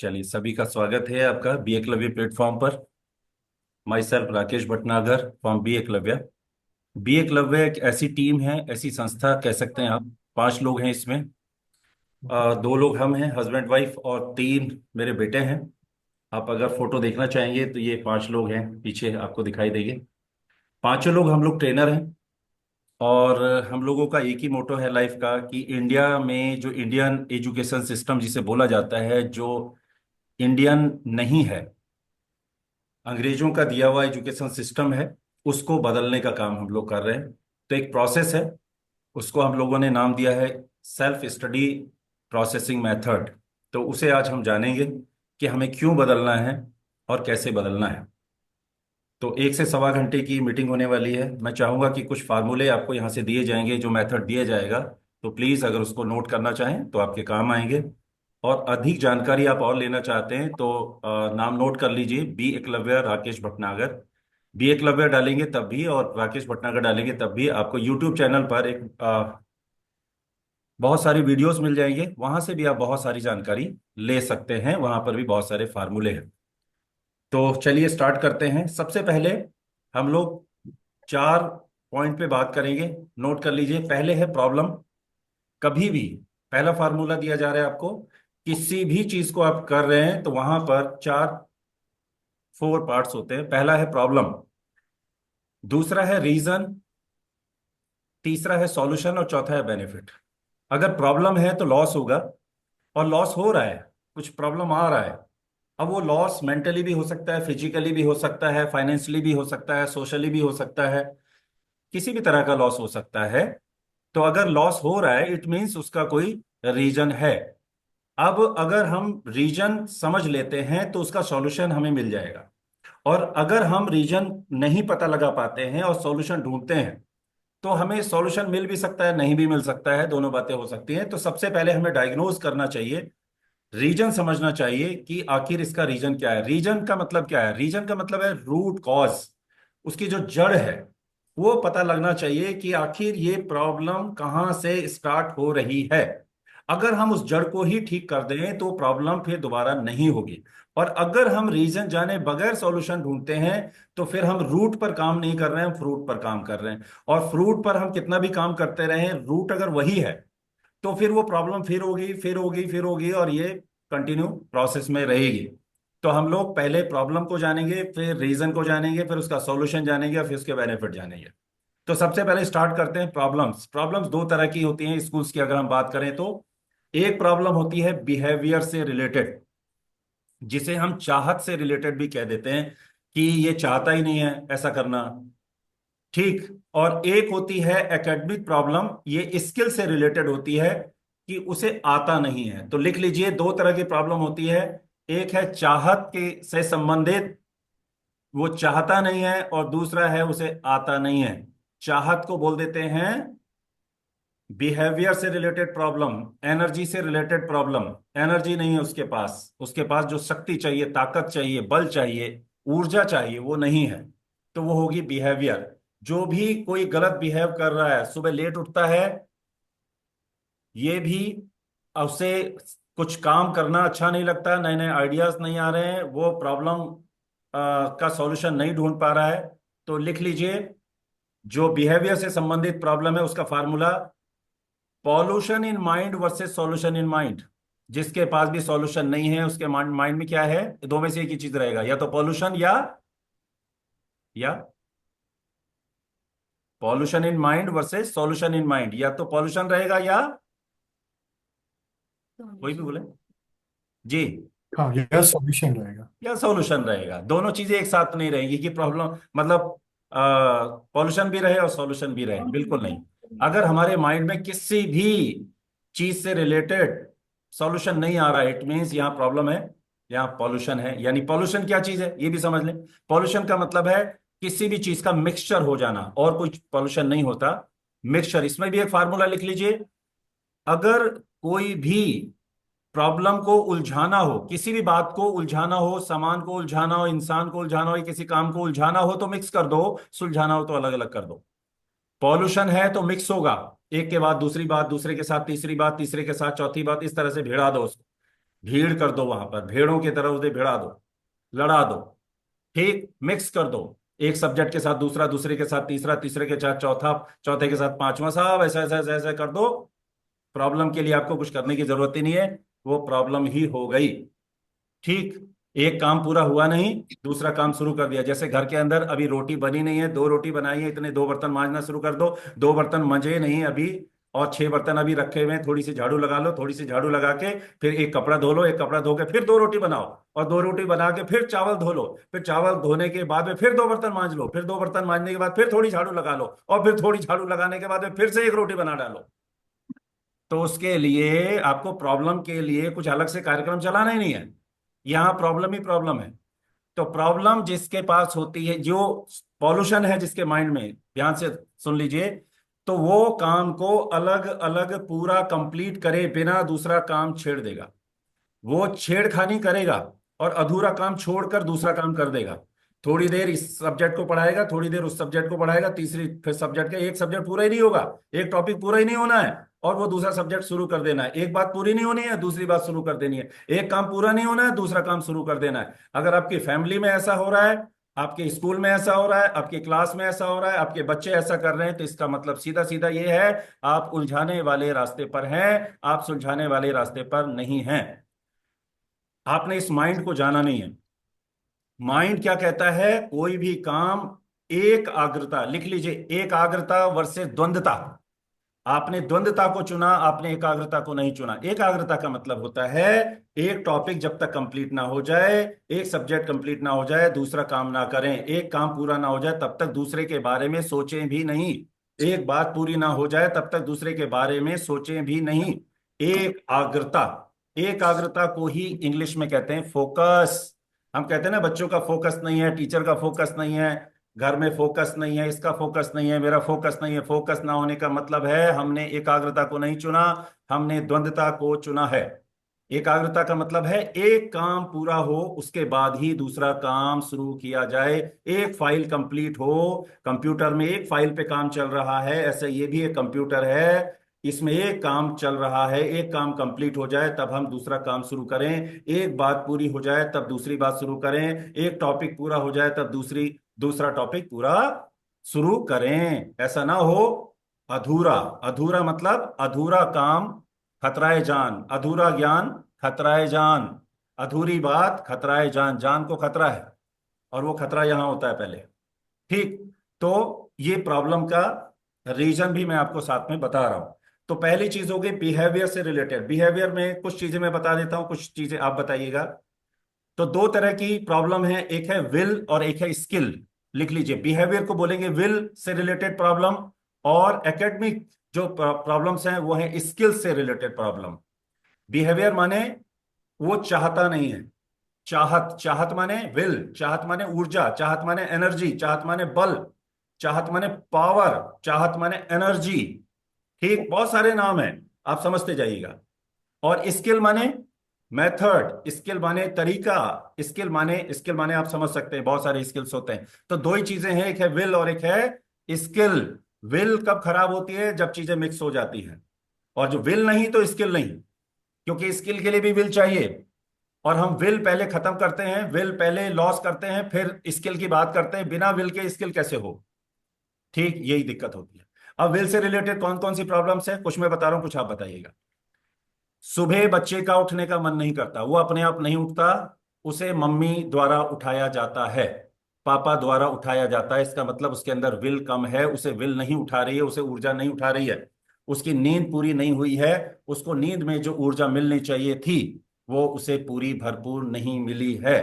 चलिए, सभी का स्वागत है आपका बी एकलव्य प्लेटफॉर्म पर। Myself Rakesh Bhatnagar from be Eklavya. Be Eklavya एक ऐसी टीम है, ऐसी संस्था कह सकते हैं आप। 5 लोग हैं इसमें। 2 लोग हम हैं, हस्बैंड वाइफ, और 3 मेरे बेटे हैं। आप अगर फोटो देखना चाहेंगे तो ये 5 लोग हैं, पीछे आपको दिखाई देंगे। 5 लोग हम लोग ट्रेनर हैं। और हम लोगों का एक ही मोटो है लाइफ का कि इंडिया में जो इंडियन एजुकेशन सिस्टम जिसे बोला जाता है, जो इंडियन नहीं है, अंग्रेजों का दिया हुआ एजुकेशन सिस्टम है, उसको बदलने का काम हम लोग कर रहे हैं। तो एक प्रोसेस है, उसको हम लोगों ने नाम दिया है सेल्फ स्टडी प्रोसेसिंग मेथड। तो उसे आज हम जानेंगे कि हमें क्यों बदलना है और कैसे बदलना है। तो 1 से 1.25 घंटे की मीटिंग होने वाली है। मैं चाहूंगा कि कुछ फार्मूले आपको यहाँ से दिए जाएंगे, जो मेथड दिया जाएगा। तो प्लीज़ अगर उसको नोट करना चाहें तो आपके काम आएंगे। और अधिक जानकारी आप और लेना चाहते हैं तो नाम नोट कर लीजिए, बी एकलव्य राकेश भटनागर। बी एकलव्य डालेंगे तब भी और राकेश भटनागर डालेंगे तब भी आपको यूट्यूब चैनल पर एक बहुत सारी वीडियोस मिल जाएंगे। वहां से भी आप बहुत सारी जानकारी ले सकते हैं, वहां पर भी बहुत सारे फार्मूले हैं। तो चलिए स्टार्ट करते हैं। सबसे पहले हम लोग 4 पॉइंट पे बात करेंगे। नोट कर लीजिए। पहले है प्रॉब्लम। कभी भी पहला फार्मूला दिया जा रहा है आपको, किसी भी चीज को आप कर रहे हैं तो वहां पर 4 पार्ट्स होते हैं। पहला है प्रॉब्लम, दूसरा है रीजन, तीसरा है सॉल्यूशन और चौथा है बेनिफिट। अगर प्रॉब्लम है तो लॉस होगा, और लॉस हो रहा है, कुछ प्रॉब्लम आ रहा है। अब वो लॉस मेंटली भी हो सकता है, फिजिकली भी हो सकता है, फाइनेंशियली भी हो सकता है, सोशली भी हो सकता है, किसी भी तरह का लॉस हो सकता है। तो अगर लॉस हो रहा है इट मीन्स उसका कोई रीजन है। अब अगर हम रीजन समझ लेते हैं तो उसका सॉल्यूशन हमें मिल जाएगा। और अगर हम रीजन नहीं पता लगा पाते हैं और सॉल्यूशन ढूंढते हैं, तो हमें सॉल्यूशन मिल भी सकता है, नहीं भी मिल सकता है, दोनों बातें हो सकती हैं। तो सबसे पहले हमें डायग्नोज करना चाहिए, रीजन समझना चाहिए कि आखिर इसका रीजन क्या है। रीजन का मतलब क्या है? रीजन का मतलब है रूट कॉज, उसकी जो जड़ है वो पता लगना चाहिए कि आखिर ये प्रॉब्लम कहाँ से स्टार्ट हो रही है। अगर हम उस जड़ को ही ठीक कर दें तो प्रॉब्लम फिर दोबारा नहीं होगी। और अगर हम रीजन जाने बगैर सॉल्यूशन ढूंढते हैं तो फिर हम रूट पर काम नहीं कर रहे हैं, फ्रूट पर काम कर रहे हैं। और फ्रूट पर हम कितना भी काम करते रहें, रूट अगर वही है तो फिर वो प्रॉब्लम फिर होगी, फिर होगी, फिर होगी, और ये कंटिन्यू प्रोसेस में रहेगी। तो हम लोग पहले प्रॉब्लम को जानेंगे, फिर रीजन को जानेंगे, फिर उसका सॉल्यूशन जानेंगे, और फिर उसके बेनिफिट जानेंगे। तो सबसे पहले स्टार्ट करते हैं प्रॉब्लम्स। प्रॉब्लम्स 2 तरह की होती हैं स्कूल्स की अगर हम बात करें तो। एक प्रॉब्लम होती है बिहेवियर से रिलेटेड, जिसे हम चाहत से रिलेटेड भी कह देते हैं कि ये चाहता ही नहीं है ऐसा करना। ठीक। और एक होती है एकेडमिक प्रॉब्लम, ये स्किल से रिलेटेड होती है कि उसे आता नहीं है। तो लिख लीजिए, 2 तरह की प्रॉब्लम होती है। एक है चाहत के से संबंधित, वो चाहता नहीं है, और दूसरा है उसे आता नहीं है। चाहत को बोल देते हैं बिहेवियर से रिलेटेड प्रॉब्लम, एनर्जी से रिलेटेड प्रॉब्लम। एनर्जी नहीं है उसके पास, उसके पास जो शक्ति चाहिए, ताकत चाहिए, बल चाहिए, ऊर्जा चाहिए, वो नहीं है। तो वो होगी बिहेवियर। जो भी कोई गलत बिहेव कर रहा है, सुबह लेट उठता है, ये भी उसे कुछ काम करना अच्छा नहीं लगता, नए नए आइडियाज नहीं आ रहे हैं, वो प्रॉब्लम का सॉल्यूशन नहीं ढूंढ पा रहा है। तो लिख लीजिए, जो बिहेवियर से संबंधित प्रॉब्लम है उसका formula pollution in mind versus solution in mind. जिसके पास भी सॉल्यूशन नहीं है उसके माइंड में क्या है? दो में से एक ही चीज रहेगा, या तो पॉल्यूशन या pollution in mind versus solution in mind, या तो पॉल्यूशन रहेगा या कोई भी बोले जी, हाँ, यह सॉल्यूशन रहेगा। या सॉल्यूशन रहेगा। दोनों चीजें एक साथ नहीं रहेंगी कि प्रॉब्लम मतलब पॉल्यूशन भी रहे और सॉल्यूशन भी रहे, बिल्कुल नहीं। अगर हमारे माइंड में किसी भी चीज से रिलेटेड सॉल्यूशन नहीं आ रहा है इट मीन्स यहाँ प्रॉब्लम है, यहाँ पॉल्यूशन है। यानी पॉल्यूशन क्या चीज है ये भी समझ लें। पॉल्यूशन का मतलब है किसी भी चीज का मिक्सचर हो जाना, और कुछ पॉल्यूशन नहीं होता। मिक्सचर, इसमें भी एक फार्मूला लिख लीजिए। अगर कोई भी प्रॉब्लम को उलझाना हो, किसी भी बात को उलझाना हो, सामान को उलझाना हो, इंसान को उलझाना हो, या किसी काम को उलझाना हो तो मिक्स कर दो, सुलझाना हो तो अलग अलग कर दो। पॉल्यूशन है तो मिक्स होगा, एक के बाद दूसरी बात, दूसरे के साथ तीसरी बात, तीसरे के साथ चौथी बात, इस तरह से भिड़ा दो उसको। भीड़ कर दो वहां पर, भेड़ों की तरह उसे भिड़ा दो, लड़ा दो। ठीक, मिक्स कर दो। एक सब्जेक्ट के साथ दूसरा, दूसरे के साथ तीसरा, तीसरे के साथ चौथा, चौथे के साथ पांचवा, साहब ऐसा ऐसा ऐसा ऐसा कर दो। प्रॉब्लम के लिए आपको कुछ करने की जरूरत ही नहीं है, वो प्रॉब्लम ही हो गई। ठीक, एक काम पूरा हुआ नहीं, दूसरा काम शुरू कर दिया। जैसे घर के अंदर अभी रोटी बनी नहीं है, दो रोटी बनाई है, इतने दो बर्तन मांजना शुरू कर दो। दो बर्तन मंजे नहीं अभी, और छह बर्तन अभी रखे हुए हैं, थोड़ी सी झाड़ू लगा लो, थोड़ी सी झाड़ू लगा के फिर एक कपड़ा धो लो, एक कपड़ा धो के फिर दो रोटी बनाओ, और दो रोटी बना के फिर चावल धो लो, फिर चावल धोने के बाद में फिर दो बर्तन मांज लो, फिर दो बर्तन मांजने के बाद फिर थोड़ी झाड़ू लगा लो, और फिर थोड़ी झाड़ू लगाने के बाद में फिर से एक रोटी बना डालो। तो उसके लिए आपको प्रॉब्लम के लिए कुछ अलग से कार्यक्रम चलाना ही नहीं है, यहाँ प्रॉब्लम ही प्रॉब्लम है। तो प्रॉब्लम जिसके पास होती है, जो पॉल्यूशन है जिसके माइंड में, ध्यान से सुन लीजिए, तो वो काम को अलग अलग पूरा कंप्लीट करे बिना दूसरा काम छेड़ देगा। वो छेड़खानी करेगा और अधूरा काम छोड़कर दूसरा काम कर देगा। थोड़ी देर इस सब्जेक्ट को पढ़ाएगा, थोड़ी देर उस सब्जेक्ट को पढ़ाएगा, तीसरी फिर सब्जेक्ट का, एक सब्जेक्ट पूरा ही नहीं होगा, एक टॉपिक पूरा ही नहीं होना है, और वो दूसरा सब्जेक्ट शुरू कर देना है। एक बात पूरी नहीं होनी है, दूसरी बात शुरू कर देनी है। एक काम पूरा नहीं होना है, दूसरा काम शुरू कर देना है। अगर आपकी फैमिली में ऐसा हो रहा है, आपके स्कूल में ऐसा हो रहा है, आपके क्लास में ऐसा हो रहा है, आपके बच्चे ऐसा कर रहे हैं, तो इसका मतलब सीधा सीधा ये है, आप उलझाने वाले रास्ते पर हैं, आप सुलझाने वाले रास्ते पर नहीं हैं। आपने इस माइंड को जाना नहीं है। माइंड क्या कहता है, कोई भी काम, एक आग्रता लिख लीजिए, एक आग्रता वर्सेस द्वंद्वता। आपने द्वंद्वता को चुना, आपने एकाग्रता को नहीं चुना। एकाग्रता का मतलब होता है, एक टॉपिक जब तक कंप्लीट ना हो जाए, एक सब्जेक्ट कंप्लीट ना हो जाए, दूसरा काम ना करें। एक काम पूरा ना हो जाए तब तक दूसरे के बारे में सोचें भी नहीं। एक बात पूरी ना हो जाए तब तक दूसरे के बारे में सोचें भी नहीं। एक आग्रता, एकाग्रता को ही इंग्लिश में कहते हैं फोकस। हम कहते हैं ना, बच्चों का फोकस नहीं है, टीचर का फोकस नहीं है, घर में फोकस नहीं है, इसका फोकस नहीं है, मेरा फोकस नहीं है। फोकस ना होने का मतलब है हमने एकाग्रता को नहीं चुना, हमने द्वंद्वता को चुना है। एकाग्रता का मतलब है एक काम पूरा हो उसके बाद ही दूसरा काम शुरू किया जाए। एक फाइल कंप्लीट हो, कंप्यूटर में एक फाइल पे काम चल रहा है, ऐसे ये भी एक कंप्यूटर है, इसमें एक काम चल रहा है, एक काम कंप्लीट हो जाए तब हम दूसरा काम शुरू करें। एक बात पूरी हो जाए तब दूसरी बात शुरू करें। एक टॉपिक पूरा हो जाए तब दूसरा टॉपिक पूरा शुरू करें। ऐसा ना हो अधूरा। अधूरा मतलब अधूरा काम खतराए जान, अधूरा ज्ञान खतराए जान, अधूरी बात खतराए जान। जान को खतरा है, और वो खतरा यहां होता है पहले। ठीक, तो ये प्रॉब्लम का रीजन भी मैं आपको साथ में बता रहा हूं। तो पहली चीज हो गई बिहेवियर से रिलेटेड। बिहेवियर में कुछ चीजें मैं बता देता हूं, कुछ चीजें आप बताइएगा। तो दो तरह की प्रॉब्लम है, एक है विल और एक है स्किल। लिख लीजिए, बिहेवियर को बोलेंगे विल से रिलेटेड प्रॉब्लम, और एकेडमिक जो प्रॉब्लम्स हैं वो है स्किल से रिलेटेड प्रॉब्लम। बिहेवियर माने वो चाहता नहीं है। चाहत, चाहत माने विल, चाहत माने ऊर्जा, चाहत माने एनर्जी, चाहत माने बल, चाहत माने पावर, चाहत माने एनर्जी। ठीक, बहुत सारे नाम हैं, आप समझते जाइएगा। और स्किल माने मेथड, स्किल माने तरीका, स्किल माने आप समझ सकते हैं, बहुत सारे स्किल्स होते हैं। तो दो ही चीजें हैं, एक है विल और एक है स्किल। विल कब खराब होती है, जब चीजें मिक्स हो जाती हैं। और जो विल नहीं तो स्किल नहीं, क्योंकि स्किल के लिए भी विल चाहिए। और हम विल पहले खत्म करते हैं, विल पहले लॉस करते हैं, फिर स्किल की बात करते हैं। बिना विल के स्किल कैसे हो? ठीक, यही दिक्कत होती है। अब विल से रिलेटेड कौन कौन सी प्रॉब्लम्स है, कुछ मैं बता रहा हूं, कुछ आप बताइएगा। सुबह बच्चे का उठने का मन नहीं करता, वो अपने आप नहीं उठता, उसे मम्मी द्वारा उठाया जाता है, पापा द्वारा उठाया जाता है। इसका मतलब उसके अंदर विल कम है, उसे विल नहीं उठा रही है, उसे ऊर्जा नहीं उठा रही है, उसकी नींद पूरी नहीं हुई है। उसको नींद में जो ऊर्जा मिलनी चाहिए थी, वो उसे पूरी भरपूर नहीं मिली है।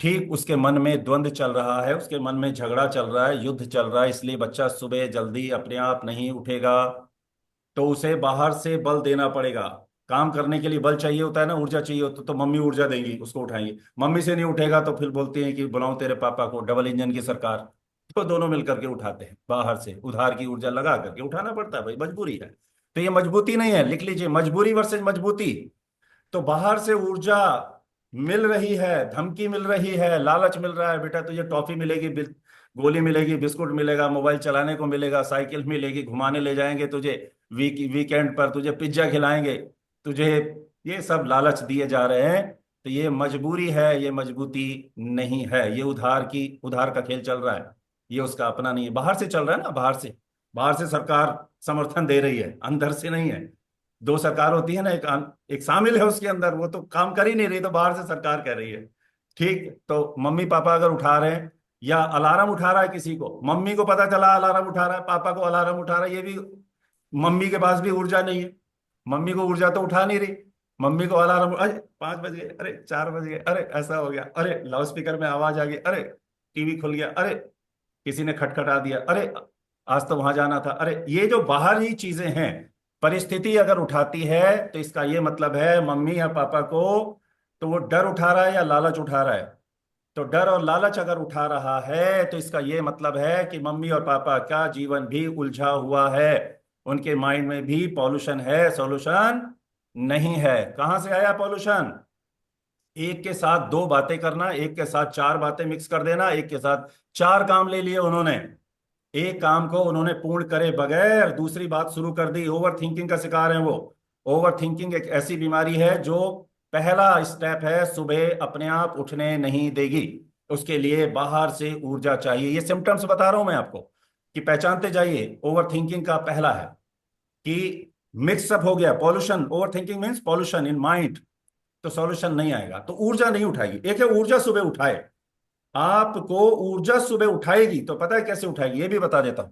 ठीक, उसके मन में द्वंद्व चल रहा है, उसके मन में झगड़ा चल रहा है, युद्ध चल रहा है, इसलिए बच्चा सुबह जल्दी अपने आप नहीं उठेगा। तो उसे बाहर से बल देना पड़ेगा। काम करने के लिए बल चाहिए होता है ना, ऊर्जा चाहिए होता तो मम्मी ऊर्जा देंगी, उसको उठाएंगी। मम्मी से नहीं उठेगा तो फिर बोलती हैं कि बुलाऊं तेरे पापा को, डबल इंजन की सरकार। तो दोनों मिलकर के उठाते हैं, बाहर से उधार की ऊर्जा लगा करके उठाना पड़ता है, भाई मजबूरी है। तो ये मजबूती नहीं है, लिख लीजिए, मजबूरी वर्सेस मजबूती। तो बाहर से ऊर्जा मिल रही है, धमकी मिल रही है, लालच मिल रहा है, बेटा तुझे टॉफी मिलेगी, गोली मिलेगी, बिस्कुट मिलेगा, मोबाइल चलाने को मिलेगा, साइकिल मिलेगी, घुमाने ले जाएंगे तुझे, वीकेंड पर तुझे पिज्जा खिलाएंगे, तुझे ये सब लालच दिए जा रहे हैं। तो ये मजबूरी है, ये मजबूती नहीं है। ये उधार का खेल चल रहा है। ये उसका अपना नहीं है, बाहर से चल रहा है ना, बाहर से सरकार समर्थन दे रही है, अंदर से नहीं है। दो सरकार होती है ना, एक शामिल है उसके अंदर, वो तो काम कर ही नहीं रही, तो बाहर से सरकार कह रही है। ठीक, तो मम्मी पापा अगर उठा रहे हैं, या अलार्म उठा रहा है किसी को, मम्मी को पता चला अलार्म उठा रहा है, पापा को अलार्म उठा रहा है, ये भी मम्मी के पास भी ऊर्जा नहीं है। मम्मी को ऊर्जा तो उठा नहीं रही। मम्मी को अलार्म, अरे 5 बज गए, अरे 4 बज गए, अरे ऐसा हो गया, अरे लाउडस्पीकर में आवाज आ गई, अरे टीवी खुल गया, अरे किसी ने खटखटा दिया, अरे आज तो वहां जाना था। अरे ये जो बाहर ही चीजें हैं, परिस्थिति अगर उठाती है, तो इसका ये मतलब है मम्मी या पापा को, तो वो डर उठा रहा है या लालच उठा रहा है। तो डर और लालच अगर उठा रहा है, तो इसका ये मतलब है कि मम्मी और पापा का जीवन भी उलझा हुआ है। उनके माइंड में भी पॉल्यूशन है, सॉल्यूशन नहीं है। कहां से आया पॉल्यूशन? एक के साथ दो बातें करना, एक के साथ चार बातें मिक्स कर देना, एक के साथ चार काम ले लिए उन्होंने। एक काम को उन्होंने पूर्ण करे बगैर दूसरी बात शुरू कर दी। ओवर थिंकिंग का शिकार है वो। ओवर थिंकिंग एक ऐसी बीमारी है जो पहला स्टेप है, सुबह अपने आप उठने नहीं देगी। उसके लिए बाहर से ऊर्जा चाहिए। ये सिम्टम्स बता रहा हूं मैं आपको, कि पहचानते जाइए। ओवर थिंकिंग का पहला है कि मिक्सअप हो गया, pollution. Over thinking means pollution in mind. तो सॉल्यूशन नहीं आएगा, तो ऊर्जा नहीं उठाएगी। एक है ऊर्जा सुबह उठाए, आपको ऊर्जा सुबह उठाएगी। तो पता है कैसे उठाएगी, ये भी बता देता हूं।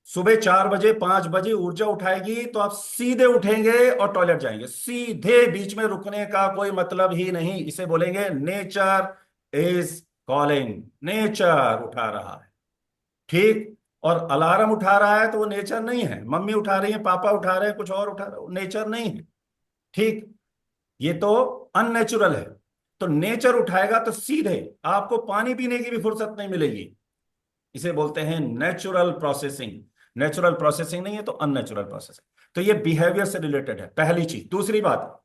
सुबह 4 बजे 5 बजे ऊर्जा उठाएगी, तो आप सीधे उठेंगे और टॉयलेट जाएंगे सीधे, बीच में रुकने का कोई मतलब ही नहीं। इसे बोलेंगे नेचर इज कॉलिंग। नेचर उठा रहा है। ठीक। और अलार्म उठा रहा है तो वो नेचर नहीं है। मम्मी उठा रही है, पापा उठा रहे हैं, कुछ और उठा रहे हैं, नेचर नहीं है। ठीक। ये तो अननेचुरल है। तो नेचर उठाएगा तो सीधे आपको पानी पीने की भी फुर्सत नहीं मिलेगी। इसे बोलते हैं नेचुरल प्रोसेसिंग। नेचुरल प्रोसेसिंग नहीं है तो अननेचुरल प्रोसेसिंग। तो ये बिहेवियर से रिलेटेड है, पहली चीज। दूसरी बात,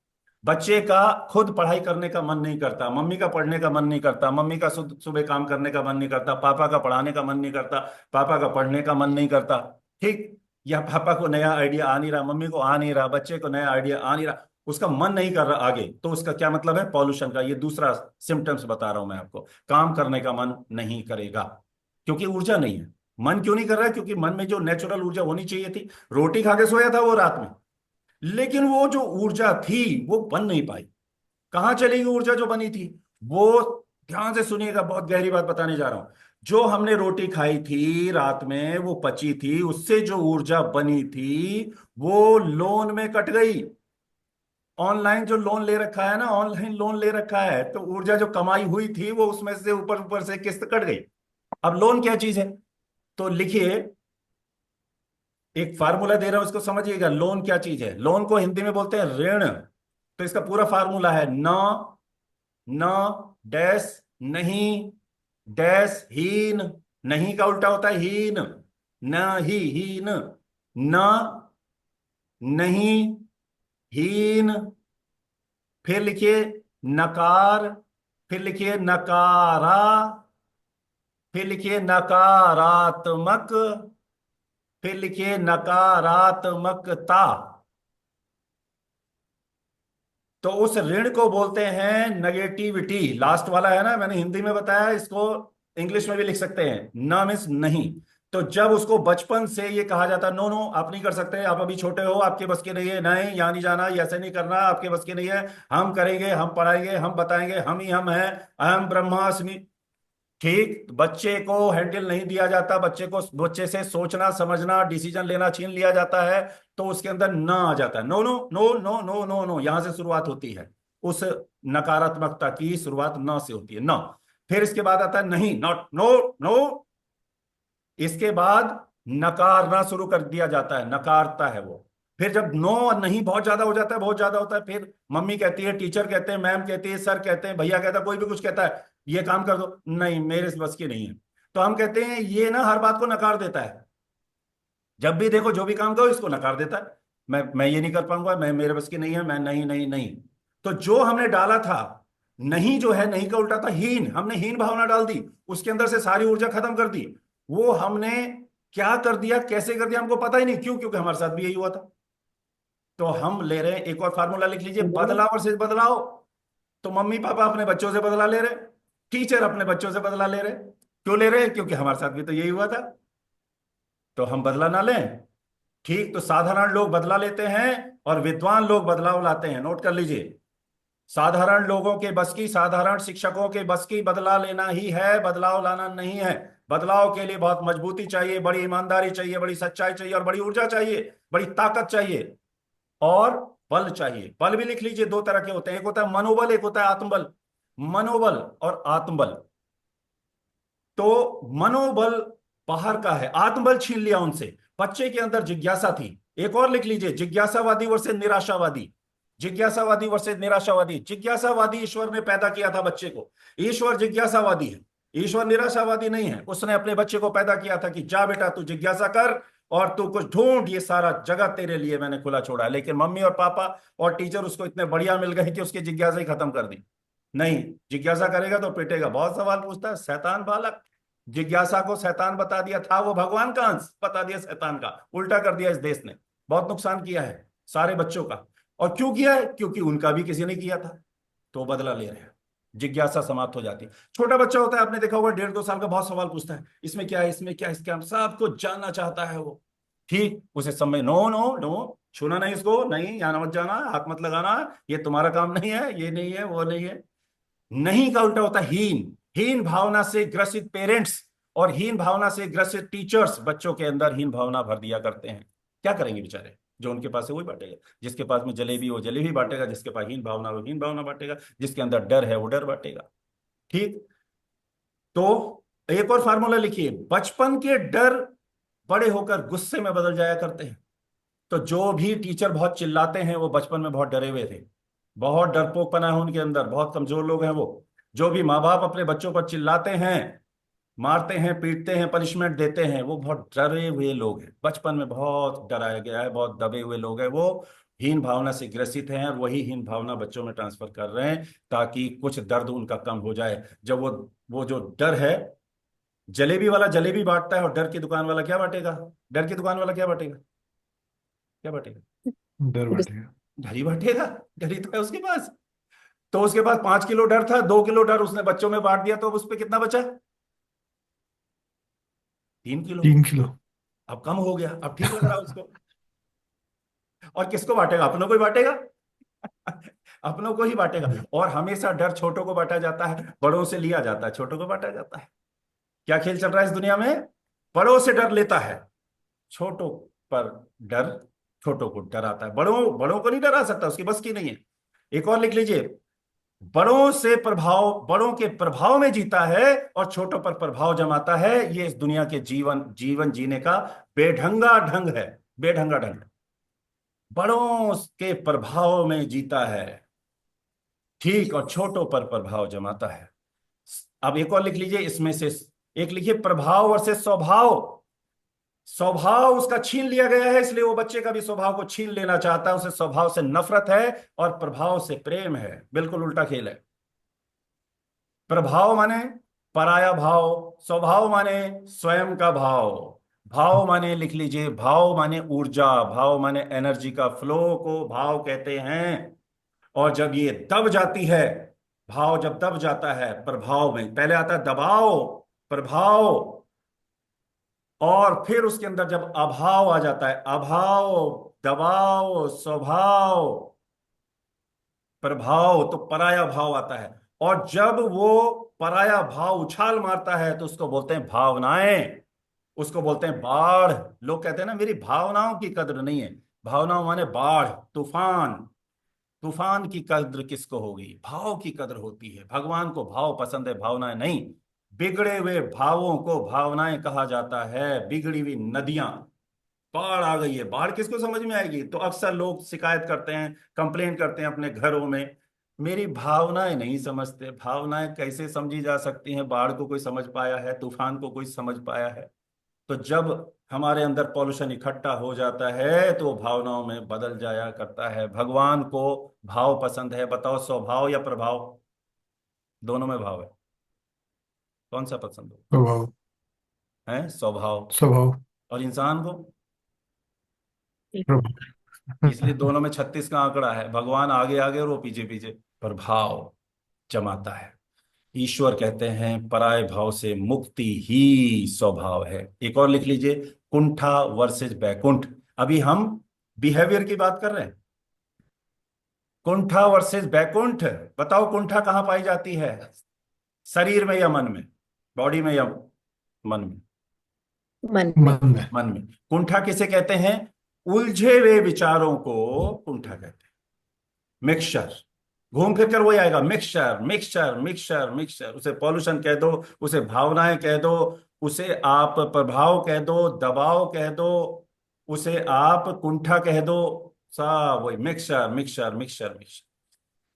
बच्चे का खुद पढ़ाई करने का मन नहीं करता, मम्मी का पढ़ने का मन नहीं करता, मम्मी का सुबह काम करने का मन नहीं करता, पापा का पढ़ाने का मन नहीं करता, पापा का पढ़ने का मन नहीं करता। ठीक। या पापा को नया आइडिया आ नहीं रहा, मम्मी को आ नहीं रहा, बच्चे को नया आइडिया आ नहीं रहा, उसका मन नहीं कर रहा आगे, तो उसका क्या मतलब है? पॉल्यूशन का। ये दूसरा सिम्टम्स बता रहा हूं मैं आपको। काम करने का मन नहीं करेगा, क्योंकि ऊर्जा नहीं है। मन क्यों नहीं कर रहा है? क्योंकि मन में जो नेचुरल ऊर्जा होनी चाहिए थी, रोटी खा के सोया था वो रात में, लेकिन वो जो ऊर्जा थी वो बन नहीं पाई। कहां चली गई ऊर्जा जो बनी थी? वो, ध्यान से सुनिएगा, बहुत गहरी बात बताने जा रहा हूं। जो हमने रोटी खाई थी रात में, वो पची थी, उससे जो ऊर्जा बनी थी वो लोन में कट गई। ऑनलाइन जो लोन ले रखा है ना, ऑनलाइन लोन ले रखा है, तो ऊर्जा जो कमाई हुई थी वो उसमें से ऊपर ऊपर से किस्त कट गई। अब लोन क्या चीज है? तो लिखिए, एक फार्मूला दे रहा हूं, इसको समझिएगा। लोन क्या चीज है? लोन को हिंदी में बोलते हैं ऋण। तो इसका पूरा फार्मूला है न, न, डैश, नहीं, डैश, हीन। नहीं का उल्टा होता है हीन। न ही, हीन। न, नहीं, हीन। फिर लिखिए नकार। फिर लिखिए नकारा। फिर लिखिए नकारात्मक। फिर लिखिए नकारात्मकता। तो उस ऋण को बोलते हैं नेगेटिविटी। लास्ट वाला है ना, मैंने हिंदी में बताया, इसको इंग्लिश में भी लिख सकते हैं। न मीन्स नहीं। तो जब उसको बचपन से ये कहा जाता है, नो नो आप नहीं कर सकते, आप अभी छोटे हो, आपके बस के नहीं है, नहीं यहाँ नहीं जाना, ये ऐसे नहीं करना, आपके बस के नहीं है, हम करेंगे, हम पढ़ाएंगे, हम बताएंगे, हम ही हम हैं, अहम ब्रह्मास्मि। ठीक। बच्चे को हैंडल नहीं दिया जाता, बच्चे से सोचना समझना डिसीजन लेना छीन लिया जाता है। तो उसके अंदर न आ जाता है। No no no no no no no, यहां से शुरुआत होती है। उस नकारात्मकता की शुरुआत न से होती है, न। फिर इसके बाद आता है नहीं, नॉट, नो, नो। इसके बाद नकारना शुरू कर दिया जाता है, नकारता है वो। फिर जब नो और नहीं बहुत ज्यादा हो जाता है, बहुत ज्यादा होता है, फिर मम्मी कहती है, टीचर कहते हैं, मैम कहती है, सर कहते हैं, भैया कहता है, कोई भी कुछ कहता है, ये काम कर दो, नहीं मेरे बस की नहीं है। तो हम कहते हैं ये ना हर बात को नकार देता है। जब भी देखो जो भी काम करो इसको नकार देता है। मैं ये नहीं कर पाऊंगा, मैं, मेरे बस की नहीं है, मैं, नहीं नहीं नहीं। तो जो हमने डाला था, नहीं जो है, नहीं का उल्टा था हीन, हमने हीन भावना डाल दी, उसके अंदर से सारी ऊर्जा खत्म कर दी। वो हमने क्या कर दिया, कैसे कर दिया, हमको पता ही नहीं। क्यों? क्योंकि हमारे साथ भी यही हुआ था। तो हम ले रहे हैं, एक और फार्मूला लिख लीजिए, बदलाव वर्सेस बदलाव। तो मम्मी पापा अपने बच्चों से बदला ले रहे, टीचर अपने बच्चों से बदला ले रहे। क्यों ले रहे? क्योंकि हमारे साथ भी तो यही हुआ था। तो हम बदला ना लें? ठीक, तो साधारण लोग बदला लेते हैं और विद्वान लोग बदलाव लाते हैं। नोट कर लीजिए, साधारण लोगों के बस की, साधारण शिक्षकों के बस की बदला लेना ही है, बदलाव लाना नहीं है। बदलाव के लिए बहुत मजबूती चाहिए, बड़ी ईमानदारी चाहिए, बड़ी सच्चाई चाहिए, और बड़ी ऊर्जा चाहिए, बड़ी ताकत चाहिए, और बल चाहिए। बल भी लिख लीजिए, दो तरह के होते हैं, एक होता है मनोबल, एक होता है आत्मबल। मनोबल और आत्मबल। तो मनोबल बाहर का है, आत्मबल छीन लिया उनसे। बच्चे के अंदर जिज्ञासा थी। एक और लिख लीजिए, जिज्ञासावादी वर्सेस निराशावादी। जिज्ञासावादी वर्सेस निराशावादी। जिज्ञासावादी ईश्वर ने पैदा किया था बच्चे को, ईश्वर जिज्ञासावादी है, ईश्वर निराशावादी नहीं है। उसने अपने बच्चे को पैदा किया था कि जा बेटा तू जिज्ञासा कर और तू कुछ ढूंढ, ये सारा जगत तेरे लिए मैंने खुला छोड़ा है। लेकिन मम्मी और पापा और टीचर उसको इतने बढ़िया मिल गए कि उसकी जिज्ञासा ही खत्म कर दी। नहीं, जिज्ञासा करेगा तो पिटेगा, बहुत सवाल पूछता है, शैतान बालक। जिज्ञासा को शैतान बता दिया, था वो भगवान का अंश, बता दिया शैतान का, उल्टा कर दिया इस देश ने। बहुत नुकसान किया है सारे बच्चों का। और क्यों किया है? क्योंकि उनका भी किसी ने किया था, तो बदला ले रहे हैं। जिज्ञासा समाप्त हो जाती है। छोटा बच्चा होता है, आपने देखा होगा, 1.5-2 साल का, बहुत सवाल पूछता है, इसमें क्या है, इसमें क्या है, इसका सब कुछ जानना चाहता है वो। ठीक, उसे समय, नो नो नो, छूना नहीं इसको, नहीं यहाँ मत जाना, हाथ मत लगाना, ये तुम्हारा काम नहीं है, ये नहीं है, वो नहीं है। नहीं का उल्टा होता है हीन। हीन भावना से ग्रसित पेरेंट्स और हीन भावना से ग्रसित टीचर्स बच्चों के अंदर हीन भावना भर दिया करते हैं। क्या करेंगे बेचारे? जो उनके पास है वही बांटेगा, जिसके पास में जलेबी वो जलेबी बांटेगा, जिसके पास हीन भावना वो हीन भावना बांटेगा, जिसके अंदर डर है वो डर बांटेगा। ठीक, तो एक और फार्मूला लिखिए, बचपन के डर बड़े होकर गुस्से में बदल जाया करते हैं। तो जो भी टीचर बहुत चिल्लाते हैं वो बचपन में बहुत डरे हुए थे, बहुत डरपोकपना है उनके अंदर, बहुत कमजोर लोग हैं वो। जो भी माँ बाप अपने बच्चों पर चिल्लाते हैं, मारते हैं, पीटते हैं, पनिशमेंट देते हैं, वो बहुत डरे हुए लोग हैं, बचपन में बहुत डराया गया है, बहुत दबे हुए लोग हैं वो। हीन भावना से ग्रसित हैं और वही हीन भावना बच्चों में ट्रांसफर कर रहे हैं ताकि कुछ दर्द उनका कम हो जाए। जब वो जो डर है, जलेबी वाला जलेबी बांटता है और डर की दुकान वाला क्या बांटेगा? डर की दुकान वाला क्या बांटेगा? क्या बांटेगा? डर बैठेगा। डर ही बांटेगा, डर ही तो है उसके पास। तो उसके पास 5 किलो डर था, 2 किलो डर उसने बच्चों में बांट दिया, तो अब उस पर कितना बचा? 3 किलो। 3 किलो। अब कम हो गया, अब ठीक लग रहा है उसको। और किसको बांटेगा? अपनों को ही बांटेगा। अपनों को ही बांटेगा। और हमेशा डर छोटों को बांटा जाता है, बड़ों से लिया जाता है, छोटों को बांटा जाता है। क्या खेल चल रहा है इस दुनिया में? बड़ों से डर लेता है, छोटों पर डर, छोटों को डराता है, बड़ों बड़ों को नहीं डरा सकता, उसकी बस की नहीं है। एक और लिख लीजिए, बड़ों से प्रभाव, बड़ों के प्रभाव में जीता है और छोटों पर प्रभाव जमाता है। ये इस दुनिया के जीवन जीवन जीने का बेढंगा ढंग है, बेढंगा ढंग। बड़ों के प्रभाव में जीता है, ठीक, और छोटों पर प्रभाव जमाता है। अब एक और लिख लीजिए इसमें से, एक लिखिए, प्रभाव वर्सेस स्वभाव। स्वभाव उसका छीन लिया गया है, इसलिए वो बच्चे का भी स्वभाव को छीन लेना चाहता है, उसे स्वभाव से नफरत है और प्रभाव से प्रेम है। बिल्कुल उल्टा खेल है। प्रभाव माने पराया भाव, स्वभाव माने स्वयं का भाव। भाव माने, लिख लीजिए, भाव माने ऊर्जा, भाव माने एनर्जी का फ्लो को भाव कहते हैं। और जब ये दब जाती है, भाव जब दब जाता है, प्रभाव में पहले आता है दबाव, प्रभाव, और फिर उसके अंदर जब अभाव आ जाता है, अभाव, दबाव, स्वभाव, प्रभाव, तो पराया भाव आता है। और जब वो पराया भाव उछाल मारता है तो उसको बोलते हैं भावनाएं, उसको बोलते हैं बाढ़। लोग कहते हैं ना मेरी भावनाओं की कद्र नहीं है। भावनाओं माने बाढ़, तूफान। तूफान की कद्र किसको होगी? भाव की कद्र होती है। भगवान को भाव पसंद है, भावनाएं नहीं। बिगड़े हुए भावों को भावनाएं कहा जाता है। बिगड़ी हुई नदियां, बाढ़ आ गई है, बाढ़ किसको समझ में आएगी? तो अक्सर लोग शिकायत करते हैं, कंप्लेन करते हैं अपने घरों में, मेरी भावनाएं नहीं समझते। भावनाएं कैसे समझी जा सकती हैं? बाढ़ को कोई समझ पाया है? तूफान को कोई समझ पाया है? तो जब हमारे अंदर पॉल्यूशन इकट्ठा हो जाता है तो वो भावनाओं में बदल जाया करता है। भगवान को भाव पसंद है, बताओ स्वभाव या प्रभाव? दोनों में भाव है, कौन सा पसंद हो? स्वभाव। है स्वभाव। स्वभाव। और इंसान को? प्रभाव। इसलिए दोनों में 36 का आंकड़ा है। भगवान आगे आगे और वो पीछे पीछे, प्रभाव जमाता है। ईश्वर कहते हैं पराय भाव से मुक्ति ही स्वभाव है। एक और लिख लीजिए, कुंठा वर्सेस बैकुंठ। अभी हम बिहेवियर की बात कर रहे हैं। कुंठा वर्सेस बैकुंठ। बताओ कुंठा कहाँ पाई जाती है, शरीर में या मन में, बॉडी में या मन में? मन में। मन में। मन में। कुंठा किसे कहते हैं? उलझे हुए विचारों को कुंठा कहते हैं। मिक्सचर, घूम फिर कर वही आएगा, मिक्सचर मिक्सचर मिक्सचर मिक्सचर। उसे पॉल्यूशन कह दो, उसे भावनाएं कह दो, उसे आप प्रभाव कह दो, दबाव कह दो, उसे आप कुंठा कह दो। सब वही मिक्सचर मिक्सचर मिक्सचर मिक्सचर।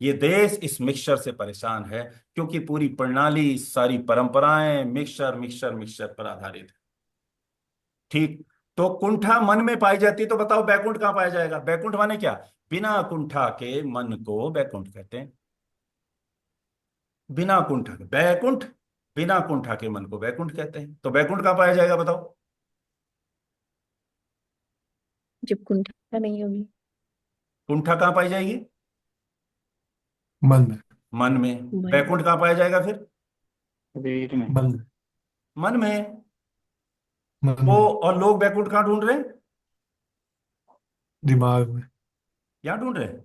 ये देश इस मिक्सचर से परेशान है, क्योंकि पूरी प्रणाली, सारी परंपराएं मिक्सचर मिक्सचर मिक्सचर पर आधारित है। ठीक। तो कुंठा मन में पाई जाती है, तो बताओ बैकुंठ कहाँ पाया जाएगा? बैकुंठ माने क्या? बिना कुंठा के मन को बैकुंठ कहते हैं। बिना कुंठा के बैकुंठ, बिना कुंठा के मन को बैकुंठ कहते हैं। तो बैकुंठ कहाँ पाया जाएगा बताओ? जब कुंठा नहीं होगी। कुंठा कहाँ पाई जाएगी? मन में। मन में। मन। बैकुंठ कहाँ पाया जाएगा फिर? शरीर में। मन में। मन में। मन वो, में। और लोग बैकुंठ कहाँ ढूंढ रहे हैं? दिमाग में। यहाँ ढूंढ रहे हैं,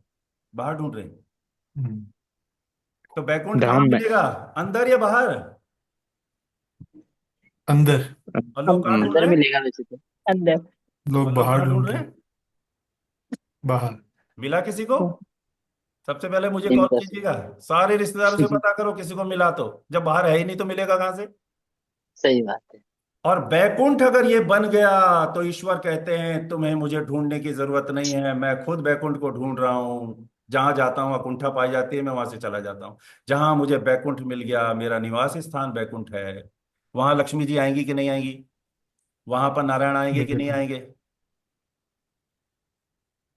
बाहर ढूंढ रहे हैं। हम्म, तो बैकुंठ कहाँ धाम में। मिलेगा, अंदर या बाहर? अंदर। और लोग कहाँ ढूंढ अंदर रहे हैं? मिलेगा वैसे तो। अंदर। लोग और लोग बाहर कहाँ ढूंढ ढूंढ रहे रहे हैं। हैं? बाहर। मिला किसी को? सबसे पहले मुझे कॉल इम्प्रेस। कीजिएगा। सारे रिश्तेदारों से पता करो किसी को मिला तो, जब बाहर है ही नहीं तो मिलेगा कहाँ से? सही बात है। और बैकुंठ अगर ये बन गया, तो ईश्वर कहते हैं तुम्हें मुझे ढूंढने की जरूरत नहीं है, मैं खुद बैकुंठ को ढूंढ रहा हूँ। जहां जाता हूँ कुंठा पाई जाती है, मैं वहां से चला जाता हूँ। जहां मुझे बैकुंठ मिल गया, मेरा निवास स्थान बैकुंठ है, वहां लक्ष्मी जी आएंगी कि नहीं आएंगी? वहां पर नारायण आएंगे कि नहीं बिल्कुल। आएंगे?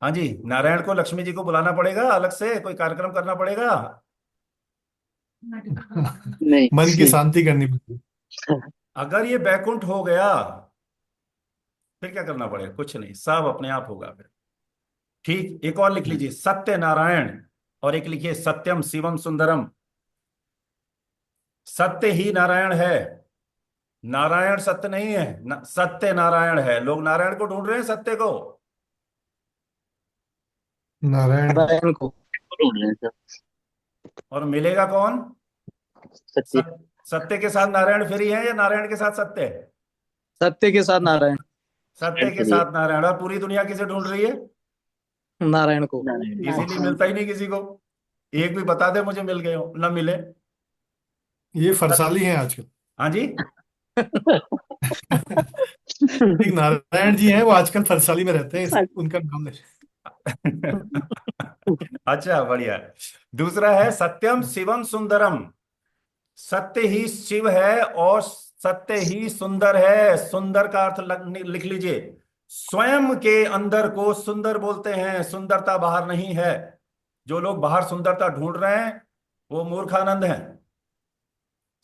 हाँ जी, नारायण को लक्ष्मी जी को बुलाना पड़ेगा, अलग से कोई कार्यक्रम करना पड़ेगा। मन की नहीं। शांति करनी पड़ती अगर ये बैकुंठ हो गया, फिर क्या करना पड़ेगा? कुछ नहीं, सब अपने आप होगा फिर। ठीक। एक और लिख है। लीजिए, सत्य नारायण। और एक लिखिए, सत्यम शिवम सुंदरम। सत्य ही नारायण है, नारायण सत्य नहीं है। सत्य नारायण है। लोग नारायण को ढूंढ रहे हैं, सत्य को। नारायण को। नारायण को ढूंढ रहे हैं सब। और मिलेगा कौन? सत्य। सत्य। सत्य के साथ नारायण फ्री है या नारायण के साथ सत्य है? सत्य के साथ नारायण। सत्य के चलिए। साथ नारायण। और पूरी दुनिया किसे ढूंढ रही है? नारायण को। इसीलिए मिलता ही नहीं किसी को। एक भी बता दे मुझे मिल गए हो, ना मिले। ये फरसाली है आजकल। हाँ जी। एक नारायण जी हैं, वो आजकल फरसाली में रहते हैं, उनका नाम ले। अच्छा, बढ़िया। दूसरा है सत्यम शिवम सुंदरम। सत्य ही शिव है और सत्य ही सुंदर है। सुंदर का अर्थ लिख लीजिए, स्वयं के अंदर को सुंदर बोलते हैं, सुंदरता बाहर नहीं है। जो लोग बाहर सुंदरता ढूंढ रहे हैं, वो मूर्खानंद हैं।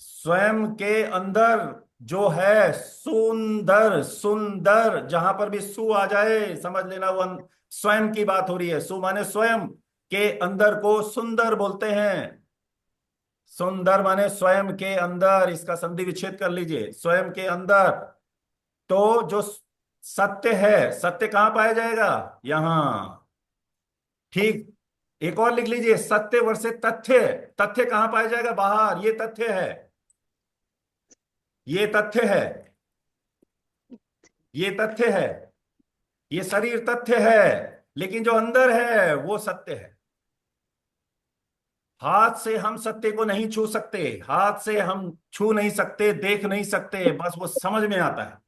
स्वयं के अंदर जो है सुंदर, सुंदर, जहां पर भी सु आ जाए समझ लेना वो स्वयं की बात हो रही है। सु माने स्वयं के अंदर को सुंदर बोलते हैं। सुंदर माने स्वयं के अंदर, इसका संधि विच्छेद कर लीजिए, स्वयं के अंदर। तो जो सत्य है, सत्य कहां पाया जाएगा? यहां। ठीक। एक और लिख लीजिए, सत्य वर्सेस तथ्य। तथ्य कहां पाया जाएगा? बाहर। ये तथ्य है, ये तथ्य है, ये तथ्य है, ये शरीर तथ्य है। लेकिन जो अंदर है वो सत्य है। हाथ से हम सत्य को नहीं छू सकते, हाथ से हम छू नहीं सकते, देख नहीं सकते, बस वो समझ में आता है।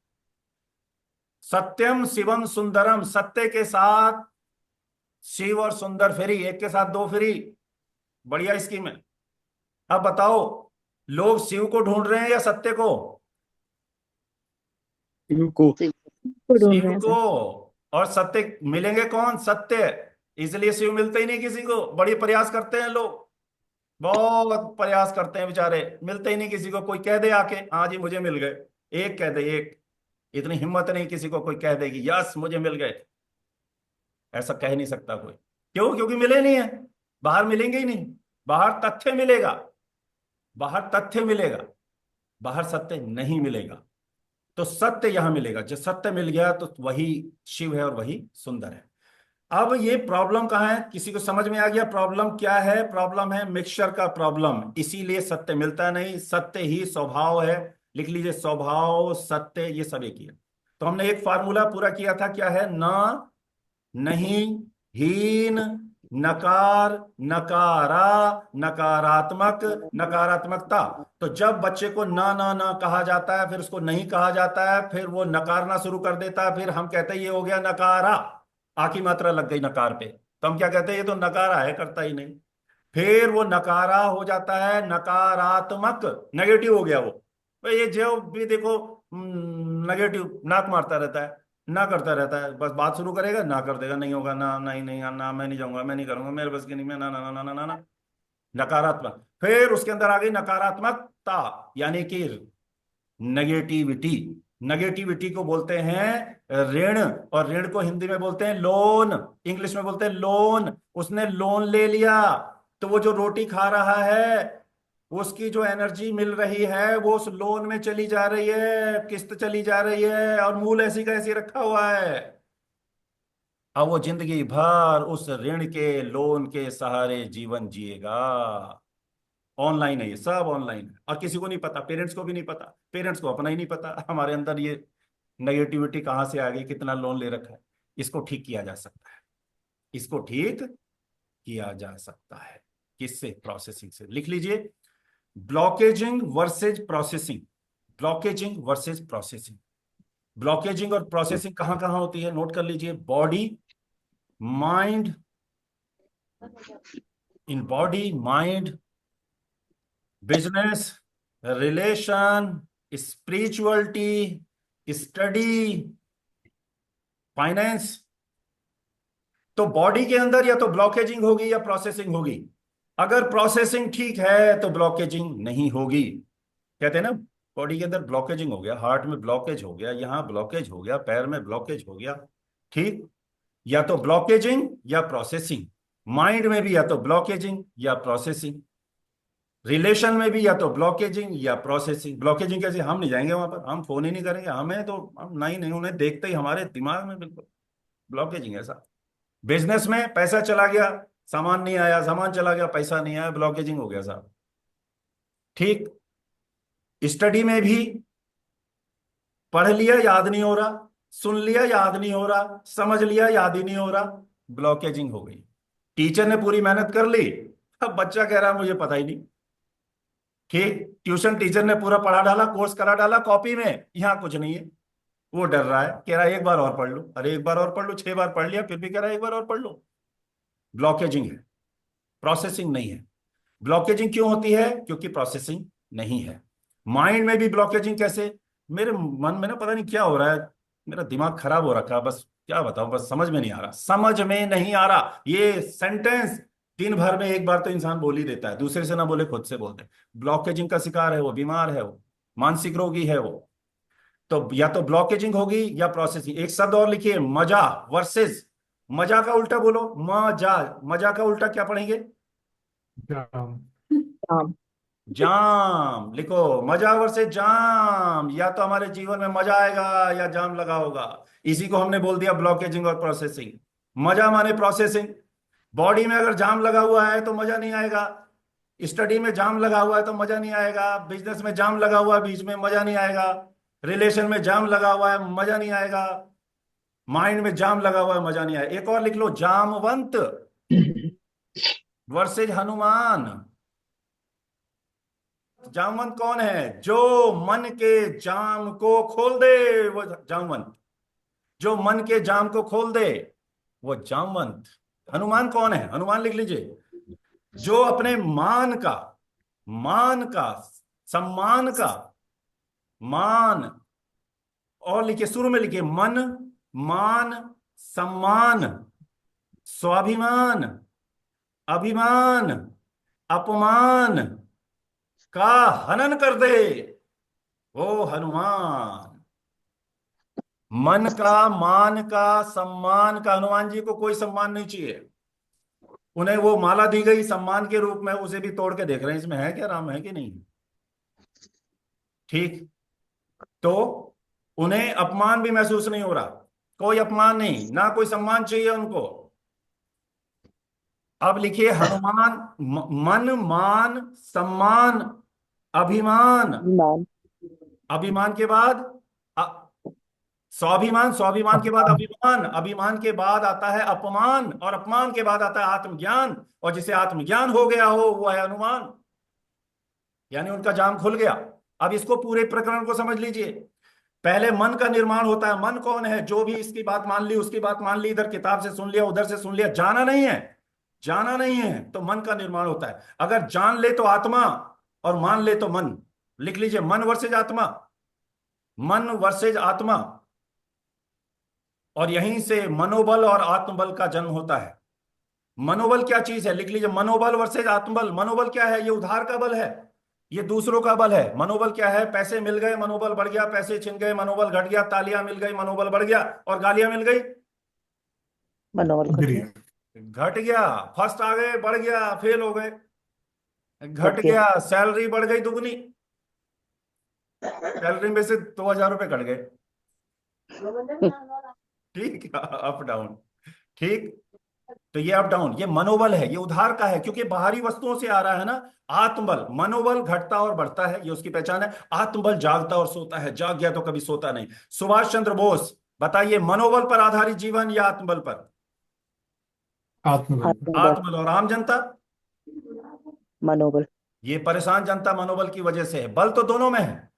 सत्यम शिवम सुंदरम। सत्य के साथ शिव और सुंदर फ्री, एक के साथ दो फ्री। बढ़िया स्कीम है। अब बताओ, लोग शिव को ढूंढ रहे हैं या सत्य को? इनको। को ढूंढ रहे शिव हैं को। सर। और सत्य मिलेंगे कौन? सत्य। इसलिए शिव मिलते ही नहीं किसी को। बड़ी प्रयास करते हैं लोग, बहुत प्रयास करते हैं बेचारे, मिलते ही नहीं किसी को। कोई कह दे आके हाँ जी मुझे मिल गए, एक कह दे, एक। इतनी हिम्मत नहीं किसी को कोई कह देगी यस मुझे मिल गए। ऐसा कह नहीं सकता कोई। क्यों? क्योंकि मिले नहीं है, बाहर मिलेंगे ही नहीं। बाहर तथ्य मिलेगा, बाहर तथ्य मिलेगा, बाहर सत्य नहीं मिलेगा। तो सत्य यहां मिलेगा, जब सत्य मिल गया तो वही शिव है और वही सुंदर है। अब ये प्रॉब्लम कहाँ है, किसी को समझ में आ गया प्रॉब्लम क्या है? प्रॉब्लम है मिक्सचर का प्रॉब्लम, इसीलिए सत्य मिलता नहीं। सत्य ही स्वभाव है, लिख लीजिए, स्वभाव सत्य ये सब एक ही है। तो हमने एक फार्मूला पूरा किया था, क्या है? न, नहीं, हीन, नकार, नकारा, नकारात्मक, नकारात्मकता। तो जब बच्चे को ना ना ना कहा जाता है, फिर उसको नहीं कहा जाता है, फिर वो नकारना शुरू कर देता है, फिर हम कहते हैं ये हो गया नकारा, आ की मात्रा लग गई नकार पे, तो हम क्या कहते हैं? ये तो नकारा है, करता ही नहीं। फिर वो नकारा हो जाता है नकारात्मक, नेगेटिव हो गया वो। भाई ये जो भी देखो नेगेटिव, नाक मारता रहता है, ना करता रहता है, बस बात शुरू करेगा ना कर देगा, नहीं होगा, ना नहीं नहीं ना, मैं नहीं जाऊंगा, मैं नहीं करूंगा, मेरे बस की नहीं, मैं ना ना ना ना ना ना ना। नकारात्मक। फिर उसके अंदर आ गई नकारात्मकता, यानी कि नेगेटिविटी। नेगेटिविटी को बोलते हैं ऋण, और ऋण को हिंदी में बोलते हैं लोन, इंग्लिश में बोलते हैं लोन। उसने लोन ले लिया, तो वो जो रोटी खा रहा है, उसकी जो एनर्जी मिल रही है वो उस लोन में चली जा रही है, किस्त चली जा रही है, और मूल ऐसी का ऐसी रखा हुआ है। अब वो जिंदगी भर उस ऋण के लोन के सहारे जीवन जिएगा। ऑनलाइन है, ये सब ऑनलाइन है, और किसी को नहीं पता, पेरेंट्स को भी नहीं पता, पेरेंट्स को अपना ही नहीं पता हमारे अंदर ये नेगेटिविटी कहाँ से आ गई, कितना लोन ले रखा है। इसको ठीक किया जा सकता है, इसको ठीक किया जा सकता है। किससे? प्रोसेसिंग से। लिख लीजिए, ब्लॉकेजिंग वर्सेज प्रोसेसिंग, ब्लॉकेजिंग वर्सेज प्रोसेसिंग। ब्लॉकेजिंग और प्रोसेसिंग कहां कहां होती है, नोट कर लीजिए। Body, mind, in body, mind, business, relation, spirituality, study, finance. तो बॉडी के अंदर या तो ब्लॉकेजिंग होगी या प्रोसेसिंग होगी। अगर प्रोसेसिंग ठीक है तो ब्लॉकेजिंग नहीं होगी। कहते हैं ना, बॉडी के अंदर ब्लॉकेजिंग हो गया, हार्ट में ब्लॉकेज हो गया, यहां ब्लॉकेज हो गया, पैर में ब्लॉकेज हो गया, ठीक। या तो ब्लॉकेजिंग या प्रोसेसिंग। माइंड में भी या तो ब्लॉकेजिंग या प्रोसेसिंग। रिलेशन में भी या तो ब्लॉकेजिंग या प्रोसेसिंग। ब्लॉकेजिंग कैसे? हम नहीं जाएंगे वहां पर, हम फोन ही नहीं करेंगे, हमें तो हम नहीं नहीं, उन्हें देखते ही हमारे दिमाग में बिल्कुल ब्लॉकेजिंग ऐसा। बिजनेस में पैसा चला गया, सामान नहीं आया, सामान चला गया, पैसा नहीं आया, ब्लॉकेजिंग हो गया साहब, ठीक। स्टडी में भी पढ़ लिया याद नहीं हो रहा, सुन लिया याद नहीं हो रहा, समझ लिया याद ही नहीं हो रहा, ब्लॉकेजिंग हो गई। टीचर ने पूरी मेहनत कर ली, अब बच्चा कह रहा है मुझे पता ही नहीं, ठीक। ट्यूशन टीचर ने पूरा पढ़ा डाला, कोर्स करा डाला कॉपी में, यहाँ कुछ नहीं है। वो डर रहा है, कह रहा है एक बार और पढ़ लो, अरे एक बार और पढ़ लो, 6 बार पढ़ लिया फिर भी कह रहा है एक बार और पढ़ लो। ब्लॉकेजिंग है, प्रोसेसिंग नहीं है। ब्लॉकेजिंग क्यों होती है? क्योंकि प्रोसेसिंग नहीं है। माइंड में भी ब्लॉकेजिंग कैसे? मेरे मन में ना पता नहीं क्या हो रहा है, मेरा दिमाग खराब हो रखा है, बस क्या बताऊं, बस समझ में नहीं आ रहा, समझ में नहीं आ रहा। ये सेंटेंस दिन भर में एक बार तो इंसान बोल ही देता है, दूसरे से ना बोले खुद से बोलते हैं। ब्लॉकेजिंग का शिकार है वो, बीमार है वो, मानसिक रोगी है वो। तो या तो ब्लॉकेजिंग होगी या प्रोसेसिंग। एक शब्द और लिखिए, मजा वर्सेस, मजा का उल्टा बोलो, मजा। मजा का उल्टा क्या पढ़ेंगे? जाम। काम। जाम। लिखो, मजा वर्सेस जाम। या तो हमारे जीवन में मजा आएगा या जाम लगा होगा। इसी को हमने बोल दिया ब्लॉकेजिंग और प्रोसेसिंग। मजा माने प्रोसेसिंग। बॉडी में अगर जाम लगा हुआ है तो मजा नहीं आएगा, स्टडी में जाम लगा हुआ है तो मजा नहीं आएगा, बिजनेस में जाम लगा हुआ है बीच में, मजा नहीं आएगा, रिलेशन में जाम लगा हुआ है, मजा नहीं आएगा, माइंड में जाम लगा हुआ है, मजा नहीं आएगा। एक और लिख लो, जामवंत वर्सेज हनुमान। जामवंत कौन है? जो मन के जाम को खोल दे वो जामवंत, जो मन के जाम को खोल दे वो जामवंत। हनुमान कौन है? हनुमान लिख लीजिए, जो अपने मान का, सम्मान का, मान, और लिखिए शुरू में लिखिए, मन, मान, सम्मान, स्वाभिमान, अभिमान, अपमान का हनन कर दे वो हनुमान। मन का, मान का, सम्मान का, हनुमान जी को कोई सम्मान नहीं चाहिए। उन्हें वो माला दी गई सम्मान के रूप में, उसे भी तोड़ के देख रहे हैं इसमें है क्या, राम है कि नहीं। ठीक। तो उन्हें अपमान भी महसूस नहीं हो रहा, कोई अपमान नहीं, ना कोई सम्मान चाहिए उनको। अब लिखिए हनुमान, मन, मान, सम्मान, अभिमान। मान। अभिमान के बाद अ- स्वाभिमान, स्वाभिमान के बाद अभिमान, अभिमान के बाद आता है अपमान, और अपमान के बाद आता है आत्मज्ञान, और जिसे आत्मज्ञान हो गया हो वो है हनुमान। यानी उनका जाम खुल गया। अब इसको पूरे प्रकरण को समझ लीजिए। पहले मन का निर्माण होता है। मन कौन है? जो भी इसकी बात मान ली, उसकी बात मान ली, इधर किताब से सुन लिया, उधर से सुन लिया, जाना नहीं है, जाना नहीं है, तो मन का निर्माण होता है। अगर जान ले तो आत्मा, और मान ले तो मन। लिख लीजिए, मन वर्सेज आत्मा, मन वर्सेज आत्मा। और यहीं से मनोबल और आत्मबल का जन्म होता है। मनोबल क्या चीज है? लिख लीजिए, मनोबल वर्सेज आत्मबल। मनोबल क्या है? ये उधार का बल है, ये दूसरों का बल है। मनोबल क्या है? पैसे मिल गए, मनोबल बढ़ गया, पैसे छिन गए, मनोबल घट गया, तालियां मिल गई, मनोबल बढ़ गया, और गालियां मिल गई, मनोबल घट गिर गया। गया। घट गया। फर्स्ट आ गए, बढ़ गया, फेल हो गए, घट घट गया। गया। सैलरी बढ़ गई दुगनी, सैलरी में से 2,000 रुपये कट गए। ठीक, अप डाउन। ठीक। तो ये अप डाउन, ये मनोबल है, ये उधार का है, क्योंकि बाहरी वस्तुओं से आ रहा है ना। आत्मबल, मनोबल घटता और बढ़ता है, ये उसकी पहचान है। आत्मबल जागता और सोता है, जाग गया तो कभी सोता नहीं। सुभाष चंद्र बोस, बताइए, मनोबल पर आधारित जीवन या आत्मबल पर? आत्मबल। आत्मबल। आत्मबल। और आम जनता? मनोबल। ये परेशान जनता मनोबल की वजह से है। बल तो दोनों में है,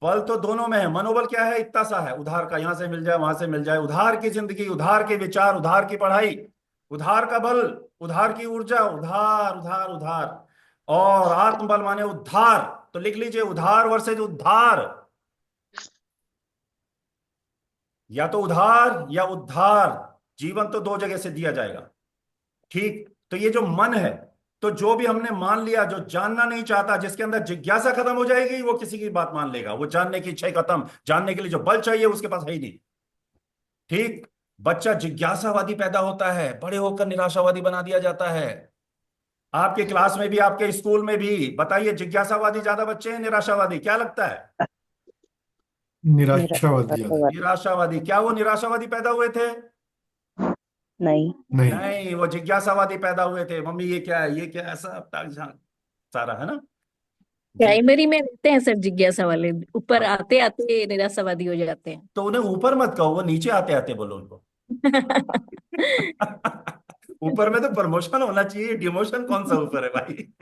बल तो दोनों में है। मनोबल क्या है? इतना सा है, उधार का, यहां से मिल जाए, वहां से मिल जाए, उधार की जिंदगी, उधार के विचार, उधार की पढ़ाई, उधार का बल, उधार की ऊर्जा, उधार उधार उधार। और आत्मबल माने उद्धार। तो लिख लीजिए, उधार वर्सेज उद्धार, या तो उधार या उद्धार। जीवन तो दो जगह से दिया जाएगा। ठीक। तो ये जो मन है, तो जो भी हमने मान लिया, जो जानना नहीं चाहता, जिसके अंदर जिज्ञासा खत्म हो जाएगी, वो किसी की बात मान लेगा। वो जानने की इच्छा खत्म, जानने के लिए जो बल चाहिए उसके पास है ही नहीं। ठीक। बच्चा जिज्ञासावादी पैदा होता है, बड़े होकर निराशावादी बना दिया जाता है। आपके क्लास में भी, आपके स्कूल में भी, बताइए, जिज्ञासावादी ज्यादा बच्चे हैं, निराशावादी? क्या लगता है? निराशावादी ज्यादा। निराशावादी। निराशावादी। क्या वो निराशावादी पैदा हुए थे? नहीं। नहीं। नहीं, वो जिज्ञासावादी पैदा हुए थे। मम्मी ये क्या है, ये क्या है, ऐसा सारा है ना। जी। प्राइमरी में रहते हैं सर जिज्ञासा वाले, ऊपर आते आते निराशावादी हो जाते हैं। तो उन्हें ऊपर मत कहो, वो नीचे आते आते बोलो उनको। ऊपर में तो प्रमोशन होना चाहिए, डिमोशन कौन सा ऊपर है भाई।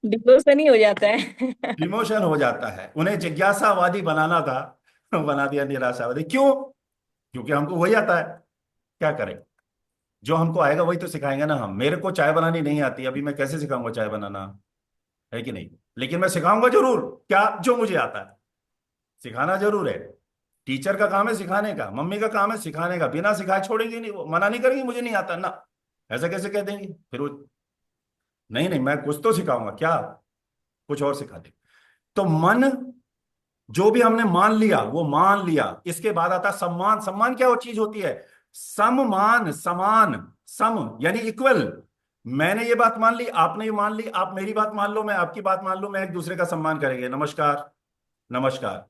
डिवोर्सन ही हो जाता है। डिमोशन हो जाता है। उन्हें जिज्ञासावादी बनाना था, बना दिया निराशावादी। क्यों? क्योंकि हमको वही आता है, क्या करें। जो हमको आएगा वही तो सिखाएंगे ना हम। मेरे को चाय बनानी नहीं आती, अभी मैं कैसे सिखाऊंगा चाय बनाना, है कि नहीं। लेकिन मैं सिखाऊंगा जरूर, क्या, जो मुझे आता है सिखाना जरूर है। टीचर का काम है सिखाने का, मम्मी का काम है सिखाने का। बिना सिखाए छोड़ेंगे नहीं, वो मना नहीं करेंगी मुझे नहीं आता ना, ऐसा कैसे कह देंगी फिर वो। नहीं नहीं, मैं कुछ तो सिखाऊंगा, क्या, कुछ और सिखा दे। तो मन, जो भी हमने मान लिया वो मान लिया। इसके बाद आता है सम्मान। सम्मान क्या वो चीज होती है? सममान, समान, सम यानी इक्वल। मैंने ये बात मान ली, आपने ये मान ली, आप मेरी बात मान लो, मैं आपकी बात मान लो, मैं एक दूसरे का सम्मान करेंगे। नमस्कार, नमस्कार,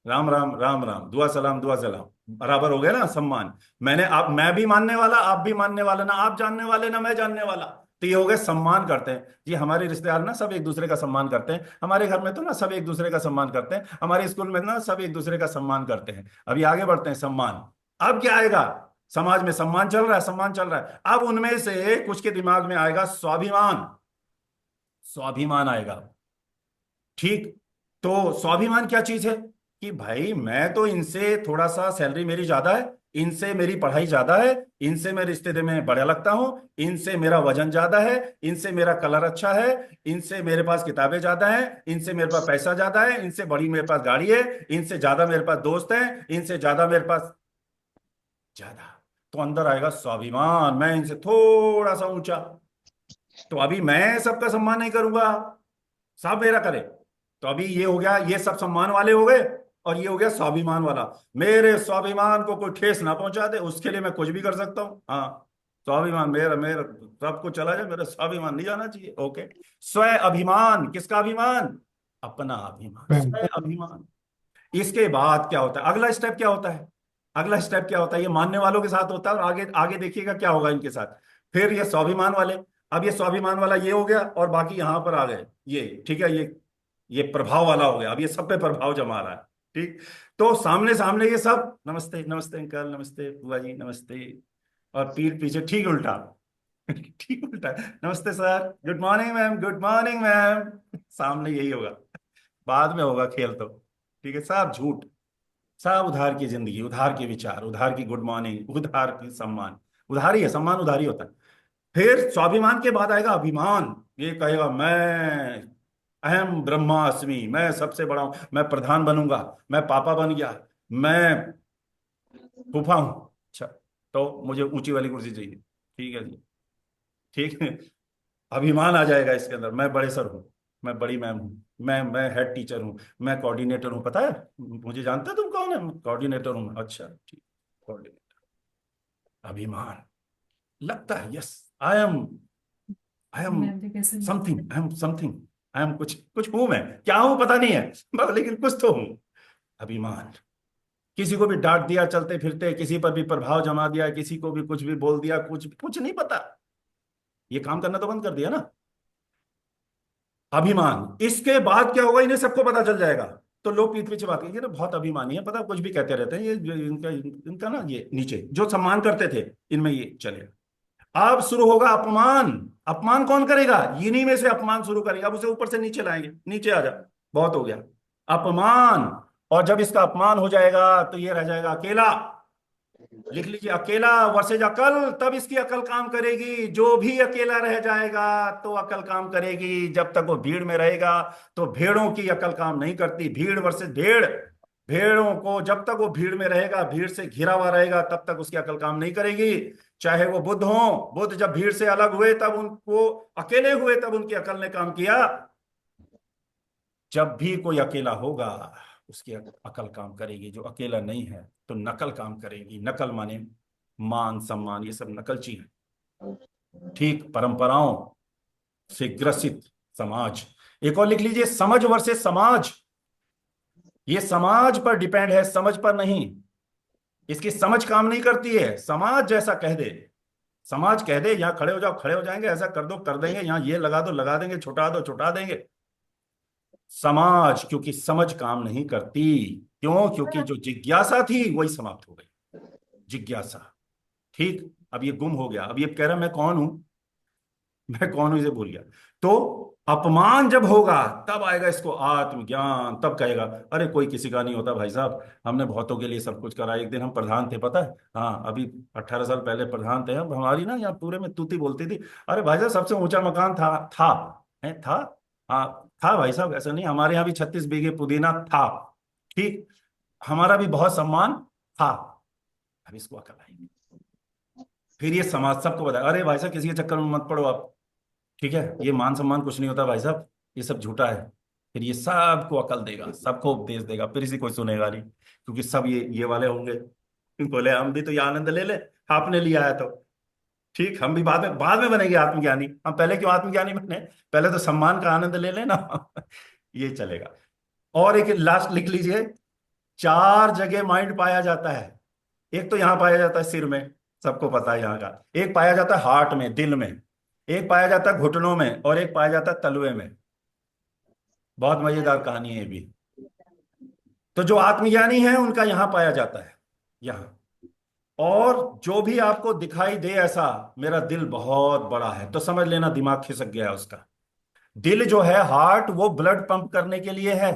राम राम, राम राम, दुआ सलाम, दुआ सलाम, बराबर हो गया ना सम्मान। मैंने, आप, मैं भी मानने वाला, आप भी मानने वाला, ना आप जानने वाले ना मैं जानने वाला, तो ये हो गए सम्मान करते हैं जी। हमारे रिश्तेदार ना सब एक दूसरे का सम्मान करते हैं, हमारे घर में तो ना सब एक दूसरे का सम्मान करते हैं, हमारे स्कूल में ना सब एक दूसरे का सम्मान करते हैं। अभी आगे बढ़ते हैं, सम्मान। अब क्या आएगा? समाज में सम्मान चल रहा है, सम्मान चल रहा है। अब उनमें से कुछ के दिमाग में आएगा स्वाभिमान, स्वाभिमान आएगा। ठीक। तो स्वाभिमान क्या चीज है? कि भाई मैं तो इनसे थोड़ा सा, सैलरी मेरी ज्यादा है, इनसे मेरी पढ़ाई ज्यादा है, इनसे मैं रिश्ते में बड़ा लगता हूं, इनसे मेरा वजन ज्यादा है, इनसे मेरा कलर अच्छा है, इनसे मेरे पास किताबें ज्यादा हैं, इनसे मेरे पास पैसा ज्यादा है, इनसे बड़ी मेरे पास गाड़ी है, इनसे ज्यादा मेरे पास दोस्त हैं, इनसे ज्यादा मेरे पास ज्यादा। तो अंदर आएगा स्वाभिमान, मैं इनसे थोड़ा सा ऊंचा। तो अभी मैं सबका सम्मान नहीं करूंगा, सब मेरा करे। तो अभी ये हो गया, ये सब सम्मान वाले हो गए, और ये हो गया स्वाभिमान वाला। मेरे स्वाभिमान को कोई ठेस ना पहुंचा दे, उसके लिए मैं कुछ भी कर सकता हूँ। हाँ, स्वाभिमान मेरा मेरा सबको चला जाए, मेरा स्वाभिमान नहीं जाना चाहिए। ओके। स्व अभिमान, किसका अभिमान? अपना अभिमान, स्वयं। स्व अभिमान। इसके बाद क्या होता है, अगला स्टेप क्या होता है? अगला स्टेप क्या होता है? ये मानने वालों के साथ होता है, और आगे आगे देखिएगा क्या होगा इनके साथ। फिर ये स्वाभिमान वाले, अब ये स्वाभिमान वाला ये हो गया, और बाकी यहां पर आ गए ये, ठीक है, ये प्रभाव वाला हो गया। अब ये सब पे प्रभाव जमा रहा है। ठीक। तो सामने सामने ये सब नमस्ते नमस्ते अंकल, नमस्ते बुआ जी, नमस्ते। और पीठ पीछे ठीक उल्टा। ठीक उल्टा, नमस्ते sir, good morning ma'am, good morning ma'am. सामने यही होगा, बाद में होगा खेल तो। ठीक है, सब झूठ। सब उधार की जिंदगी, उधार के विचार, उधार की गुड मॉर्निंग, उधार की सम्मान। उधारी है, सम्मान उधारी होता है। फिर स्वाभिमान के बाद आएगा अभिमान। ये कहेगा मैं अहम ब्रह्मास्मि, मैं सबसे बड़ा हूं, मैं प्रधान बनूंगा, मैं पापा बन गया, मैं फूफा हूं। अच्छा, तो मुझे ऊंची वाली कुर्सी चाहिए। ठीक है जी, ठीक है। अभिमान आ जाएगा इसके अंदर, मैं बड़े सर हूँ, मैं बड़ी मैम हूँ, मैं हेड टीचर हूँ, मैं कोऑर्डिनेटर हूँ, पता है मुझे, जानते हो तुम कौन है? कोऑर्डिनेटर हूँ। अच्छा ठीक, कोऑर्डिनेटर। अभिमान, लगता है yes, I am something, I am something, I am कुछ कुछ हूं, मैं क्या हूं पता नहीं है, लेकिन कुछ तो हूं। अभिमान। किसी को भी डांट दिया चलते फिरते, किसी पर भी प्रभाव जमा दिया, किसी को भी कुछ भी बोल दिया, कुछ कुछ नहीं पता, ये काम करना तो बंद कर दिया ना। अभिमान। इसके बाद क्या होगा, इन्हें सबको पता चल जाएगा। तो लोग पीठ पीछे बात करेंगे ना, बहुत अभिमानी है, पता कुछ भी कहते रहते हैं, ये इनका इनका ना, ये नीचे जो सम्मान करते थे इनमें ये चलेगा। अब शुरू होगा अपमान। अपमान कौन करेगा? इन्हीं में से अपमान शुरू करेगा। अब उसे ऊपर से नीचे लाएंगे, नीचे आ जा, बहुत हो गया अपमान। और जब इसका अपमान हो जाएगा तो ये रह जाएगा अकेला। लिख लीजिए, अकेला वर्सेज अकल, तब इसकी अकल काम करेगी। जो भी अकेला रह जाएगा तो अकल काम करेगी, जब तक वो भीड़ में रहेगा तो भेड़ों की अकल काम नहीं करती। भीड़ वर्सेज भेड़, भेड़ों को जब तक वो भीड़ में रहेगा, भीड़ से घिरा हुआ रहेगा, तब तक उसकी अकल काम नहीं करेगी। चाहे वो बुद्ध हो, बुद्ध जब भीड़ से अलग हुए तब उनको अकेले हुए, तब उनकी अकल ने काम किया। जब भी कोई अकेला होगा उसकी अकल काम करेगी, जो अकेला नहीं है तो नकल काम करेगी। नकल माने मान सम्मान, ये सब नकलची है। ठीक, परंपराओं से ग्रसित समाज। एक और लिख लीजिए, समझ वर्सेस समाज। ये समाज पर डिपेंड है, समझ पर नहीं। इसकी समझ काम नहीं करती है, समाज जैसा कह दे। समाज कह दे यहां खड़े हो जाओ, खड़े हो जाएंगे, ऐसा कर दो कर देंगे, यहां ये लगा दो लगा देंगे, छुटा दो छुटा देंगे। समाज, क्योंकि समझ काम नहीं करती। क्यों? क्योंकि जो जिज्ञासा थी वही समाप्त हो गई। जिज्ञासा। ठीक, अब ये गुम हो गया, अब ये कह रहा मैं कौन हूं, मैं कौन हूं, इसे भूल गया। तो अपमान जब होगा तब आएगा इसको आत्मज्ञान, तब कहेगा अरे कोई किसी का नहीं होता भाई साहब, हमने बहुतों के लिए सब कुछ करा। एक दिन हम प्रधान थे, पता है, हाँ अभी 18 साल पहले प्रधान थे हम। हमारी ना यहाँ पूरे में तूती बोलती थी, अरे भाई साहब सबसे ऊंचा मकान था है था। हाँ था भाई साहब, ऐसा नहीं, हमारे यहाँ भी 36 बीघे पुदीना था। ठीक, हमारा भी बहुत सम्मान था। अब इसको अकल आएगी। फिर ये समाज सबको बताया, अरे भाई साहब किसी के चक्कर में मत पड़ो आप। ठीक है, ये मान सम्मान कुछ नहीं होता भाई साहब, ये सब झूठा है। फिर ये सबको अकल देगा, सबको उपदेश देगा, फिर इसी कोई सुनेगा नहीं, क्योंकि सब ये वाले होंगे। बोले हम भी तो ये आनंद ले ले, आपने लिया है तो। ठीक, हम भी बाद में बनेंगे आत्मज्ञानी, हम पहले क्यों आत्मज्ञानी बने? पहले तो सम्मान का आनंद ले लेना। ये चलेगा। और एक लास्ट लिख लीजिए, 4 जगह माइंड पाया जाता है। एक तो यहां पाया जाता है सिर में, सबको पता है यहाँ का। एक पाया जाता है हार्ट में, दिल में। एक पाया जाता है घुटनों में, और एक पाया जाता है तलवे में। बहुत मजेदार कहानी है ये भी। तो जो आत्मज्ञानी है उनका यहां पाया जाता है, यहां। और जो भी आपको दिखाई दे ऐसा, मेरा दिल बहुत बड़ा है, तो समझ लेना दिमाग खिसक गया है उसका। दिल जो है, हार्ट, वो ब्लड पंप करने के लिए है।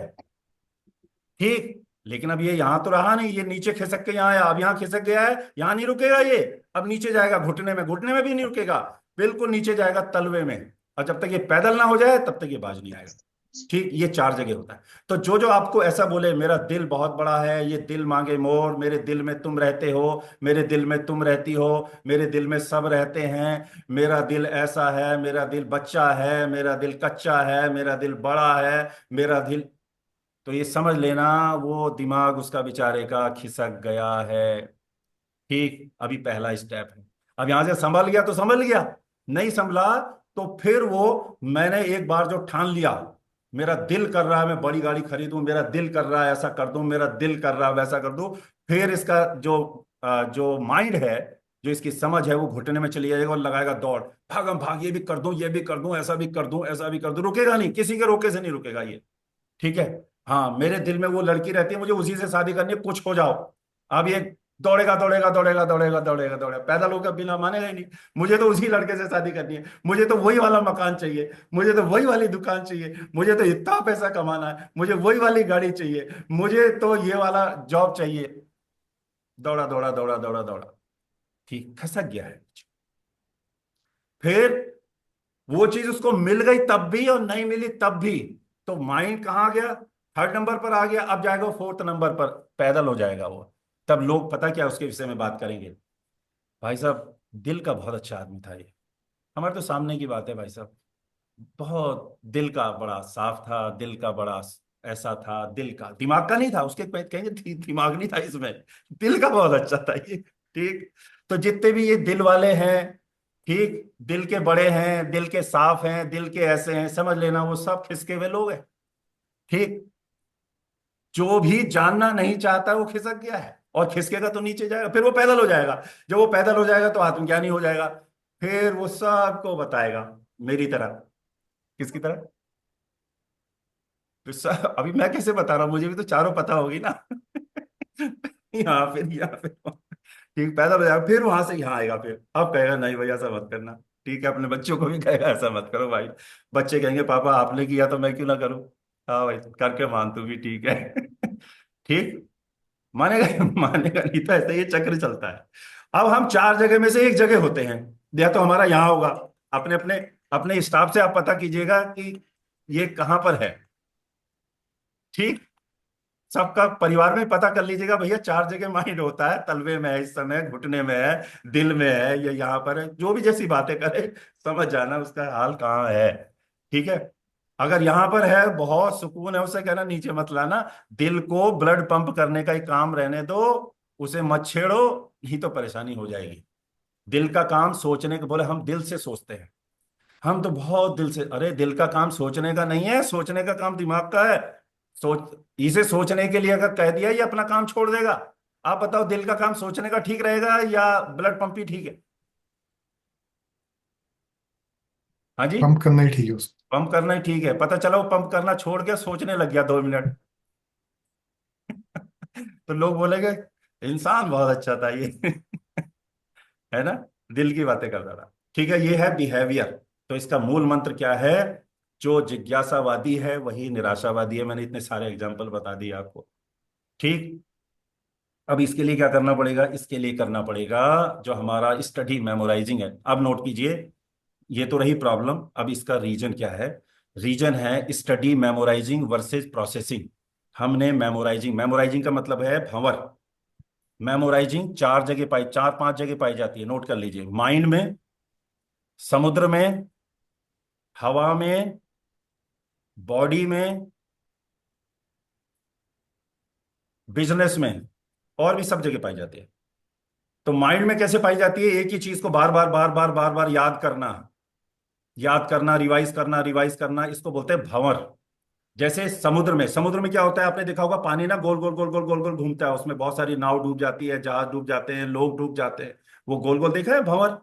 ठीक, लेकिन अब ये यहां तो रहा नहीं, ये नीचे खिसक के यहाँ आया, अब यहाँ खिसक गया है, यहाँ नहीं रुकेगा ये। अब नीचे जाएगा घुटने में, घुटने में भी नहीं रुकेगा, बिल्कुल नीचे जाएगा तलवे में। और जब तक ये पैदल ना हो जाए तब तक ये बाज नहीं आएगा। ठीक, ये 4 जगह होता है। तो जो जो आपको ऐसा बोले मेरा दिल बहुत बड़ा है, ये दिल मांगे मोर, मेरे दिल में तुम रहते हो, मेरे दिल में तुम रहती हो, मेरे दिल में सब रहते हैं, मेरा दिल ऐसा है, मेरा दिल बच्चा है, मेरा दिल कच्चा है, मेरा दिल बड़ा है, मेरा दिल, तो ये समझ लेना वो दिमाग उसका बेचारे का खिसक गया है। ठीक, अभी पहला स्टेप है। अब यहां से संभल गया तो संभल गया, नहीं संभला तो फिर वो, मैंने एक बार जो ठान लिया, मेरा दिल कर रहा है मैं बड़ी गाड़ी खरीदूं, मेरा दिल कर रहा है ऐसा कर दूं, मेरा दिल कर रहा है वैसा कर दूं, फिर इसका जो माइंड है, जो इसकी समझ है, वो घुटने में चली जाएगा और लगाएगा दौड़, भागम भाग, ये भी कर दूं, ये भी कर दूं, ऐसा भी कर दूं, ऐसा भी कर दूं, रुकेगा नहीं, किसी के रोके से नहीं रुकेगा ये। ठीक है। हाँ, मेरे दिल में वो लड़की रहती है, मुझे उसी से शादी करनी है, कुछ हो जाओ। अब ये दौड़ेगा दौड़ेगा दौड़ेगा दौड़ेगा दौड़ेगा दौड़ेगा, पैदल होकर बिना मानेगा ही नहीं। मुझे तो उसी लड़के से शादी करनी है, मुझे तो वही वाला मकान चाहिए, मुझे तो वही वाली दुकान चाहिए, मुझे तो इतना पैसा कमाना है, मुझे वही वाली गाड़ी चाहिए, मुझे तो ये वाला जॉब चाहिए। दौड़ा दौड़ा दौड़ा दौड़ा दौड़ा, ठीक, खसक गया है। फिर वो चीज उसको मिल गई तब भी और नहीं मिली तब भी, तो माइंड कहाँ गया, थर्ड नंबर पर आ गया। अब जाएगा फोर्थ नंबर पर, पैदल हो जाएगा वो। तब लोग पता क्या उसके विषय में बात करेंगे, भाई साहब दिल का बहुत अच्छा आदमी था ये, हमारे तो सामने की बात है भाई साहब, बहुत दिल का बड़ा साफ था, दिल का बड़ा ऐसा था, दिल का, दिमाग का नहीं था उसके, कहेंगे दिमाग नहीं था इसमें, दिल का बहुत अच्छा था ये। ठीक। तो जितने भी ये दिल वाले हैं, ठीक, दिल के बड़े हैं, दिल के साफ हैं, दिल के ऐसे हैं, समझ लेना वो सब खिसके हुए लोग हैं। ठीक। जो भी जानना नहीं चाहता वो खिसक गया है, और खिसकेगा तो नीचे जाएगा, फिर वो पैदल हो जाएगा। जब वो पैदल हो जाएगा तो आत्मज्ञानी हो जाएगा, फिर वो सबको बताएगा, मेरी तरह। किसकी तरह? तो अभी मैं कैसे बता रहा हूँ, मुझे भी तो चारों पता होगी ना। यहाँ फिर यहाँ फिर वहाँ। ठीक, पैदल हो जाएगा, फिर वहां से यहाँ आएगा, फिर अब कहेगा नहीं भैया ऐसा मत करना। ठीक है, अपने बच्चों को भी कहेगा ऐसा मत करो भाई। बच्चे कहेंगे पापा आपने किया तो मैं क्यों ना करूँ। हाँ भाई, करके मान तू भी, ठीक है। ठीक। मानेगा मानेगा नहीं, तो ऐसे ये चक्र चलता है। अब हम चार जगह में से एक जगह होते हैं, या तो हमारा यहाँ होगा। अपने अपने अपने स्टाफ से आप पता कीजिएगा कि ये कहाँ पर है। ठीक। सबका परिवार में पता कर लीजिएगा, भैया चार जगह माइंड होता है, तलवे में है इस समय, घुटने में है, दिल में है, या यहाँ पर है, जो भी जैसी बातें करे, समझ जाना उसका हाल कहाँ है। ठीक है। अगर यहाँ पर है, बहुत सुकून है, उसे कहना नीचे मत लाना, दिल को ब्लड पंप करने का ही काम रहने दो, उसे मत छेड़ो, नहीं तो परेशानी हो जाएगी। दिल का काम सोचने का, बोले हम दिल से सोचते हैं, हम तो बहुत दिल से, अरे दिल का काम सोचने का नहीं है, सोचने का काम दिमाग का है। सोच, इसे सोचने के लिए अगर कह दिया ये अपना काम छोड़ देगा। आप बताओ दिल का काम सोचने का ठीक रहेगा या ब्लड पंप ही ठीक है? हाँ जी। पंप करना ही ठीक है उसको। पंप करना ही ठीक है, पता चला वो पंप करना छोड़ के सोचने लग गया 2 मिनट। तो लोग बोलेंगे इंसान बहुत अच्छा था ये। है ना, दिल की बातें करता था। ठीक है, ये है बिहेवियर। तो इसका मूल मंत्र क्या है? जो जिज्ञासावादी है वही निराशावादी है। मैंने इतने सारे एग्जाम्पल बता दिए आपको। ठीक। अब इसके लिए क्या करना पड़ेगा? इसके लिए करना पड़ेगा जो हमारा स्टडी मेमोराइजिंग है। अब नोट कीजिए, ये तो रही प्रॉब्लम, अब इसका रीजन क्या है? रीजन है स्टडी मेमोराइजिंग वर्सेस प्रोसेसिंग। हमने मेमोराइजिंग, मेमोराइजिंग का मतलब है भंवर। मेमोराइजिंग चार जगह पाई, चार पांच जगह पाई जाती है, नोट कर लीजिए, माइंड में, समुद्र में, हवा में, बॉडी में, बिजनेस में, और भी सब जगह पाई जाती है। तो माइंड में कैसे पाई जाती है? एक ही चीज को बार बार बार बार बार बार याद करना, याद करना, रिवाइज करना, रिवाइज करना, इसको बोलते हैं भंवर। जैसे समुद्र में, समुद्र में क्या होता है, आपने देखा होगा, पानी ना गोल गोल गोल गोल गोल गोल घूमता है, उसमें बहुत सारी नाव डूब जाती है, जहाज डूब जाते हैं, लोग डूब जाते हैं, वो गोल गोल देखा है भंवर,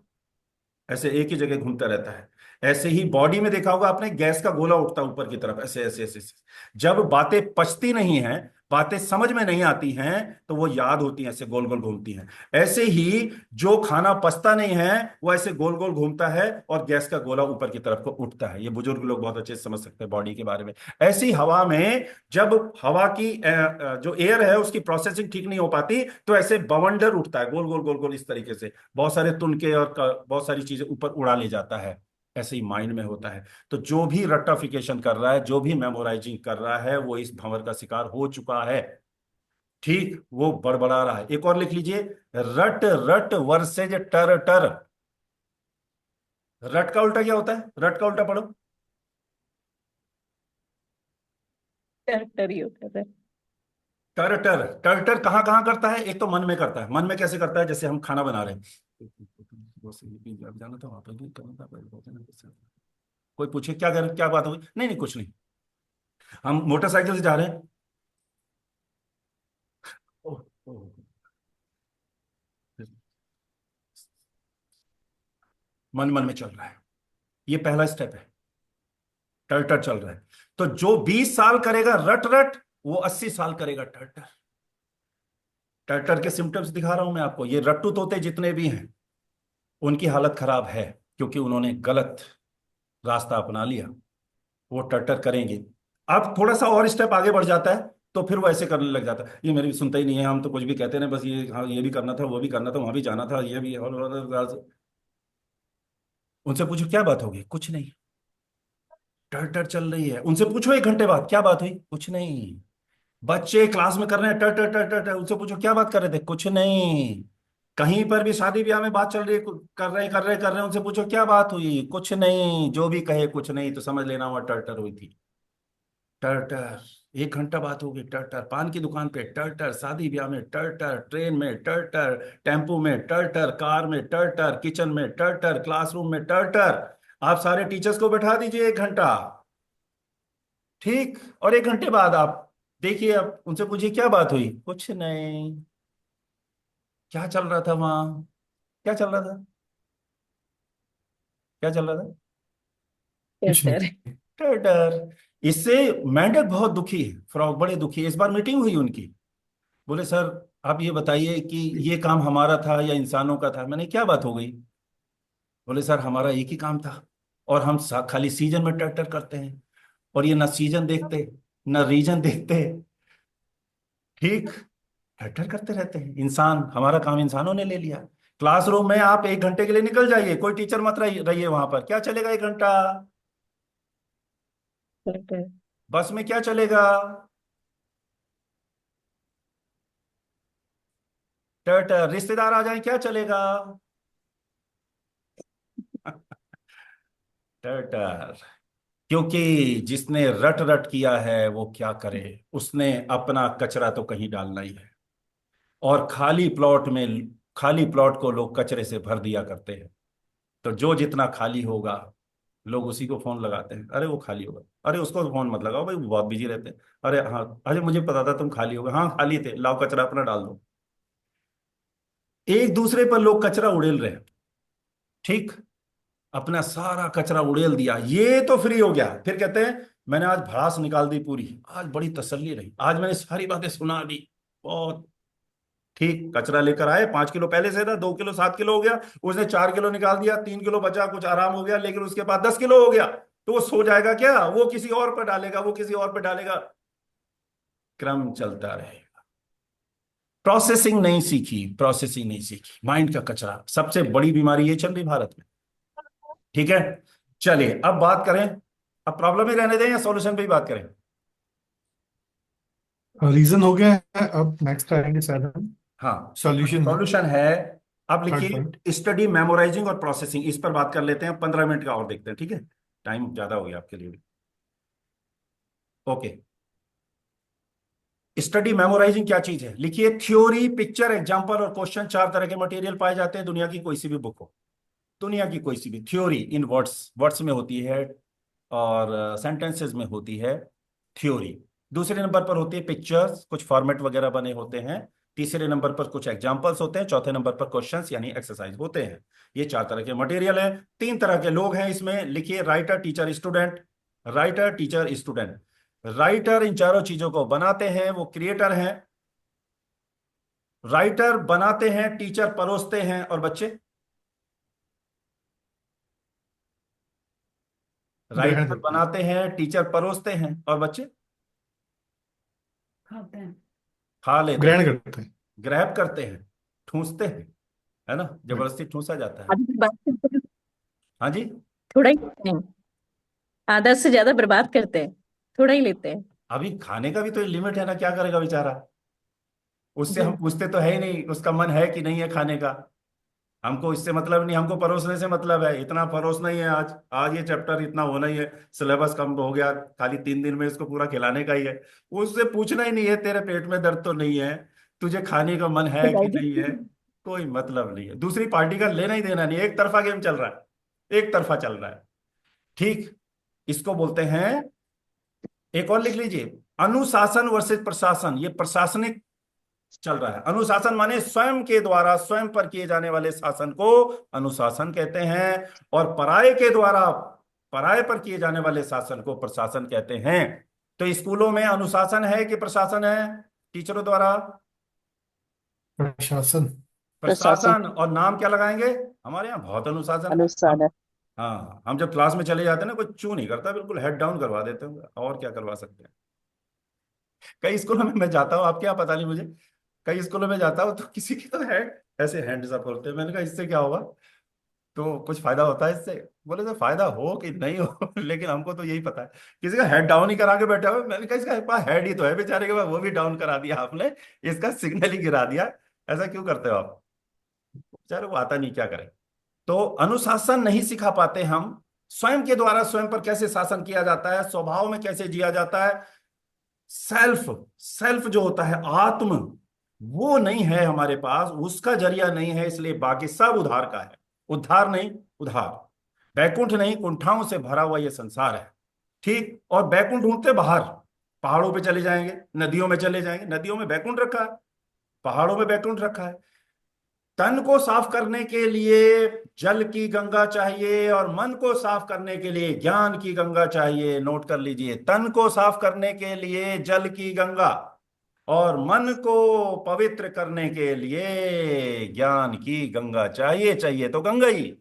ऐसे एक ही जगह घूमता रहता है। ऐसे ही बॉडी में देखा होगा आपने, गैस का गोला उठता है ऊपर की तरफ, ऐसे ऐसे ऐसे ऐसे। जब बातें पचती नहीं हैं, बातें समझ में नहीं आती हैं, तो वो याद होती हैं, ऐसे गोल गोल घूमती हैं। ऐसे ही जो खाना पचता नहीं है वो ऐसे गोल गोल घूमता है और गैस का गोला ऊपर की तरफ को उठता है। ये बुजुर्ग लोग बहुत अच्छे से समझ सकते हैं बॉडी के बारे में। ऐसी हवा में जब हवा की जो एयर है उसकी प्रोसेसिंग ठीक नहीं हो पाती, तो ऐसे बवंडर उठता है, गोल गोल गोल गोल इस तरीके से, बहुत सारे तुनके और बहुत सारी चीजें ऊपर उड़ा ले जाता है। ऐसे ही माइंड में होता है। तो जो भी रट्टाफिकेशन कर रहा है, जो भी मेमोराइजिंग कर रहा है, वो इस भंवर का शिकार हो चुका है। ठीक, वो बड़बड़ा रहा है। एक और लिख लीजिए, रट रट वर्सेज टर टर। रट का उल्टा क्या होता है? रट का उल्टा पढ़ो। टर्टर ही होता था। टर्टर टर्टर कहाँ कहाँ करता है? एक तो मन में करता है। मन में कैसे करता है? जैसे हम खाना बना रहे हैं, जाना था वहां पर भी करना था। कोई पूछे क्या कर, क्या बात हुई? नहीं नहीं कुछ नहीं। हम मोटरसाइकिल से जा रहे हैं। ओह, ओह, मन मन में चल रहा है। ये पहला स्टेप है। टर्टर चल रहा है। तो जो 20 साल करेगा रट रट, वो 80 साल करेगा टर्टर। टर्टर के सिम्टम्स दिखा रहा हूं मैं आपको। ये रट्टू तोते जितने भी हैं, उनकी हालत खराब है, क्योंकि उन्होंने गलत रास्ता अपना लिया। वो टर्टर करेंगे। अब थोड़ा सा और स्टेप आगे बढ़ जाता है, तो फिर वो ऐसे करने लग जाता है, ये मेरी सुनता ही नहीं है, हम तो कुछ भी कहते हैं बस ये, हाँ ये भी करना था, वो भी करना था, वहां भी जाना था, ये भी उनसे पूछो क्या बात होगी? कुछ नहीं। टर्टर चल रही है। उनसे पूछो 1 घंटे बाद क्या बात हुई? कुछ नहीं। बच्चे क्लास में कर रहे हैं टर टर टर टर टर, उनसे पूछो क्या बात कर रहे थे? कुछ नहीं। कहीं पर भी शादी ब्याह में बात चल रही है, कर रहे हैं, उनसे पूछो क्या बात हुई? कुछ नहीं। जो भी कहे कुछ नहीं, तो समझ लेना वह टर्टर हुई थी। टर्टर। 1 घंटा बात होगी टर्टर, पान की दुकान पे टर्टर, शादी ब्याह में टर्टर, ट्रेन में टर्टर, टेम्पो में टर्टर, कार में टर्टर, किचन में टर्टर, क्लासरूम में टर्टर। आप सारे टीचर्स को बैठा दीजिए 1 घंटा, ठीक? और 1 घंटे बाद आप देखिए, आप उनसे पूछिए क्या बात हुई? कुछ नहीं। क्या चल रहा था वहां? क्या चल रहा था? क्या चल रहा था? कुछ टर्टर। नहीं। टर्टर। इससे मेंढक बहुत दुखी है, फ्रॉग बड़े दुखी है। इस बार मीटिंग हुई उनकी। बोले सर, आप ये बताइए कि ये काम हमारा था या इंसानों का था? मैंने, क्या बात हो गई? बोले सर, हमारा एक ही काम था, और हम खाली सीजन में टर्टर करते हैं, और ये ना सीजन देखते ना रीजन देखते, ठीक? टर्टर करते रहते हैं। इंसान, हमारा काम इंसानों ने ले लिया। क्लासरूम में आप 1 घंटे के लिए निकल जाइए, कोई टीचर मत रहिए वहां पर, क्या चलेगा 1 घंटा? टर्टर। बस में क्या चलेगा? टर्टर। रिश्तेदार आ जाए, क्या चलेगा? टर्टर। क्योंकि जिसने रट रट किया है वो क्या करे, उसने अपना कचरा तो कहीं डालना ही है। और खाली प्लॉट को लोग कचरे से भर दिया करते हैं। तो जो जितना खाली होगा, लोग उसी को फोन लगाते हैं, अरे वो खाली होगा, अरे उसको फोन मत लगाओ भाई, वो बहुत बिजी रहते हैं। अरे हाँ, अरे मुझे पता था तुम खाली होगे, हाँ खाली थे, लाओ कचरा अपना डाल दो। एक दूसरे पर लोग कचरा उड़ेल रहे हैं, ठीक? अपना सारा कचरा उड़ेल दिया, ये तो फ्री हो गया। फिर कहते हैं मैंने आज भड़ास निकाल दी पूरी, आज बड़ी तसल्ली रही, आज मैंने सारी बातें सुना दी। बहुत ठीक। कचरा लेकर आए, 5 किलो पहले से था, 2 किलो 7 किलो हो गया, उसने 4 किलो निकाल दिया, 3 किलो बचा, कुछ आराम हो गया, लेकिन उसके बाद 10 किलो हो गया। तो वो सो जाएगा क्या? वो किसी और पर डालेगा, वो किसी और पर डालेगा, क्रम चलता रहेगा। प्रोसेसिंग नहीं सीखी, प्रोसेसिंग नहीं सीखी, माइंड का कचरा सबसे बड़ी बीमारी ये चल रही भारत में, ठीक है? चलिए अब बात करें। अब प्रॉब्लम ही रहने दें या सॉल्यूशन पे ही बात करें? रीजन हो गया है, अब नेक्स्ट आएंगे शायद हम हाँ, सॉल्यूशन में। सॉल्यूशन है। अब थर्ड पॉइंट। लिखिए स्टडी, मेमोराइजिंग और प्रोसेसिंग, इस पर बात कर लेते हैं। 15 मिनट का और देखते हैं, ठीक है? टाइम ज्यादा हो गया आपके लिए भी। ओके। स्टडी मेमोराइजिंग क्या चीज है? लिखिए थ्योरी, पिक्चर, एग्जांपल और क्वेश्चन, 4 तरह के मटेरियल पाए जाते हैं, दुनिया की कोई सी भी बुक हो। दुनिया की कोई सी भी। थ्योरी इन वर्ड्स, वर्ड्स में होती है, और सेंटेंसेस में होती है थ्योरी। दूसरे नंबर पर होती है पिक्चर्स, कुछ फॉर्मेट वगैरह बने होते हैं। तीसरे नंबर पर कुछ एग्जांपल्स होते हैं। चौथे नंबर पर क्वेश्चंस यानी एक्सरसाइज होते हैं। ये 4 तरह के मटेरियल है। 3 तरह के लोग हैं इसमें, लिखिए writer, teacher, student. Writer, teacher, student. Writer in चारों चीजों को बनाते हैं, वो क्रिएटर हैं। राइटर बनाते हैं, टीचर परोसते हैं, और बच्चे? ग्रहण राइटर करते हैं। बनाते हैं, टीचर परोसते हैं, और बच्चे खाते हैं। खा लेते हैं, ग्रहण करते हैं। ग्रैब करते हैं, ठूंसते हैं, है ना? Right. जबरदस्ती ठूंसा जाता है। अभी बर्बाद करते हैं, हाँ जी। थोड़ा ही लेते हैं। आधा से ज्यादा बर्बाद करते हैं, थोड़ा ही लेते हैं। अभी खाने का भी तो लिमिट है ना, क्या करेगा बेचारा? उससे जी। हम पूछते तो है ही नहीं उसका मन है कि नहीं है खाने का। हमको इससे मतलब नहीं, हमको परोसने से मतलब है। इतना परोसना ही है, आज आज ये चैप्टर इतना होना ही है, सिलेबस कम हो गया, खाली 3 दिन में इसको पूरा खिलाने का ही है। उससे पूछना ही नहीं है तेरे पेट में दर्द तो नहीं है, तुझे खाने का मन है कि नहीं है, कोई मतलब नहीं है। दूसरी पार्टी का लेना ही देना नहीं है, एक तरफा गेम चल रहा है, एक तरफा चल रहा है। ठीक, इसको बोलते हैं, एक और लिख लीजिए, अनुशासन वर्सेस प्रशासन। ये प्रशासनिक चल रहा है। अनुशासन माने स्वयं के द्वारा स्वयं पर किए जाने वाले शासन को अनुशासन कहते हैं, और पराये के द्वारा पराये पर किए जाने वाले शासन को प्रशासन कहते हैं। तो स्कूलों में अनुशासन है कि प्रशासन है टीचरों द्वारा? प्रशासन। प्रशासन। प्रशासन। और नाम क्या लगाएंगे? हमारे यहाँ बहुत अनुशासन है। हम, अनुसार। हाँ, हम जब क्लास में चले जाते हैं ना, कोई चू नहीं करता, बिल्कुल हेड डाउन करवा देते हैं, और क्या करवा सकते हैं। कई स्कूलों में मैं जाता हूँ, आपके यहाँ पता नहीं मुझे, कई स्कूलों में जाता हूँ तो किसी की तो हैंड ऐसे हैंड्स अप होते हैं। मैंने कहा इससे क्या होगा, तो कुछ फायदा होता है इससे? बोले तो फायदा हो कि नहीं हो लेकिन हमको तो यही पता है, किसी का हेड डाउन ही करा के बैठा हुआ। मैंने कहा इसका पास हेड ही तो है बेचारे के पास, वो भी डाउन करा दिया आपने, इसका सिग्नल ही गिरा दिया। ऐसा क्यों करते हो आप? बेचारे को आता नहीं, क्या करें। तो अनुशासन नहीं सिखा पाते हम, स्वयं के द्वारा स्वयं पर कैसे शासन किया जाता है, स्वभाव में कैसे जिया जाता है, सेल्फ सेल्फ जो होता है आत्म, वो नहीं है हमारे पास, उसका जरिया नहीं है, इसलिए बाकी सब उधार का है। उद्धार नहीं, उधार। बैकुंठ नहीं, कुंठाओं से भरा हुआ ये संसार है। ठीक, और बैकुंठ ढूंढते बाहर, पहाड़ों पे चले जाएंगे, नदियों में चले जाएंगे, नदियों में बैकुंठ रखा है, पहाड़ों में बैकुंठ रखा है। तन को साफ करने के लिए जल की गंगा चाहिए, और मन को साफ करने के लिए ज्ञान की गंगा चाहिए। नोट कर लीजिए, तन को साफ करने के लिए जल की गंगा, और मन को पवित्र करने के लिए ज्ञान की गंगा चाहिए। चाहिए तो गंगा ही।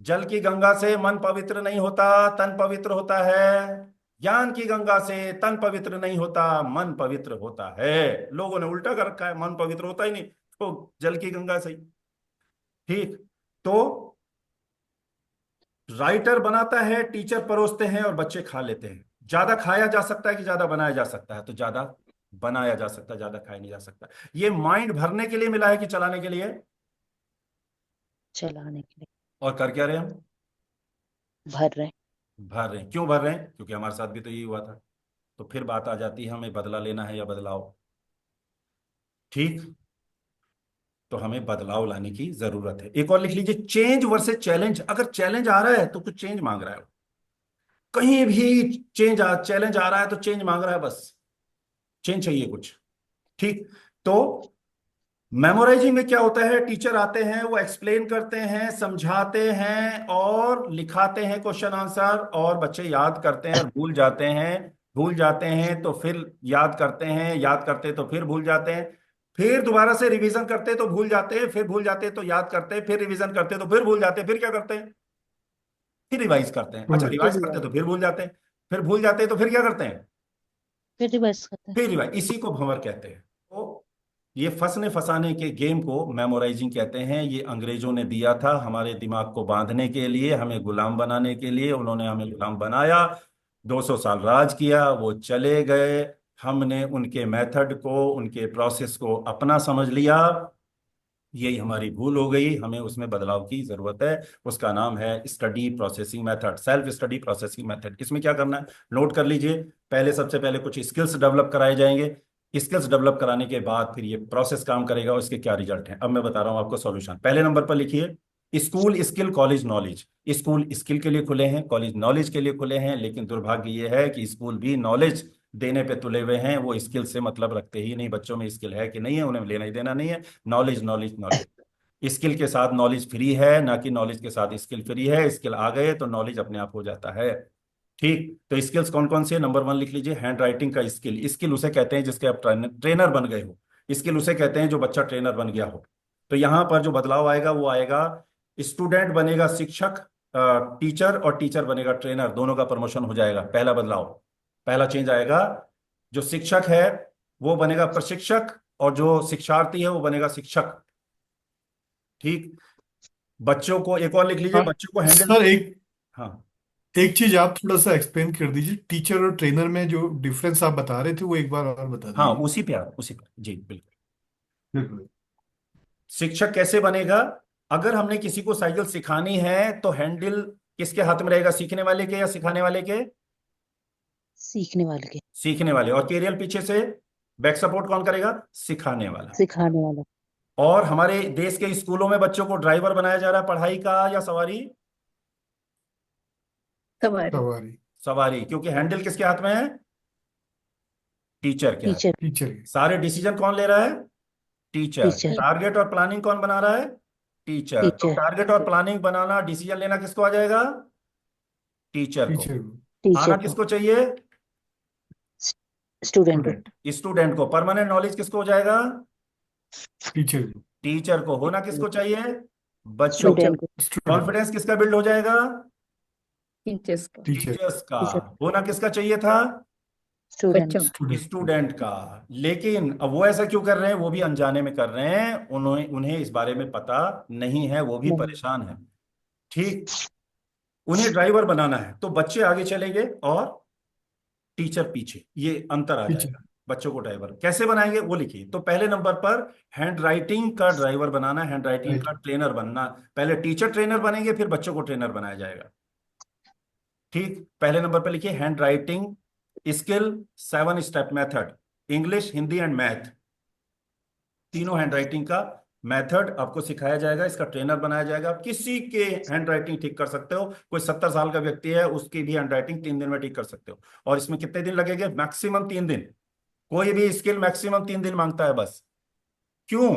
जल की गंगा से मन पवित्र नहीं होता, तन पवित्र होता है। ज्ञान की गंगा से तन पवित्र नहीं होता, मन पवित्र होता है। लोगों ने उल्टा कर रखा है, मन पवित्र होता ही नहीं, तो जल की गंगा सही। ठीक, तो राइटर बनाता है, टीचर परोसते हैं, और बच्चे खा लेते हैं। ज्यादा खाया जा सकता है कि ज्यादा बनाया जा सकता है? तो ज्यादा बनाया जा सकता है, ज्यादा खाया नहीं जा सकता। ये माइंड भरने के लिए मिला है कि चलाने के लिए? चलाने के लिए। और कर क्या रहे हैं हम? भर रहे। भर रहे हैं। क्यों भर रहे हैं? क्योंकि हमारे साथ भी तो यही हुआ था। तो फिर बात आ जाती है, हमें बदला लेना है या बदलाव। ठीक, तो हमें बदलाव लाने की जरूरत है। एक और लिख लीजिए, चेंज वर्सेस चैलेंज। अगर चैलेंज आ रहा है तो कुछ चेंज मांग रहा है, कहीं भी चैलेंज आ रहा है तो चेंज मांग रहा है, बस चेंज चाहिए कुछ। ठीक, तो मेमोराइजिंग में क्या होता है, टीचर आते हैं, वो एक्सप्लेन करते हैं, समझाते हैं और लिखाते हैं क्वेश्चन आंसर, और बच्चे याद करते हैं और भूल जाते हैं। भूल जाते हैं तो फिर याद करते हैं, याद करते तो फिर भूल जाते हैं, फिर दोबारा से रिवीजन करते तो भूल जाते हैं, फिर भूल जाते तो याद करते हैं, फिर रिवीजन करते तो फिर भूल जाते हैं, फिर क्या करते हैं, फिर रिवाइज करते हैं। अच्छा, रिवाइज करते तो फिर भूल जाते हैं, फिर भूल जाते हैं तो फिर क्या करते हैं, फिर रिवर्स करते हैं। फिर रिवाइज। इसी को भंवर कहते हैं। तो ये फंसने फंसाने के गेम को मेमोराइजिंग कहते हैं। ये अंग्रेजों ने दिया था हमारे दिमाग को बांधने के लिए, हमें गुलाम बनाने के लिए। उन्होंने हमें गुलाम बनाया, 200 साल राज किया, वो चले गए। हमने उनके मेथड को, उनके प्रोसेस को अपना समझ लिया। यही हमारी भूल हो गई, हमें उसमें बदलाव की जरूरत है। उसका नाम है study processing method, self study processing method. इसमें क्या करना है, नोट कर लीजिए। पहले, सबसे पहले कुछ स्किल्स डेवलप कराए जाएंगे। स्किल्स डेवलप कराने के बाद फिर ये प्रोसेस काम करेगा, और इसके क्या रिजल्ट हैं अब मैं बता रहा हूं आपको सॉल्यूशन। पहले नंबर पर लिखिए, school skill college knowledge. School skill के लिए खुले हैं, कॉलेज नॉलेज के लिए खुले हैं, लेकिन दुर्भाग्य ये है कि स्कूल भी नॉलेज देने पे तुले हुए हैं, वो स्किल से मतलब रखते ही नहीं। बच्चों में स्किल है कि नहीं है, उन्हें लेना ही देना नहीं है। नॉलेज नॉलेज नॉलेज, स्किल के साथ नॉलेज फ्री है, ना कि नॉलेज के साथ स्किल फ्री है। स्किल आ गए तो नॉलेज अपने आप हो जाता है। ठीक, तो स्किल्स कौन कौन से? नंबर 1 लिख लीजिए, हैंड राइटिंग का स्किल। स्किल उसे कहते हैं जिसके आप ट्रेनर बन गए हो। स्किल उसे कहते हैं जो बच्चा ट्रेनर बन गया हो। तो यहां पर जो बदलाव आएगा वो आएगा, स्टूडेंट बनेगा शिक्षक, टीचर, और टीचर बनेगा ट्रेनर, दोनों का प्रमोशन हो जाएगा। पहला बदलाव, पहला चेंज आएगा। जो शिक्षक है वो बनेगा प्रशिक्षक, और जो शिक्षार्थी है वो बनेगा शिक्षक। ठीक, बच्चों को, एक और लिख लीजिए, हाँ बच्चों को हैंडल। सर, एक हाँ, एक चीज आप थोड़ा सा एक्सप्लेन कर दीजिए, टीचर और ट्रेनर में जो डिफरेंस आप बता रहे थे वो एक बार और बता हाँ, दीजिए। उसी पे जी बिल्कुल। बिल्कुल। शिक्षक कैसे बनेगा? अगर हमने किसी को साइकिल सिखानी है तो हैंडल किसके हाथ में रहेगा, सीखने वाले के या सिखाने वाले के? सीखने वाले के। सीखने वाले। और केरियल पीछे से बैक सपोर्ट कौन करेगा? सिखाने वाला। सिखाने वाला। और हमारे देश के स्कूलों में बच्चों को ड्राइवर बनाया जा रहा है, पढ़ाई का या सवारी? सवारी। सवारी। सवारी, क्योंकि हैंडल किसके हाथ में है? टीचर के हाथ। टीचर। टीचर के। सारे डिसीजन कौन ले रहा है? टीचर। टीचर। टारगेट और प्लानिंग कौन बना रहा है? टीचर। तो टीचर। टारगेट और प्लानिंग बनाना, डिसीजन लेना किसको आ जाएगा? टीचर को। टीचर को। आना टीचर को। किसको चाहिए? स्टूडेंट को। स्टूडेंट। स्टूडेंट को। परमानेंट नॉलेज किसको हो जाएगा? टीचर को। टीचर को। होना किसको चाहिए? बच्चों को। स्टूडेंट को। स्टूडेंट। कॉन्फिडेंस किसका बिल्ड हो जाएगा? टीचर्स को। टीचर। टीचर्स का। टीचर। होना किसका चाहिए था? स्टूडेंट। बच्चों। स्टूडेंट। स्टूडेंट का। लेकिन अब वो ऐसा क्यों कर रहे हैं? वो भी अनजाने में कर रहे हैं, उन्हें उन्हें इस बारे में पता नहीं है, वो भी नहीं। परेशान है। ठीक। उन्हें ड्राइवर बनाना है तो बच्चे आगे चलेंगे और टीचर पीछे, ये अंतर आ टीचर। जाएगा। बच्चों को ड्राइवर कैसे बनाएंगे वो लिखिए। तो पहले नंबर पर हैंड राइटिंग का ड्राइवर बनाना, हैंड राइटिंग का राइट। ट्रेनर बनना। पहले टीचर ट्रेनर बनेंगे, फिर बच्चों को ट्रेनर बनाया जाएगा। ठीक। पहले नंबर पर लिखिए hand writing skill 7 step method, English, Hindi and math, तीनों हैंड राइटिंग का मेथड आपको सिखाया जाएगा, इसका ट्रेनर बनाया जाएगा। आप किसी के हैंड राइटिंग ठीक कर सकते हो। कोई 70 साल का व्यक्ति है, उसकी भी हैंड राइटिंग 3 दिन में ठीक कर सकते हो। और इसमें कितने दिन लगेंगे? मैक्सिमम 3 दिन। कोई भी स्किल मैक्सिमम 3 दिन मांगता है बस। क्यों?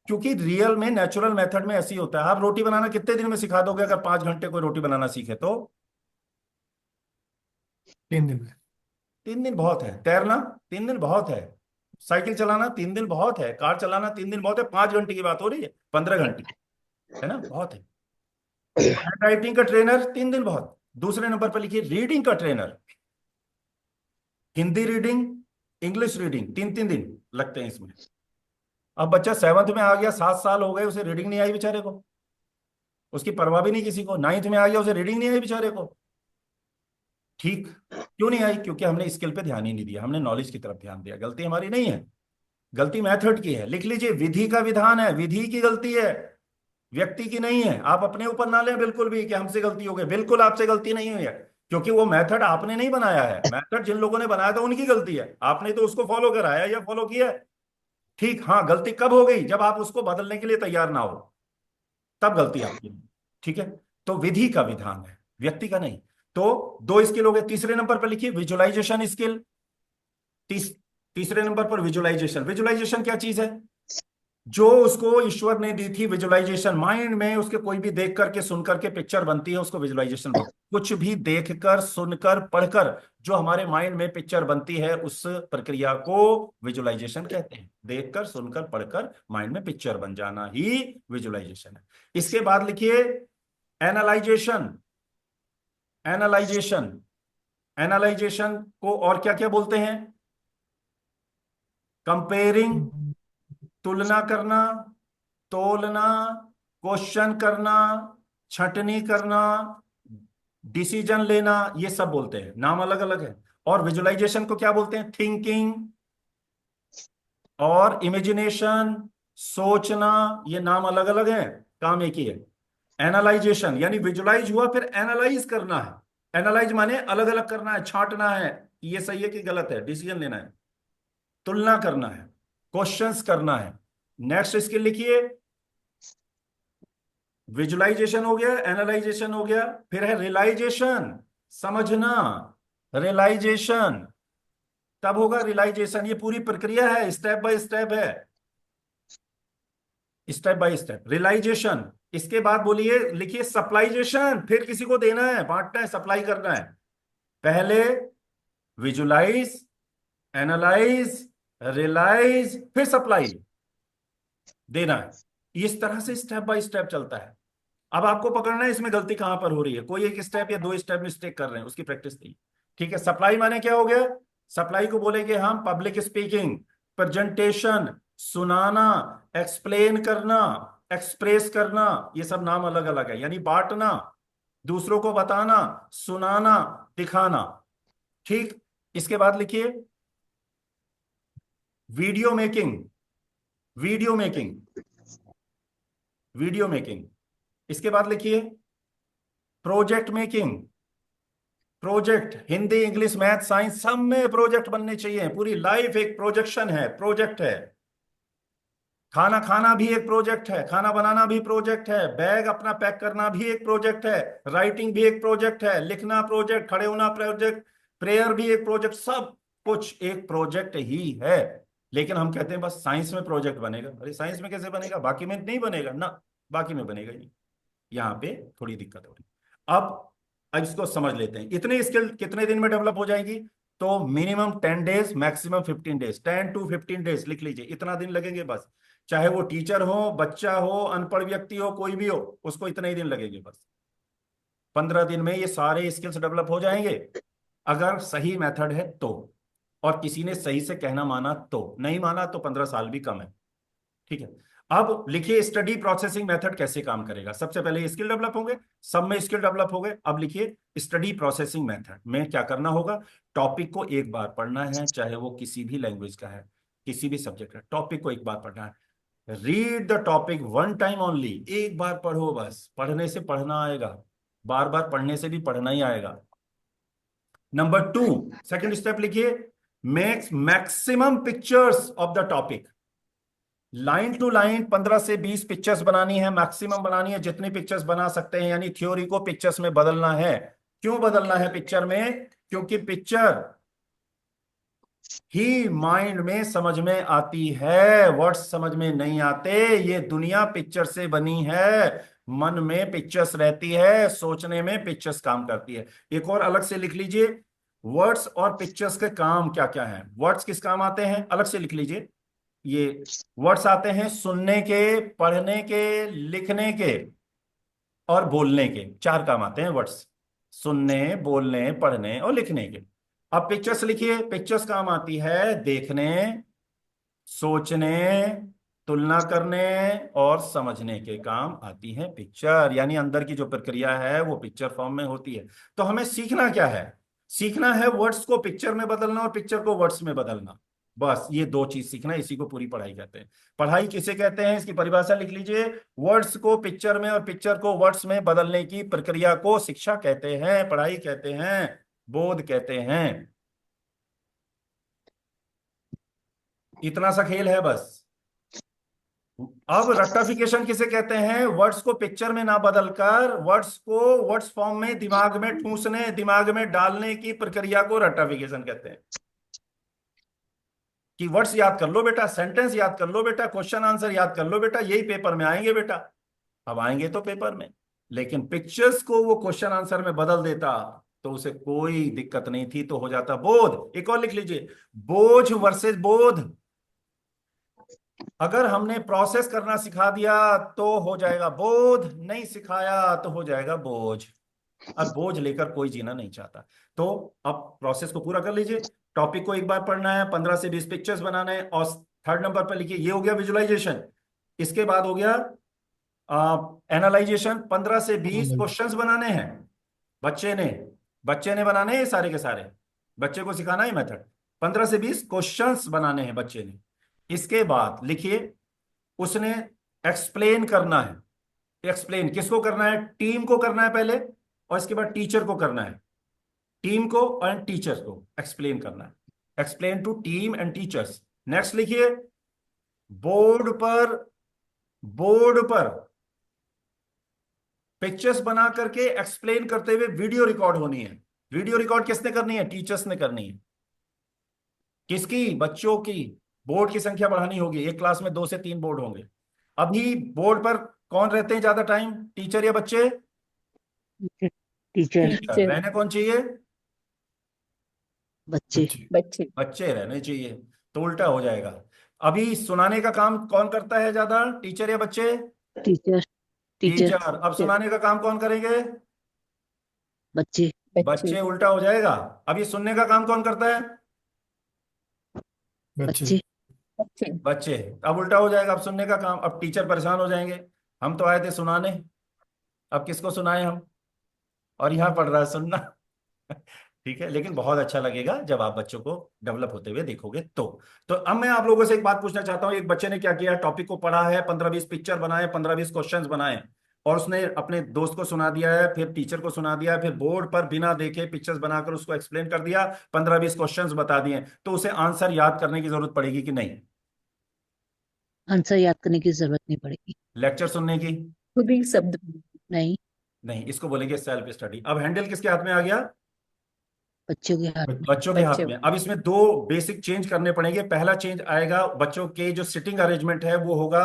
क्योंकि रियल में नेचुरल मेथड में ऐसे ही होता है। आप रोटी बनाना कितने दिन में सिखा दोगे अगर 5 घंटे कोई रोटी बनाना सीखे तो? 3 दिन में। 3 दिन बहुत है। तैरना 3 दिन बहुत है। साइकिल चलाना 3 दिन बहुत है। कार चलाना 3 दिन बहुत है। 5 घंटे की बात हो रही है, 15 घंटे, है ना? बहुत है। हैंड राइटिंग का ट्रेनर 3 दिन बहुत। दूसरे नंबर पर लिखिए रीडिंग का trainer, Hindi reading, English reading, 3 3 दिन लगते हैं इसमें। अब बच्चा 7th में आ गया, 7 साल हो गए, उसे रीडिंग नहीं आई बेचारे को, उसकी परवाह भी नहीं किसी को। 9th में आ गया, उसे रीडिंग नहीं आई बेचारे को। ठीक। क्यों नहीं आई? क्योंकि हमने स्किल पे ध्यान ही नहीं दिया, हमने नॉलेज की तरफ ध्यान दिया। गलती हमारी नहीं है, गलती मेथड की है। लिख लीजिए विधि का विधान है, विधि की गलती है, व्यक्ति की नहीं है। आप अपने ऊपर ना लें बिल्कुल भी कि हमसे गलती हो गई, बिल्कुल आपसे गलती नहीं हुई है, क्योंकि वो मेथड आपने नहीं बनाया है। मेथड जिन लोगों ने बनाया था उनकी गलती है, आपने तो उसको फॉलो कराया या फॉलो किया है। ठीक। हाँ, गलती कब हो गई? जब आप उसको बदलने के लिए तैयार ना हो, तब गलती आपकी है। ठीक है। तो विधि का विधान है, व्यक्ति का नहीं। तो 2 स्किल हो गए। तीसरे नंबर पर लिखिए विजुअलाइजेशन स्किल। तीसरे नंबर पर विजुअलाइजेशन। विजुअलाइजेशन क्या चीज है? जो उसको ईश्वर ने दी थी विजुअलाइजेशन, माइंड में उसके कोई भी देख करके सुन करके पिक्चर बनती है, उसको विजुअलाइजेशन बोलते हैं। कुछ भी देखकर, सुनकर, पढ़कर जो हमारे माइंड में पिक्चर बनती है, उस प्रक्रिया को विजुअलाइजेशन कहते हैं। देखकर, सुनकर, पढ़कर माइंड में पिक्चर बन जाना ही विजुअलाइजेशन है। इसके बाद लिखिए एनालाइजेशन। एनालाइजेशन, एनालाइजेशन को और क्या क्या बोलते हैं? कंपेयरिंग, तुलना करना, तोलना, क्वेश्चन करना, छंटनी करना, डिसीजन लेना, ये सब बोलते हैं। नाम अलग अलग है। और विजुअलाइजेशन को क्या बोलते हैं? थिंकिंग और इमेजिनेशन, सोचना, ये नाम अलग अलग है, काम एक ही है। एनालाइजेशन यानी विजुअलाइज हुआ, फिर एनालाइज करना है। एनालाइज माने अलग अलग करना है, छांटना है कि ये सही है कि गलत है, डिसीजन लेना है। तुलना करना है, क्वेश्चंस करना है। नेक्स्ट स्किल लिखिए, विजुअलाइजेशन हो गया, एनालाइजेशन हो गया, फिर है रियलाइजेशन, समझना। रियलाइजेशन तब होगा, रियलाइजेशन ये पूरी प्रक्रिया है, स्टेप बाय स्टेप है, स्टेप बाय स्टेप रियलाइजेशन। इसके बाद बोलिए, लिखिए सप्लाइजेशन, फिर किसी को देना है, बांटना है, सप्लाई करना है। पहले विजुअलाइज, एनालाइज, रियलाइज, फिर सप्लाई देना है। इस तरह से स्टेप बाय स्टेप चलता है। अब आपको पकड़ना है इसमें गलती कहां पर हो रही है। कोई एक स्टेप या 2 स्टेप मिस्टेक कर रहे हैं, उसकी प्रैक्टिस नहीं। ठीक है। सप्लाई माने क्या हो गया? सप्लाई को बोलेंगे हम पब्लिक स्पीकिंग, प्रेजेंटेशन, सुनाना, एक्सप्लेन करना, एक्सप्रेस करना, ये सब नाम अलग अलग है। यानी बांटना, दूसरों को बताना, सुनाना, दिखाना। ठीक। इसके बाद लिखिए video making. Video making video making. इसके बाद लिखिए project making. Project, Hindi, English, math, science, सब में प्रोजेक्ट बनने चाहिए। पूरी लाइफ एक प्रोजेक्शन है, प्रोजेक्ट है। खाना खाना भी एक प्रोजेक्ट है, खाना बनाना भी प्रोजेक्ट है, बैग अपना पैक करना भी एक प्रोजेक्ट है, राइटिंग भी एक प्रोजेक्ट है, लिखना प्रोजेक्ट, खड़े होना प्रोजेक्ट, प्रेयर भी एक प्रोजेक्ट, सब कुछ एक प्रोजेक्ट ही है। लेकिन हम कहते हैं बस साइंस में प्रोजेक्ट बनेगा। अरे साइंस में कैसे बनेगा, बाकी में नहीं बनेगा ना, बाकी में बनेगा ही नहीं। यहाँ पे थोड़ी दिक्कत हो रही। अब इसको समझ लेते हैं, इतनी स्किल कितने दिन में डेवलप हो जाएगी? तो minimum 10 days, maximum 15 days, 10 to 15 days लिख लीजिए, इतना दिन लगेंगे बस। चाहे वो टीचर हो, बच्चा हो, अनपढ़ व्यक्ति हो, कोई भी हो, उसको इतने ही दिन लगेंगे बस। 15 दिन में ये सारे स्किल्स डेवलप हो जाएंगे, अगर सही मेथड है तो। और किसी ने सही से कहना माना तो, नहीं माना तो 15 साल भी कम है। ठीक है। अब लिखिए स्टडी प्रोसेसिंग मेथड कैसे काम करेगा। सबसे पहले स्किल डेवलप होंगे, सब में स्किल डेवलप हो गए। अब लिखिए स्टडी प्रोसेसिंग मेथड में क्या करना होगा। टॉपिक को एक बार पढ़ना है, चाहे वो किसी भी लैंग्वेज का है, किसी भी सब्जेक्ट का, टॉपिक को एक बार पढ़ना है। Read the topic 1 time only, एक बार पढ़ो बस। पढ़ने से पढ़ना आएगा, बार बार पढ़ने से भी पढ़ना ही आएगा। नंबर 2, सेकंड स्टेप लिखिए, makes maximum pictures of the topic. Line to line 15 से 20 पिक्चर्स बनानी है, मैक्सिमम बनानी है, जितनी पिक्चर्स बना सकते हैं। यानी थ्योरी को पिक्चर्स में बदलना है। क्यों बदलना है पिक्चर में? क्योंकि पिक्चर ही माइंड में समझ में आती है, वर्ड्स समझ में नहीं आते। ये दुनिया पिक्चर से बनी है, मन में पिक्चर्स रहती है, सोचने में पिक्चर्स काम करती है। एक और अलग से लिख लीजिए, वर्ड्स और पिक्चर्स के काम क्या क्या हैं। वर्ड्स किस काम आते हैं, अलग से लिख लीजिए। ये वर्ड्स आते हैं सुनने के, पढ़ने के, लिखने के और बोलने के। 4 काम आते हैं वर्ड्स, सुनने, बोलने, पढ़ने और लिखने के। अब पिक्चर्स लिखिए, पिक्चर्स काम आती है देखने, सोचने, तुलना करने और समझने के काम आती है पिक्चर। यानी अंदर की जो प्रक्रिया है वो पिक्चर फॉर्म में होती है। तो हमें सीखना क्या है? सीखना है वर्ड्स को पिक्चर में बदलना और पिक्चर को वर्ड्स में बदलना। बस ये 2 चीज सीखना है, इसी को पूरी पढ़ाई कहते हैं। पढ़ाई किसे कहते हैं, इसकी परिभाषा लिख लीजिए। वर्ड्स को पिक्चर में और पिक्चर को वर्ड्स में बदलने की प्रक्रिया को शिक्षा कहते हैं, पढ़ाई कहते हैं, बोध कहते हैं। इतना सा खेल है बस। अब रट्टाफिकेशन किसे कहते हैं? वर्ड्स को पिक्चर में ना बदलकर वर्ड्स को वर्ड्स फॉर्म में दिमाग में ठूंसने, दिमाग में डालने की प्रक्रिया को रट्टाफिकेशन कहते हैं। कि वर्ड्स याद कर लो बेटा, सेंटेंस याद कर लो बेटा, क्वेश्चन आंसर याद कर लो बेटा, यही पेपर में आएंगे बेटा। अब आएंगे तो पेपर में, लेकिन पिक्चर्स को वो क्वेश्चन आंसर में बदल देता तो उसे कोई दिक्कत नहीं थी, तो हो जाता बोध। एक और लिख लीजिए, बोझ वर्सेस बोध। अगर हमने प्रोसेस करना सिखा दिया तो हो जाएगा बोध, नहीं सिखाया तो हो जाएगा बोझ। अब बोझ लेकर कोई जीना नहीं चाहता। तो अब प्रोसेस को पूरा कर लीजिए। टॉपिक को एक बार पढ़ना है, 15 से 20 पिक्चर्स बनाने हैं, और 3rd नंबर पर लिखिए, ये हो गया विजुअलाइजेशन। इसके बाद हो गया एनालाइजेशन। 15 से 20 क्वेश्चंस बनाने हैं बच्चे ने बनाने हैं, ये सारे के सारे बच्चे को सिखाना है मेथड। 15 से 20 क्वेश्चंस बनाने हैं बच्चे ने। इसके बाद लिखिए, उसने एक्सप्लेन करना है। एक्सप्लेन किसको करना है? टीम को करना है पहले, और इसके बाद टीचर को करना है। टीम को और टीचर्स को एक्सप्लेन करना है। Explain to team and teachers. Next लिखिए, बोर्ड पर पिक्चर्स बना करके एक्सप्लेन करते हुए वीडियो रिकॉर्ड होनी है। वीडियो रिकॉर्ड किसने करनी है? टीचर्स ने करनी है। किसकी? बच्चों की। बोर्ड की संख्या बढ़ानी होगी, एक क्लास में 2 से 3 बोर्ड होंगे। अभी बोर्ड पर कौन रहते हैं ज्यादा टाइम, टीचर या बच्चे? टीचर। टीचर। रहने कौन चाहिए? बच्चे। बच्चे। बच्चे रहने चाहिए। तो उल्टा हो जाएगा। अभी सुनाने का काम कौन करता है ज्यादा, टीचर या बच्चे? टीचर। टीचर। टीचर। अब सुनाने का काम कौन करेंगे? बच्चे। बच्चे। उल्टा हो जाएगा। अब ये सुनने का काम कौन करता है? बच्चे। बच्चे। बच्चे। अब उल्टा हो जाएगा, अब सुनने का काम। अब टीचर परेशान हो जाएंगे, हम तो आए थे सुनाने, अब किसको सुनाए हम, और यहाँ पड़ रहा है सुनना। ठीक है, लेकिन बहुत अच्छा लगेगा जब आप बच्चों को डेवलप होते हुए देखोगे तो अब मैं आप लोगों से एक बात पूछना चाहता हूँ। एक बच्चे ने क्या किया, टॉपिक को पढ़ा है, 15-20 पिक्चर बनाए, 15-20 क्वेश्चंस बनाए, और उसने अपने दोस्त को सुना दिया है, फिर टीचर को सुना दिया है, फिर बोर्ड पर बिना देखे पिक्चर्स बनाकर उसको एक्सप्लेन कर दिया, 15-20 क्वेश्चंस बता दिए, तो उसे आंसर याद करने की जरूरत पड़ेगी कि नहीं? आंसर याद करने की जरूरत नहीं पड़ेगी। लेक्चर सुनने की? खुद ही शब्द। नहीं, नहीं, इसको बोलेंगे सेल्फ स्टडी। अब हैंडल किसके हाथ में आ गया? बच्चों के हाथ में। बच्चों के हाथ बच्चे। में। अब इसमें दो बेसिक चेंज करने पड़ेंगे। पहला चेंज आएगा, बच्चों के जो सिटिंग अरेंजमेंट है वो होगा,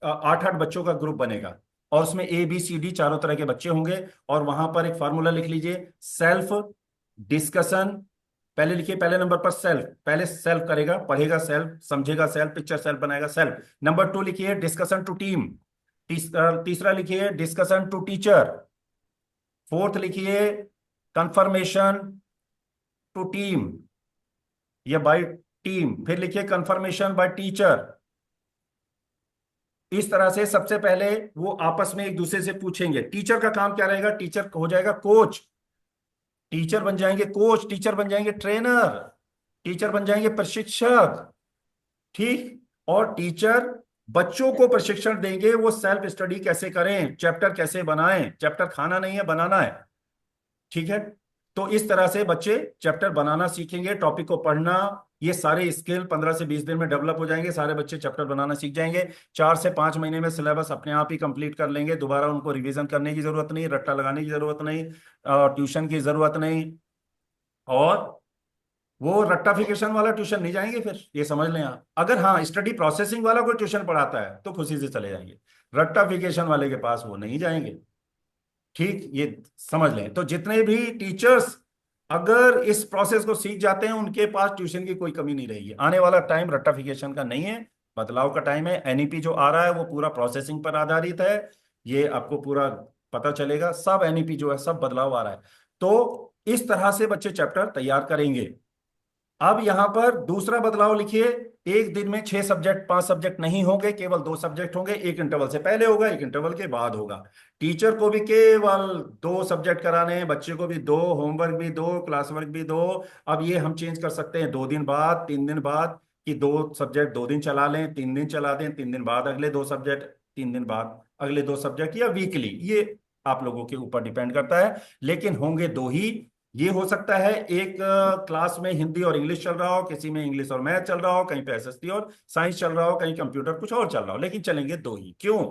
8-8 बच्चों का ग्रुप बनेगा, और उसमें ABCD चारों तरह के बच्चे होंगे, और वहां पर एक फार्मूला लिख लीजिए, सेल्फ डिस्कशन। पहले लिखिए, पहले नंबर पर सेल्फ, पहले सेल्फ करेगा, पढ़ेगा सेल्फ, समझेगा सेल्फ, पिक्चर सेल्फ बनाएगा सेल्फ। नंबर 2 लिखिए डिस्कशन टू टीम। तीसरा लिखिए डिस्कशन टू टीचर। फोर्थ लिखिए कंफर्मेशन टू टीम या बाय टीम। फिर लिखिए कंफर्मेशन बाय टीचर। इस तरह से सबसे पहले वो आपस में एक दूसरे से पूछेंगे। टीचर का काम क्या रहेगा? टीचर हो जाएगा कोच, टीचर बन जाएंगे कोच, टीचर बन जाएंगे ट्रेनर, टीचर बन जाएंगे प्रशिक्षक। ठीक, और टीचर बच्चों को प्रशिक्षण देंगे, वो सेल्फ स्टडी कैसे करें, चैप्टर कैसे बनाएं। चैप्टर खाना नहीं है, बनाना है। ठीक है, तो इस तरह से बच्चे चैप्टर बनाना सीखेंगे, टॉपिक को पढ़ना, ये सारे स्किल 15 से 20 दिन में डेवलप हो जाएंगे। सारे बच्चे चैप्टर बनाना सीख जाएंगे। 4 से 5 महीने में सिलेबस अपने आप ही कंप्लीट कर लेंगे। दोबारा उनको रिवीजन करने की जरूरत नहीं, रट्टा लगाने की जरूरत नहीं, ट्यूशन की जरूरत नहीं, और वो रट्टाफिकेशन वाला ट्यूशन नहीं जाएंगे फिर, ये समझ लें आप। अगर हाँ स्टडी प्रोसेसिंग वाला कोई ट्यूशन पढ़ाता है तो खुशी से चले जाएंगे, रट्टाफिकेशन वाले के पास वो नहीं जाएंगे। ठीक, ये समझ लें। तो जितने भी टीचर्स अगर इस प्रोसेस को सीख जाते हैं, उनके पास ट्यूशन की कोई कमी नहीं रहेगी। आने वाला टाइम रट्टाफिकेशन का नहीं है, बदलाव का टाइम है। NEP जो आ रहा है वो पूरा प्रोसेसिंग पर आधारित है, ये आपको पूरा पता चलेगा। सब NEP जो है सब बदलाव आ रहा है। तो इस तरह से बच्चे चैप्टर तैयार करेंगे। अब यहां पर दूसरा बदलाव लिखिए, एक दिन में 6 सब्जेक्ट 5 सब्जेक्ट नहीं होंगे, केवल 2 सब्जेक्ट होंगे। एक इंटरवल से पहले होगा, एक इंटरवल के बाद होगा। टीचर को भी केवल 2 सब्जेक्ट कराने हैं, बच्चे को भी 2, होमवर्क भी 2, क्लास वर्क भी 2। अब ये हम चेंज कर सकते हैं 2 दिन बाद, 3 दिन बाद, कि 2 सब्जेक्ट 2 दिन चला लें, 3 दिन चला दें, 3 दिन बाद अगले 2 सब्जेक्ट, 3 दिन बाद अगले 2 सब्जेक्ट, या वीकली, ये आप लोगों के ऊपर डिपेंड करता है। लेकिन होंगे 2 ही। ये हो सकता है एक क्लास में हिंदी और इंग्लिश चल रहा हो, किसी में इंग्लिश और मैथ चल रहा हो, कहीं पे SST और साइंस चल रहा हो, कहीं कंप्यूटर कुछ और चल रहा हो, लेकिन चलेंगे 2 ही। क्यों?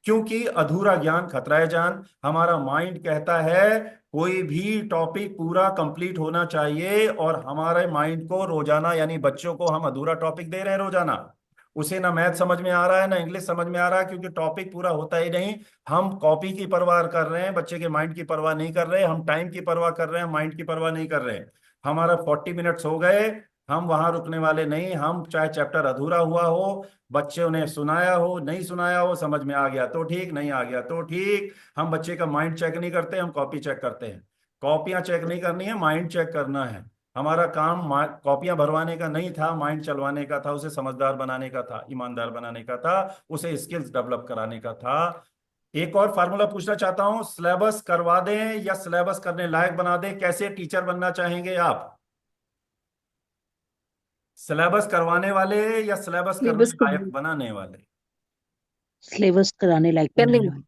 क्योंकि अधूरा ज्ञान खतरा है जान। हमारा माइंड कहता है कोई भी टॉपिक पूरा कंप्लीट होना चाहिए, और हमारे माइंड को रोजाना, यानी बच्चों को हम अधूरा टॉपिक दे रहे हैं रोजाना। उसे ना मैथ समझ में आ रहा है ना इंग्लिश समझ में आ रहा है, क्योंकि टॉपिक पूरा होता ही नहीं। हम कॉपी की परवाह कर रहे हैं, बच्चे के माइंड की परवाह नहीं कर रहे। हम टाइम की परवाह कर रहे हैं, माइंड की परवाह नहीं कर रहे। हमारा 40 मिनट्स हो गए, हम वहां रुकने वाले नहीं। हम चाहे चैप्टर अधूरा हुआ हो, बच्चों ने सुनाया हो नहीं सुनाया हो, समझ में आ गया तो ठीक, नहीं आ गया तो ठीक, हम बच्चे का माइंड चेक नहीं करते, हम कॉपी चेक करते हैं। कॉपियां चेक नहीं करनी है, माइंड चेक करना है। हमारा काम कॉपियां भरवाने का नहीं था, माइंड चलवाने का था, उसे समझदार बनाने का था, ईमानदार बनाने का था, उसे स्किल्स डेवलप कराने का था। एक और फार्मूला पूछना चाहता हूं, सिलेबस करवा दें या सिलेबस करने लायक बना दें, कैसे टीचर बनना चाहेंगे आप? सिलेबस करवाने वाले या सिलेबस करने सिलेबस को लायक बनाने वाले? सिलेबस कराने लायक करने बनाने वाले।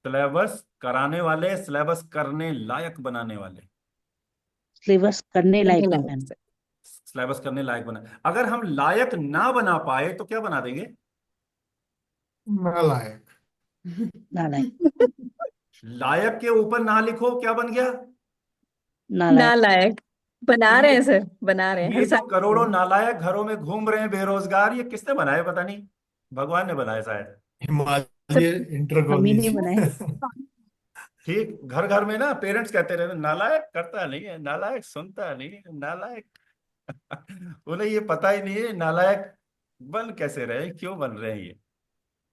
सिलेबस कराने वाले, सिलेबस करने लायक बनाने वाले। सिलेबस करने लायक करने बनाने। लायक। सिलेबस करने लायक बना, अगर हम लायक ना बना पाए तो क्या बना देंगे? नालायक। नालायक। लायक के ऊपर ना लिखो, क्या बन गया? नालायक। नालायक। बना रहे ये हैं सर, बना रहे हैं हर ये जो साल। करोड़ों नालायक घरों में घूम रहे हैं बेरोजगार, ये किसने बनाए पता नहीं, भगवान ने बनाए शायद। हिमालय इंटर हम ही कॉलेज। नहीं बनाए। ठीक, घर घर में ना पेरेंट्स कहते रहे, नालायक करता नहीं है, नालायक सुनता नहीं है, नालायक। उन्हें ये पता ही नहीं है नालायक बन कैसे रहे, क्यों बन रहे हैं ये।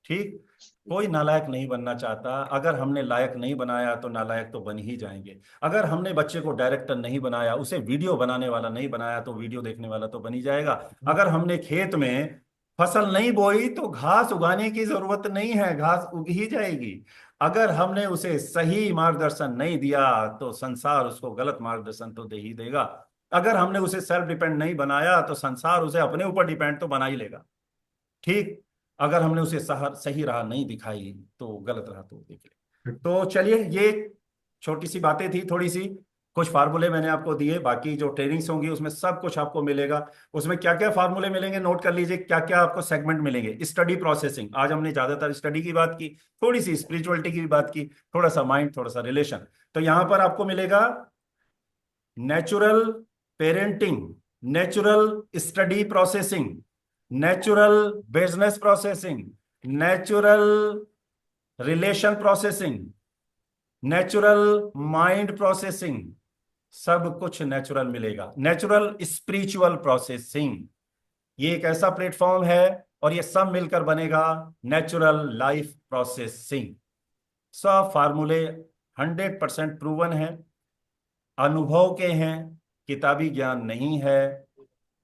ठीक, कोई नालायक नहीं बनना चाहता। अगर हमने लायक नहीं बनाया तो नालायक तो बन ही जाएंगे। अगर हमने बच्चे को डायरेक्टर नहीं बनाया, उसे वीडियो बनाने वाला नहीं बनाया, तो वीडियो देखने वाला तो बन ही जाएगा। अगर हमने खेत में फसल नहीं बोई तो घास उगाने की जरूरत नहीं है, घास उग ही जाएगी। अगर हमने उसे सही मार्गदर्शन नहीं दिया तो संसार उसको गलत मार्गदर्शन तो दे ही देगा। अगर हमने उसे सेल्फ डिपेंड नहीं बनाया तो संसार उसे अपने ऊपर डिपेंड तो बना ही लेगा। ठीक। अगर हमने उसे सही राह नहीं दिखाई तो गलत राह तो देख ले। तो चलिए, ये छोटी सी बातें थी, थोड़ी सी कुछ फार्मूले मैंने आपको दिए। बाकी जो ट्रेनिंग्स होंगी उसमें सब कुछ आपको मिलेगा। उसमें क्या क्या फार्मूले मिलेंगे नोट कर लीजिए, क्या क्या आपको सेगमेंट मिलेंगे। स्टडी प्रोसेसिंग, आज हमने ज्यादातर स्टडी की बात की, थोड़ी सी स्पिरिचुअलिटी की भी बात की, थोड़ा सा माइंड, थोड़ा सा रिलेशन। तो यहां पर आपको मिलेगा natural parenting, natural study processing, natural business processing, natural relation processing, natural mind processing, सब कुछ नेचुरल मिलेगा। नेचुरल स्पिरिचुअल प्रोसेसिंग, ये एक ऐसा प्लेटफॉर्म है और ये सब मिलकर बनेगा नेचुरल लाइफ प्रोसेसिंग। सब फार्मूले 100% प्रूवन है, अनुभव के हैं, किताबी ज्ञान नहीं है।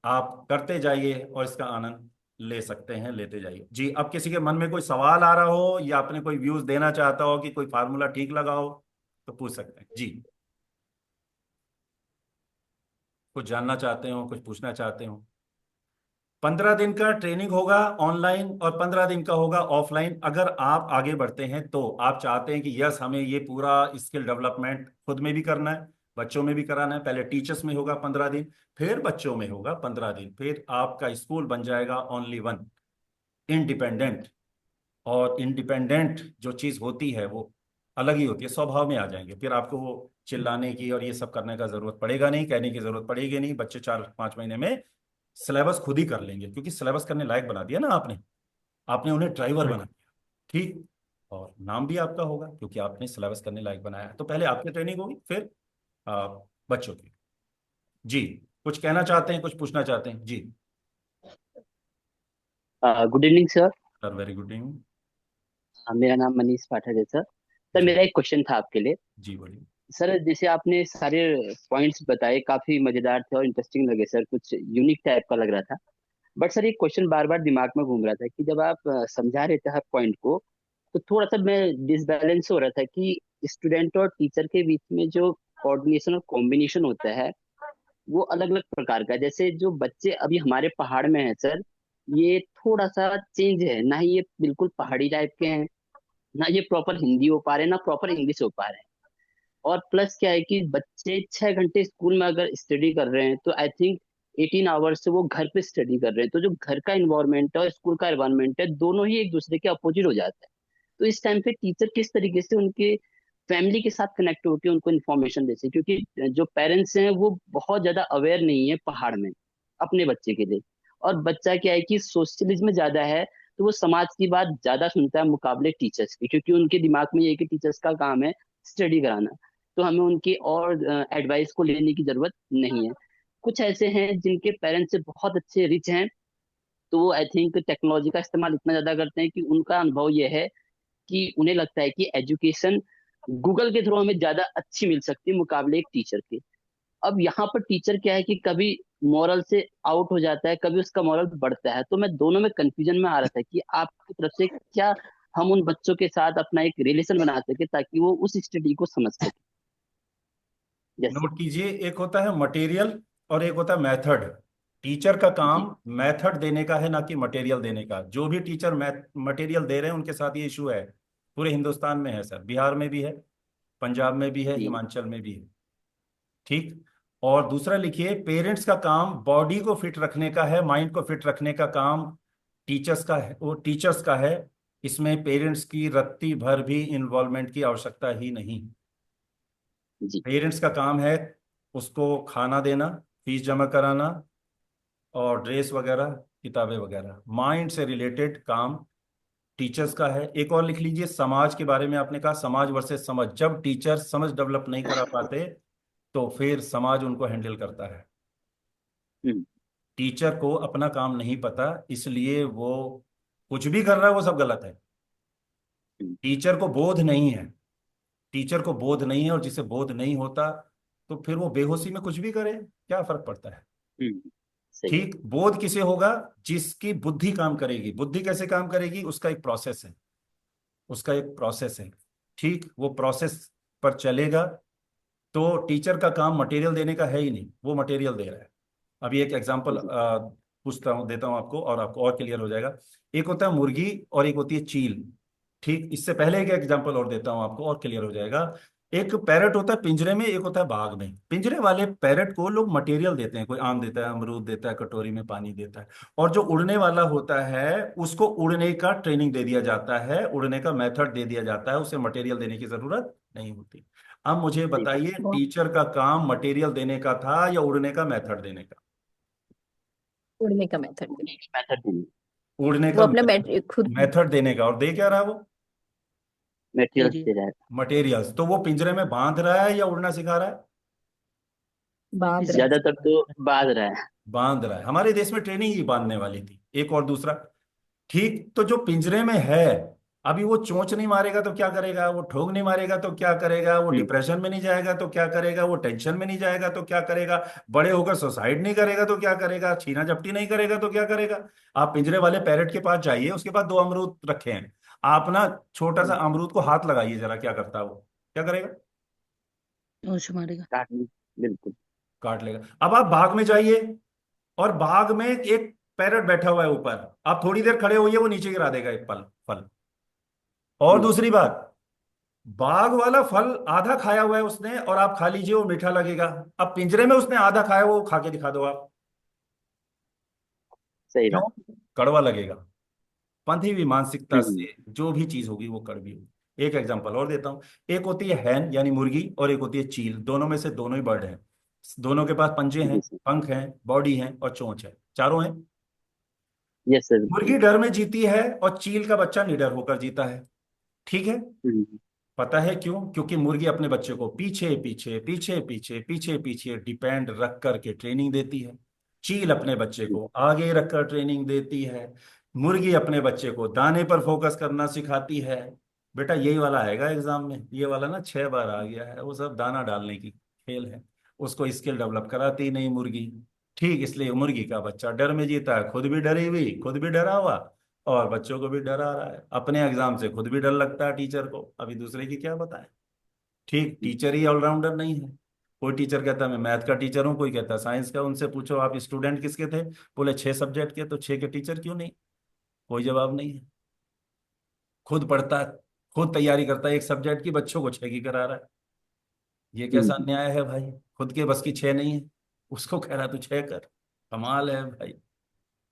आप करते जाइए और इसका आनंद ले सकते हैं, लेते जाइए। जी, अब किसी के मन में कोई सवाल आ रहा हो या आपने कोई व्यूज देना चाहता हो कि कोई फार्मूला ठीक लगा हो तो पूछ सकते हैं। जी, कुछ जानना चाहते हो, कुछ पूछना चाहते हो। 15 दिन का ट्रेनिंग होगा ऑनलाइन और 15 दिन का होगा ऑफलाइन। अगर आप आगे बढ़ते हैं तो आप चाहते हैं कि यस, हमें ये पूरा स्किल डेवलपमेंट खुद में भी करना है, बच्चों में भी कराना है। पहले टीचर्स में होगा 15 दिन, फिर बच्चों में होगा 15 दिन, फिर आपका स्कूल बन जाएगा ओनली वन, इंडिपेंडेंट। और इंडिपेंडेंट जो चीज़ होती है वो अलग ही होती है, स्वभाव में आ जाएंगे। फिर आपको वो चिल्लाने की और ये सब करने का जरूरत पड़ेगा नहीं, कहने की जरूरत पड़ेगी नहीं। बच्चे 4-5 महीने में सिलेबस खुद ही कर लेंगे, क्योंकि सिलेबस करने लायक बना दिया ना आपने, आपने उन्हें ड्राइवर बना दिया। ठीक। और नाम भी आपका होगा क्योंकि आपने सिलेबस करने लायक बनाया। तो पहले आपकी ट्रेनिंग होगी, फिर आ, बच्चों की। जी, कुछ कहना चाहते हैं, कुछ पूछना चाहते हैं? जी good evening sir. Sir, very good evening. मेरा नाम मनीष पाठक है सर। सर जी मेरा एक क्वेश्चन था आपके लिए। जी बोलिए। सर जैसे आपने सारे पॉइंट्स बताए काफी मजेदार थे और इंटरेस्टिंग लगे सर, कुछ यूनिक टाइप का लग रहा था। बट सर एक क्वेश्चन बार बार दिमाग में घूम रहा था कि जब आप समझा रहे थे हर पॉइंट को, तो थोड़ा सा मैं डिसबैलेंस हो रहा था कि स्टूडेंट और टीचर के बीच में जो कोऑर्डिनेशन और कॉम्बिनेशन होता है वो अलग अलग प्रकार का है। जैसे जो बच्चे अभी हमारे पहाड़ में है सर, ये थोड़ा सा चेंज है ना, ही ये बिल्कुल पहाड़ी टाइप के हैं, ना ये प्रॉपर हिंदी हो पा रहे हैं, ना प्रॉपर इंग्लिश हो पा रहे हैं। और प्लस क्या है कि बच्चे 6 घंटे स्कूल में अगर स्टडी कर रहे हैं तो आई थिंक 18 आवर्स से वो घर पे स्टडी कर रहे हैं। तो जो घर का इन्वायरमेंट है और स्कूल का इन्वायरमेंट है, दोनों ही एक दूसरे के अपोजिट हो जाता है। तो इस टाइम पे टीचर किस तरीके से उनके फैमिली के साथ कनेक्ट होकर उनको इन्फॉर्मेशन दे सके, क्योंकि जो पेरेंट्स हैं वो बहुत ज्यादा अवेयर नहीं है पहाड़ में अपने बच्चे के लिए। और बच्चा क्या है कि सोशलिज्म में ज्यादा है, तो वो समाज की बात ज्यादा सुनता है मुकाबले टीचर्स की, क्योंकि उनके दिमाग में ये है कि टीचर्स का काम है स्टडी कराना, तो हमें उनकी और एडवाइस को लेने की जरूरत नहीं है। कुछ ऐसे हैं जिनके पेरेंट्स से बहुत अच्छे रिच हैं, तो वो आई थिंक टेक्नोलॉजी का इस्तेमाल इतना ज्यादा करते हैं कि उनका अनुभव यह है कि उन्हें लगता है कि एजुकेशन गूगल के थ्रू हमें ज्यादा अच्छी मिल सकती है मुकाबले एक टीचर के। अब यहाँ पर टीचर क्या है कि कभी मॉरल से आउट हो जाता है, कभी उसका मॉरल बढ़ता है। तो मैं दोनों में कंफ्यूजन में आ रहा था कि आपकी तरफ से क्या हम उन बच्चों के साथ अपना एक रिलेशन बना सके ताकि वो उस स्टडी को समझ सके। जैसे नोट कीजिए, एक होता है मटेरियल और एक होता है मेथड। टीचर का जी काम मेथड देने का है, ना कि मटेरियल देने का। जो भी टीचर मटेरियल दे रहे हैं उनके साथ ये इशू है, पूरे हिंदुस्तान में है सर, बिहार में भी है, पंजाब में भी है, जी हिमाचल में भी है। ठीक। और दूसरा लिखिए, पेरेंट्स का काम बॉडी को फिट रखने का है, माइंड को फिट रखने का काम टीचर्स का है, वो टीचर्स का है। इसमें पेरेंट्स की रत्ती भर भी इन्वॉल्वमेंट की आवश्यकता ही नहीं। जी पेरेंट्स का काम है उसको खाना देना, फीस जमा कराना और ड्रेस वगैरह, किताबें वगैरह। माइंड से रिलेटेड काम टीचर्स का है। एक और लिख लीजिए, समाज के बारे में आपने कहा, समाज वर्सेस समझ। जब टीचर समझ डेवलप नहीं करा पाते तो फिर समाज उनको हैंडल करता है। हम्म, टीचर को अपना काम नहीं पता, इसलिए वो कुछ भी कर रहा है वो सब गलत है। हम्म, टीचर को बोध नहीं है, टीचर को बोध नहीं है, और जिसे बोध नहीं होता तो फिर वो बेहोशी में कुछ भी करे, क्या फर्क पड़ता है। हम्म, सही है। ठीक। बोध किसे होगा? जिसकी बुद्धि काम करेगी। बुद्धि कैसे काम करेगी? उसका एक प्रोसेस है, उसका एक प्रोसेस है। ठीक, वो प्रोसेस पर चलेगा। तो टीचर का काम मटेरियल देने का है ही नहीं, वो मटेरियल दे रहा है। अभी एक एग्जांपल पूछता हूँ, देता हूँ आपको, और आपको और क्लियर हो जाएगा। एक होता है मुर्गी और एक होती है चील। ठीक, इससे पहले एक एग्जांपल और देता हूँ आपको, और क्लियर हो जाएगा। एक पैरट होता है पिंजरे में, एक होता है बाग में। पिंजरे वाले पैरट को लोग मटेरियल देते हैं, कोई आम देता है, अमरूद देता है, कटोरी में पानी देता है। और जो उड़ने वाला होता है उसको उड़ने का ट्रेनिंग दे दिया जाता है, उड़ने का मेथड दे दिया जाता है, उसे मटेरियल देने की जरूरत नहीं होती। अब मुझे जी बताइए, वो टीचर का काम मटेरियल देने का था या उड़ने का मेथड देने का? उड़ने का मेथड भी। मेथड नहीं, उड़ने वो का अपना खुद मेथड देने का, और दे क्या रहा है वो? मेटेरियल्स मटेरियल दे रहा है। मटेरियल्स। तो वो पिंजरे में बांध रहा है या उड़ना सिखा रहा है? बांध रहा ज्यादातर तो बाज रहा है। बांध रहा है। हमारे देश में ट्रेनिंग ही बांधने वाली थी। एक और दूसरा, ठीक, तो जो पिंजरे में है, अभी वो चोंच नहीं मारेगा तो क्या करेगा, वो ठोग नहीं मारेगा तो क्या करेगा, वो हम्म, डिप्रेशन में नहीं जाएगा तो क्या करेगा, वो टेंशन में नहीं जाएगा तो क्या करेगा, बड़े होकर सुसाइड नहीं करेगा तो क्या करेगा, छीना झपटी नहीं करेगा तो क्या करेगा? आप पिंजरे वाले पैरेट के पास जाइए, उसके पास दो अमरूद रखे हैं। आप ना छोटा सा हम्म, अमरूद को हाथ लगाइए जरा, क्या करता है वो? क्या करेगा? नोच मारेगा। काटने, बिल्कुल। काट लेगा। अब आप बाग में जाइए, और बाग में एक पैरट बैठा हुआ है ऊपर, आप थोड़ी देर खड़े होइए, वो नीचे गिरा देगा एक फल फल। और हम्म, दूसरी बात, बाग वाला फल आधा खाया हुआ है उसने, और आप खा लीजिए, वो मीठा लगेगा। अब पिंजरे में उसने आधा खाया, वो खा के दिखा दो आप। सही क्यों? बात। कड़वा लगेगा। पंथी हुई मानसिकता हम्म, से जो भी चीज होगी वो कड़वी होगी। एक एग्जांपल और देता हूं। एक होती है हैन यानी मुर्गी, और एक होती है चील। दोनों में से दोनों ही बर्ड हैं। दोनों के पास पंजे हैं, जी सर। पंख हैं, बॉडी है और चोंच है, चारों हैं। यस सर, मुर्गी बिल्कुल। डर में जीती है और चील का बच्चा निडर होकर जीता है। ठीक है। हम्म, पता है क्यों? क्योंकि मुर्गी अपने बच्चे को पीछे पीछे पीछे पीछे पीछे पीछे डिपेंड रख करके ट्रेनिंग देती है। चील अपने बच्चे जी, को आगे रखकर ट्रेनिंग देती है। मुर्गी अपने बच्चे को दाने पर फोकस करना सिखाती है। बेटा यही वाला आएगा एग्जाम में, ये वाला ना 6 बार आ गया है, वो सब दाना डालने की खेल है। उसको स्किल डेवलप कराती नहीं मुर्गी। ठीक, इसलिए मुर्गी का बच्चा डर में जीता है, खुद भी डरी हुई, खुद भी डरा हुआ, और बच्चों को भी डरा रहा है। अपने एग्जाम से खुद भी डर लगता है टीचर को, अभी दूसरे की क्या बताएं। ठीक, टीचर ही ऑलराउंडर नहीं है। कोई टीचर कहता है मैं मैथ का टीचर हूँ, कोई कहता है साइंस का। उनसे पूछो आप स्टूडेंट किसके थे, बोले 6 सब्जेक्ट के। तो 6 के टीचर क्यों नहीं? कोई जवाब नहीं है। खुद पढ़ता है, खुद तैयारी करता है एक सब्जेक्ट की, बच्चों को 6 की करा रहा है। ये कैसा हम्म, अन्याय है भाई? खुद के बस की 6 नहीं है, उसको कह रहा तू 6 कर। कमाल है भाई।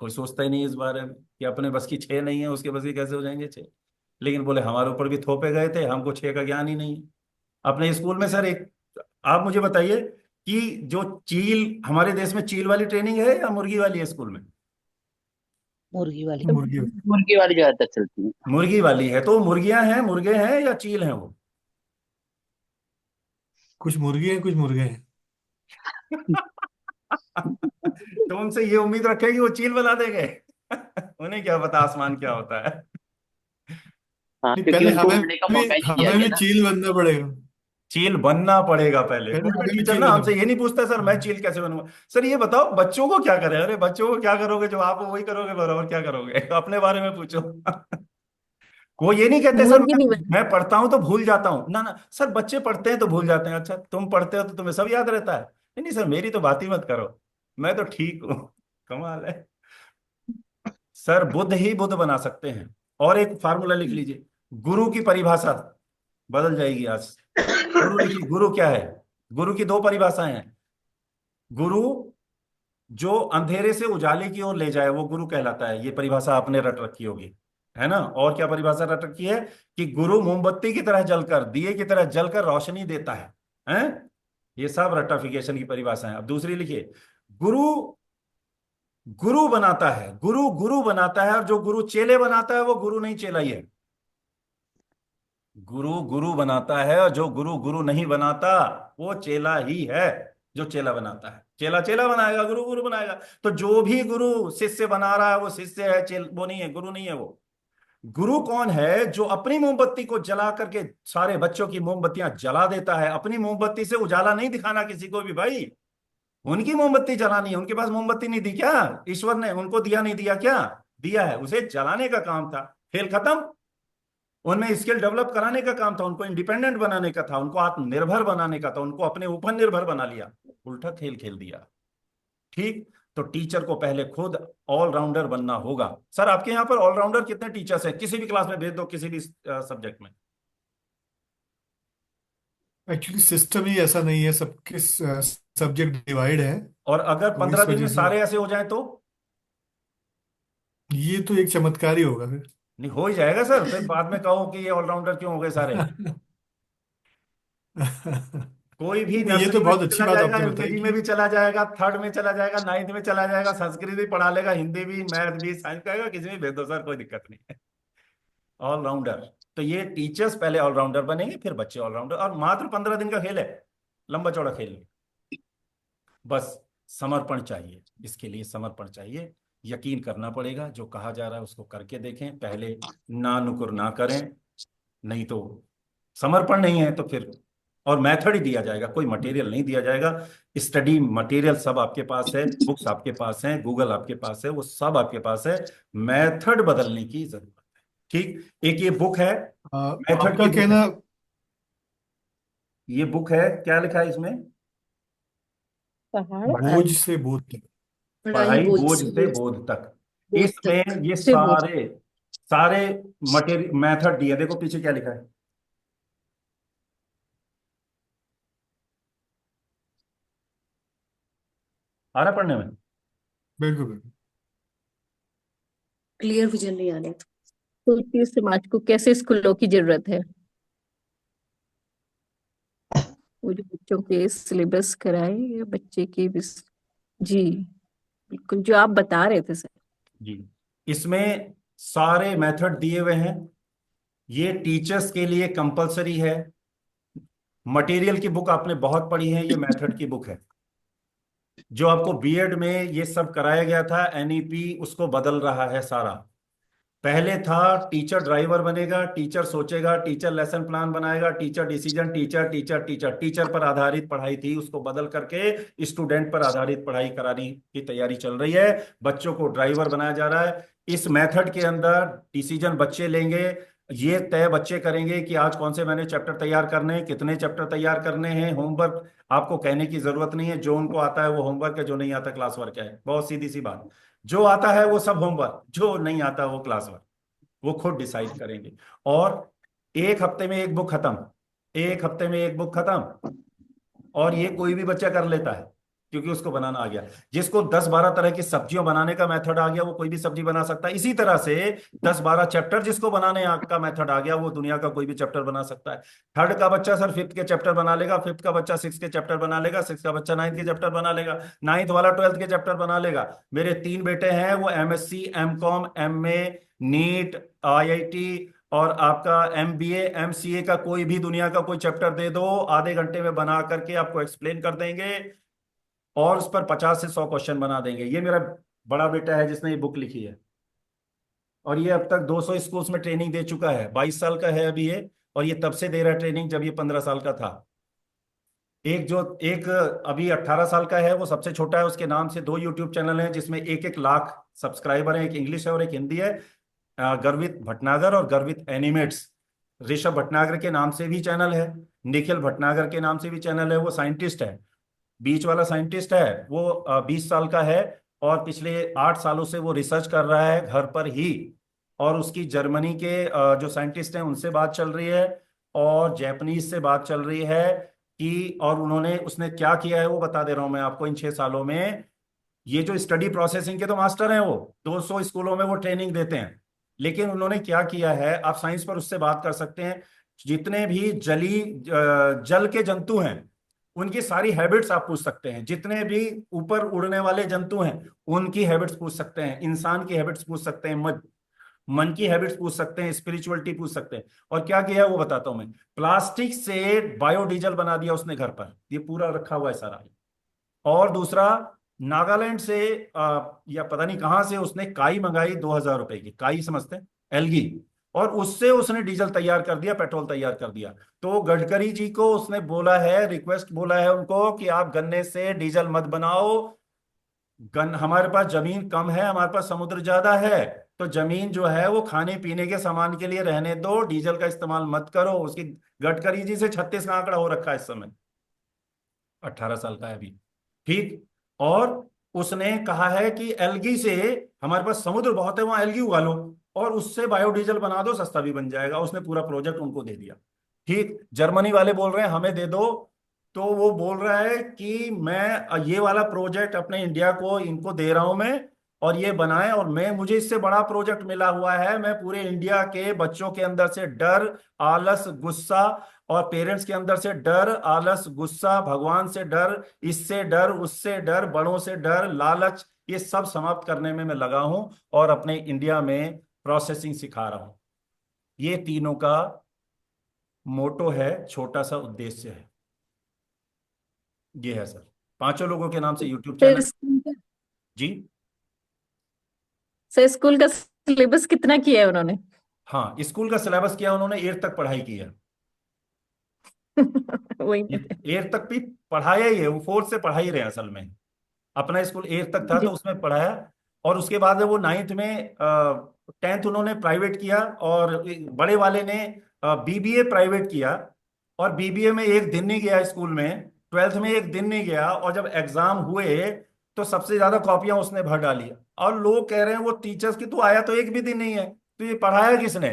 कोई सोचता ही नहीं इस बारे में कि अपने बस की 6 नहीं है, उसके बस की कैसे हो जाएंगे 6? लेकिन बोले हमारे ऊपर भी थोपे गए थे, हमको 6 का ज्ञान ही नहीं है। अपने स्कूल में सर एक, आप मुझे बताइए कि जो चील, हमारे देश में चील वाली ट्रेनिंग है या मुर्गी वाली है स्कूल में? मुर्गी वाली। मुर्गी। मुर्गी वाली ज्यादातर चलती है। मुर्गी वाली है। तो मुर्गियां हैं, मुर्गे हैं, या चील हैं वो? कुछ मुर्गी है, कुछ मुर्गे हैं। तो उनसे ये उम्मीद रखें कि वो चील बना देंगे? उन्हें क्या पता आसमान क्या होता है। हाँ, नहीं, क्योंकि पहले उनको उड़ने का मौका ही नहीं दिया हमें गया भी ना। चील बनना पड़ेगा। चील बनना पड़ेगा पहले। पहले कोई भी हमें भी टीचर चील ना बनना हमसे ये नहीं पूछता सर मैं पड़ेगा। चील कैसे बनूंगा। सर ये बताओ बच्चों को क्या करें? अरे बच्चों को क्या करोगे, जो आप हो वही करोगे, बराबर क्या करोगे? अपने बारे में पूछो। वो ये नहीं कहते सर मुर्गी नहीं मैं पढ़ता हूं तो भूल जाता हूँ, ना ना सर, बच्चे पढ़ते हैं तो भूल जाते हैं। अच्छा तुम पढ़ते हो तो तुम्हें सब याद रहता है? नहीं नहीं सर, मेरी तो बात ही मत करो, मैं तो ठीक हूँ। कमाल है। सर बुद्ध ही बुद्ध बना सकते हैं। और एक फार्मूला लिख लीजिए, गुरु की परिभाषा बदल जाएगी आज। गुरु लिखिए, गुरु क्या है? गुरु की दो परिभाषाएं हैं। गुरु जो अंधेरे से उजाले की ओर ले जाए वो गुरु कहलाता है, ये परिभाषा आपने रट रखी होगी, है ना? और क्या परिभाषा रट रखी है? कि गुरु मोमबत्ती की तरह जलकर, दिए की तरह जलकर रोशनी देता है। हैं? ये सब रट्टाफिकेशन की परिभाषा है। अब दूसरी लिखिए, गुरु गुरु बनाता है, गुरु गुरु बनाता है, और जो गुरु चेले बनाता है वो गुरु नहीं चेला ही है। गुरु गुरु बनाता है, और जो गुरु गुरु नहीं बनाता वो चेला ही है। जो चेला बनाता है, चेला चेला बनाएगा, गुरु गुरु बनाएगा। तो जो भी गुरु शिष्य बना रहा है वो शिष्य है, चेल वो नहीं है, गुरु नहीं है वो। गुरु कौन है? जो अपनी मोमबत्ती को जला करके सारे बच्चों की मोमबत्तियां जला देता है। अपनी मोमबत्ती से उजाला नहीं दिखाना किसी को भी भाई, उनकी मोमबत्ती जलानी है। उनके पास मोमबत्ती नहीं थी क्या? ईश्वर ने उनको दिया नहीं दिया क्या? दिया है, उसे जलाने का काम था। खेल खत्म। उनमें स्किल डेवलप कराने का काम था, उनको इंडिपेंडेंट बनाने का था, उनको आत्मनिर्भर बनाने का था, उनको अपने ऊपर निर्भर बना लिया, उल्टा खेल खेल दिया। ठीक। तो टीचर को पहले खुद ऑलराउंडर बनना होगा। सर आपके यहाँ पर ऑलराउंडर कितने टीचर्स हैं? किसी भी क्लास में भेज दो, किसी भी सब्जेक्ट में। एक्चुअली सिस्टम ही ऐसा नहीं है, सबके सब्जेक्ट डिवाइड है। और अगर तो 15 इस दिन में वजह से सारे ऐसे हो जाएं तो? ये तो एक चमत्कार ही होगा फिर। नहीं हो ही जाएगा सर, फिर बाद में कहो कि ये ऑलराउंडर क्यों हो गए सारे। कोई भी नहीं, ये तो नर्सरी में बहुत भी अच्छी चला बात जाएगा, आपने बताई एलकेजी में कि भी चला जाएगा, थर्ड में चला जाएगा, नाइन्थ में चला जाएगा, संस्कृत भी पढ़ा लेगा, हिंदी भी, मैथ भी, साइंस करेगा, किसी में भेज दो सर, कोई दिक्कत नहीं है। ऑलराउंडर। तो ये टीचर्स पहले ऑलराउंडर बनेंगे, फिर बच्चे ऑलराउंडर, और मात्र 15 दिन का खेल है, लंबा चौड़ा खेल नहीं। बस समर्पण चाहिए, इसके लिए समर्पण चाहिए, यकीन करना पड़ेगा, जो कहा जा रहा है उसको करके देखें, पहले ना नुकुर ना करें, नहीं तो समर्पण नहीं है तो फिर। और मेथड ही दिया जाएगा, कोई मटेरियल नहीं दिया जाएगा। स्टडी मटेरियल सब आपके पास है, बुक्स आपके पास हैं, गूगल आपके पास है, वो सब आपके पास है, मेथड बदलने की जरूरत है। ठीक। एक ये बुक है, मेथड आपका की बुक है, कहना। ये बुक है, क्या लिखा है इसमें? पहाड़ बोझ से बोझ तक। पढ़ाई पढ़ाई बोझ बोझ से से बोझ तक। बोझ तक इसमें ये से बोझ। सारे सारे मटेरियल मेथड दिए, देखो पीछे क्या लिखा है, आ रहा है पढ़ने में? बिल्कुल बिल्कुल। क्लियर विजन नहीं आ रहा। तो इस समाज को कैसे स्कूलों की जरूरत है? वो जो बच्चों के सिलेबस कराए या बच्चे के जी बिल्कुल, जो आप बता रहे थे सर। जी। इसमें सारे मेथड दिए हुए हैं, ये टीचर्स के लिए कंपलसरी है। मटेरियल की बुक आपने बहुत पढ़ी है, ये मेथड की बुक है। जो आपको बीएड में ये सब कराया गया था, एनईपी उसको बदल रहा है सारा। पहले था टीचर ड्राइवर बनेगा, टीचर सोचेगा, टीचर लेसन प्लान बनाएगा, teacher decision, teacher teacher teacher teacher पर आधारित पढ़ाई थी, उसको बदल करके स्टूडेंट पर आधारित पढ़ाई कराने की तैयारी चल रही है। बच्चों को ड्राइवर बनाया जा रहा है। इस मेथड के अंदर डिसीजन बच्चे लेंगे, ये तय बच्चे करेंगे कि आज कौन से मैंने चैप्टर तैयार करने हैं, कितने चैप्टर तैयार करने हैं। होमवर्क आपको कहने की जरूरत नहीं है, जो उनको आता है वो होमवर्क है, जो नहीं आता क्लास वर्क है, बहुत सीधी सी बात। जो आता है वो सब होमवर्क, जो नहीं आता वो क्लास वर्क, वो खुद डिसाइड करेंगे। और एक हफ्ते में एक बुक खत्म, एक हफ्ते में एक बुक खत्म, और ये कोई भी बच्चा कर लेता है क्योंकि उसको बनाना आ गया। जिसको 10-12 तरह की सब्जियों बनाने का मेथड आ गया, वो कोई भी सब्जी बना सकता है। इसी तरह से 10-12 चैप्टर जिसको बनाने का मेथड आ गया, वो दुनिया का कोई भी चैप्टर बना सकता है। थर्ड का बच्चा सर फिफ्थ के चैप्टर बना लेगा, फिफ्थ का बच्चा सिक्स के चैप्टर बना लेगा, सिक्स का बच्चा नाइन्थ के चैप्टर बना लेगा, नाइन्थ वाला 12th के चैप्टर बना लेगा। मेरे 3 बेटे हैं, वो MSc, MCom, MA, NEET, IIT और आपका एमबीए, एमसीए का कोई भी दुनिया का कोई चैप्टर दे दो, आधे घंटे में बना करके आपको एक्सप्लेन कर देंगे, और उस पर 50 से 100 क्वेश्चन बना देंगे। ये मेरा बड़ा बेटा है जिसने ये बुक लिखी है, और ये अब तक 200 स्कूल्स में ट्रेनिंग दे चुका है। 22 साल का है अभी ये, और ये तब से दे रहा है ट्रेनिंग जब ये 15 साल का था। एक अभी 18 साल का है, वो सबसे छोटा है, उसके नाम से 2 यूट्यूब चैनल हैं जिसमें 1-1 लाख सब्सक्राइबर हैं, एक इंग्लिश है और एक हिंदी है, गर्वित भटनागर और गर्वित एनिमेट्स। ऋषभ भटनागर के नाम से भी चैनल है, निखिल भटनागर के नाम से भी चैनल है, वो साइंटिस्ट है, बीच वाला साइंटिस्ट है, वो 20 साल का है, और पिछले 8 सालों से वो रिसर्च कर रहा है घर पर ही। और उसकी जर्मनी के जो साइंटिस्ट हैं उनसे बात चल रही है, और जापानीज से बात चल रही है कि, और उसने क्या किया है वो बता दे रहा हूं मैं आपको इन 6 सालों में। ये जो स्टडी प्रोसेसिंग के तो मास्टर हैं, वो 200 स्कूलों में वो ट्रेनिंग देते हैं। लेकिन उन्होंने क्या किया है, आप साइंस पर उससे बात कर सकते हैं, जितने भी जल के जंतु हैं उनकी सारी हैबिट्स आप पूछ सकते हैं, जितने भी ऊपर उड़ने वाले जंतु हैं उनकी हैबिट्स पूछ सकते हैं, इंसान की हैबिट्स पूछ सकते हैं, मन की हैबिट्स पूछ सकते हैं, स्पिरिचुअलिटी पूछ सकते हैं। और क्या किया है वो बताता हूं मैं। प्लास्टिक से बायोडीजल बना दिया उसने घर पर, ये पूरा रखा हुआ है सारा। और दूसरा, नागालैंड से या पता नहीं कहां से उसने काई मंगाई, 2000 रुपए की काई, समझते हैं, एलगी, और उससे उसने डीजल तैयार कर दिया, पेट्रोल तैयार कर दिया। तो गडकरी जी को उसने बोला है, रिक्वेस्ट बोला है उनको कि आप गन्ने से डीजल मत बनाओ, हमारे पास जमीन कम है, हमारे पास समुद्र ज्यादा है, तो जमीन जो है वो खाने पीने के सामान के लिए रहने दो, डीजल का इस्तेमाल मत करो। उसकी गडकरी जी से 36 का आंकड़ा हो रखा है इस समय, 18 साल का है अभी। ठीक। और उसने कहा है कि एल्गी से, हमारे पास समुद्र बहुत है, वहां एल्गी उगा लो और उससे बायोडीजल बना दो, सस्ता भी बन जाएगा। उसने पूरा प्रोजेक्ट उनको दे दिया। ठीक। जर्मनी वाले बोल रहे हैं हमें दे दो, तो वो बोल रहा है कि मैं ये वाला प्रोजेक्ट अपने इंडिया को इनको दे रहा हूं मैं, और ये बनाए, और मैं, मुझे इससे बड़ा प्रोजेक्ट मिला हुआ है, मैं पूरे इंडिया के बच्चों के अंदर से डर, आलस, गुस्सा, और पेरेंट्स के अंदर से डर, आलस, गुस्सा, भगवान से डर, इससे डर, उससे डर, बड़ों से डर, लालच, ये सब समाप्त करने में मैं लगा हूं और अपने इंडिया में प्रोसेसिंग सिखा रहा हूं। ये तीनों का मोटो है, छोटा सा उद्देश्य है। ये है सर, पांचों लोगों के नाम से यूट्यूब सर चैनल। जी। सर स्कूल का सिलेबस कितना किया है उन्होंने? हाँ, स्कूल का सिलेबस किया उन्होंने, 8th तक पढ़ाई की है। वही ये ना। 8th तक भी पढ़ाया ही है, वो 4th से पढ़ा ही रहे हैं असल में। अपना स्कूल 8th तक था जी तो उसमें पढ़ाया, और उसके बाद वो 9th में 10th उन्होंने प्राइवेट किया, और बड़े वाले ने बीबीए प्राइवेट किया, और बीबीए में एक दिन नहीं गया स्कूल में, 12th में एक दिन नहीं गया, और जब एग्जाम हुए तो सबसे ज्यादा कॉपियां उसने भर डाली। और लोग कह रहे हैं वो टीचर्स की, तू आया तो एक भी दिन नहीं है, तो ये पढ़ाया किसने?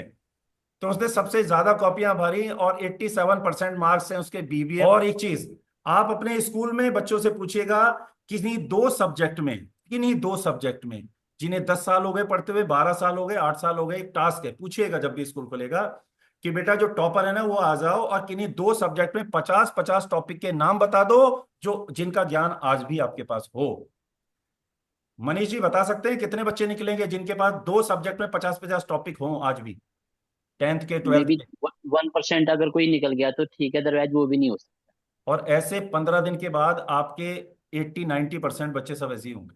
तो उसने सबसे ज्यादा कॉपियां भरी और 87% मार्क्स हैं उसके बीबीए। और एक चीज, आप अपने स्कूल में बच्चों से पूछिएगा, किन्हीं दो सब्जेक्ट में, जिन्हें 10 साल हो गए पढ़ते हुए, 12 साल हो गए, 8 साल हो गए, एक टास्क है, पूछिएगा जब भी स्कूल खुलेगा कि बेटा जो टॉपर है ना वो आ जाओ, और किन्हीं दो सब्जेक्ट में 50-50 टॉपिक के नाम बता दो जो जिनका ज्ञान आज भी आपके पास हो। मनीष जी बता सकते हैं कितने बच्चे निकलेंगे जिनके पास दो सब्जेक्ट में 50-50 टॉपिक हों आज भी, 10th के, मे 12th बी के? 1% अगर कोई निकल गया तो ठीक है, अदरवाइज वो भी नहीं हो सकता। और ऐसे 15 दिन के बाद आपके 80-90% बच्चे सब ऐसे ही होंगे।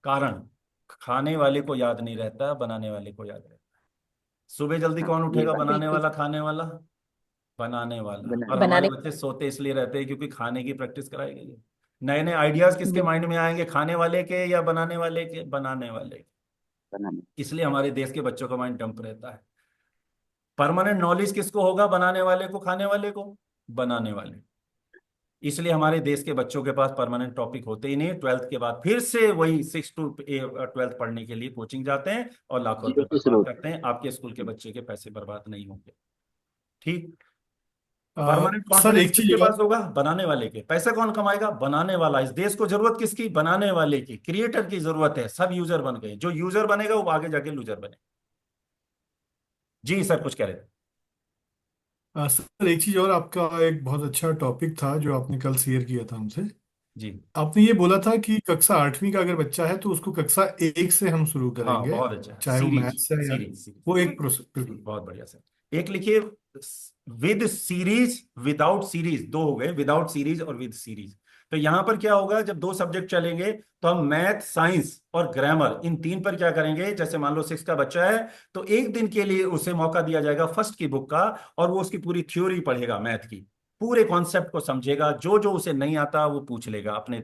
कारण, खाने वाले को याद नहीं रहता, बनाने वाले को याद रहता है। सुबह जल्दी हाँ, कौन ये उठेगा? बात बनाने बिल्कुल वाला, खाने वाला? बनाने वाला। और बनाने हमारे बनाने। बच्चे सोते इसलिए रहते हैं क्योंकि खाने की प्रैक्टिस कराई गई है। नए नए आइडियाज किसके बिल्कुल। माइंड में आएंगे? खाने वाले के या बनाने वाले के? बनाने वाले के। बनाने। इसलिए हमारे देश के बच्चों का माइंड डंप रहता है। परमानेंट नॉलेज किसको होगा? बनाने वाले को, खाने वाले को? बनाने वाले। इसलिए हमारे देश के बच्चों के पास परमानेंट टॉपिक होते ही नहीं, 12th के बाद फिर से वही 6 to 12th पढ़ने के लिए कोचिंग जाते हैं और लाखों रुपए जीरो से शुरू बर्बाद होता करते हैं। आपके स्कूल के बच्चे के पैसे बर्बाद नहीं होंगे। ठीक। आ, परमानेंट सर कॉन्फिडेंस एक चीज किसके और। पास होगा? बनाने वाले के। पैसा कौन कमाएगा? बनाने वाला। इस देश को जरूरत किसकी? बनाने वाले की, क्रिएटर की जरूरत है। सब यूजर बन गए, जो यूजर बनेगा वो आगे जाके लूजर बने। जी सर, कुछ कह रहे थे? सर एक चीज और, आपका एक बहुत अच्छा टॉपिक था जो आपने कल शेयर किया था हमसे। जी। आपने ये बोला था कि कक्षा 8वीं का अगर बच्चा है तो उसको कक्षा 1 से हम शुरू हाँ, करेंगे, बहुत अच्छा। चाहे वो सीरीज, मैथ्स है या सीरीज, वो सीरीज। एक प्रोसेस। बिल्कुल। बहुत बढ़िया सर। एक लिखिए, विद सीरीज, विदाउट सीरीज, दो हो गए, विदाउट सीरीज और विद सीरीज। तो यहां पर क्या होगा, जब दो सब्जेक्ट चलेंगे तो हम मैथ, साइंस और ग्रामर, इन तीन पर क्या करेंगे? जैसे मान लो 6 का बच्चा है तो एक दिन के लिए उसे मौका दिया जाएगा फर्स्ट की बुक का, और वो उसकी पूरी थ्योरी पढ़ेगा, मैथ की पूरे कॉन्सेप्ट को समझेगा, जो जो उसे नहीं आता वो पूछ लेगा, अपने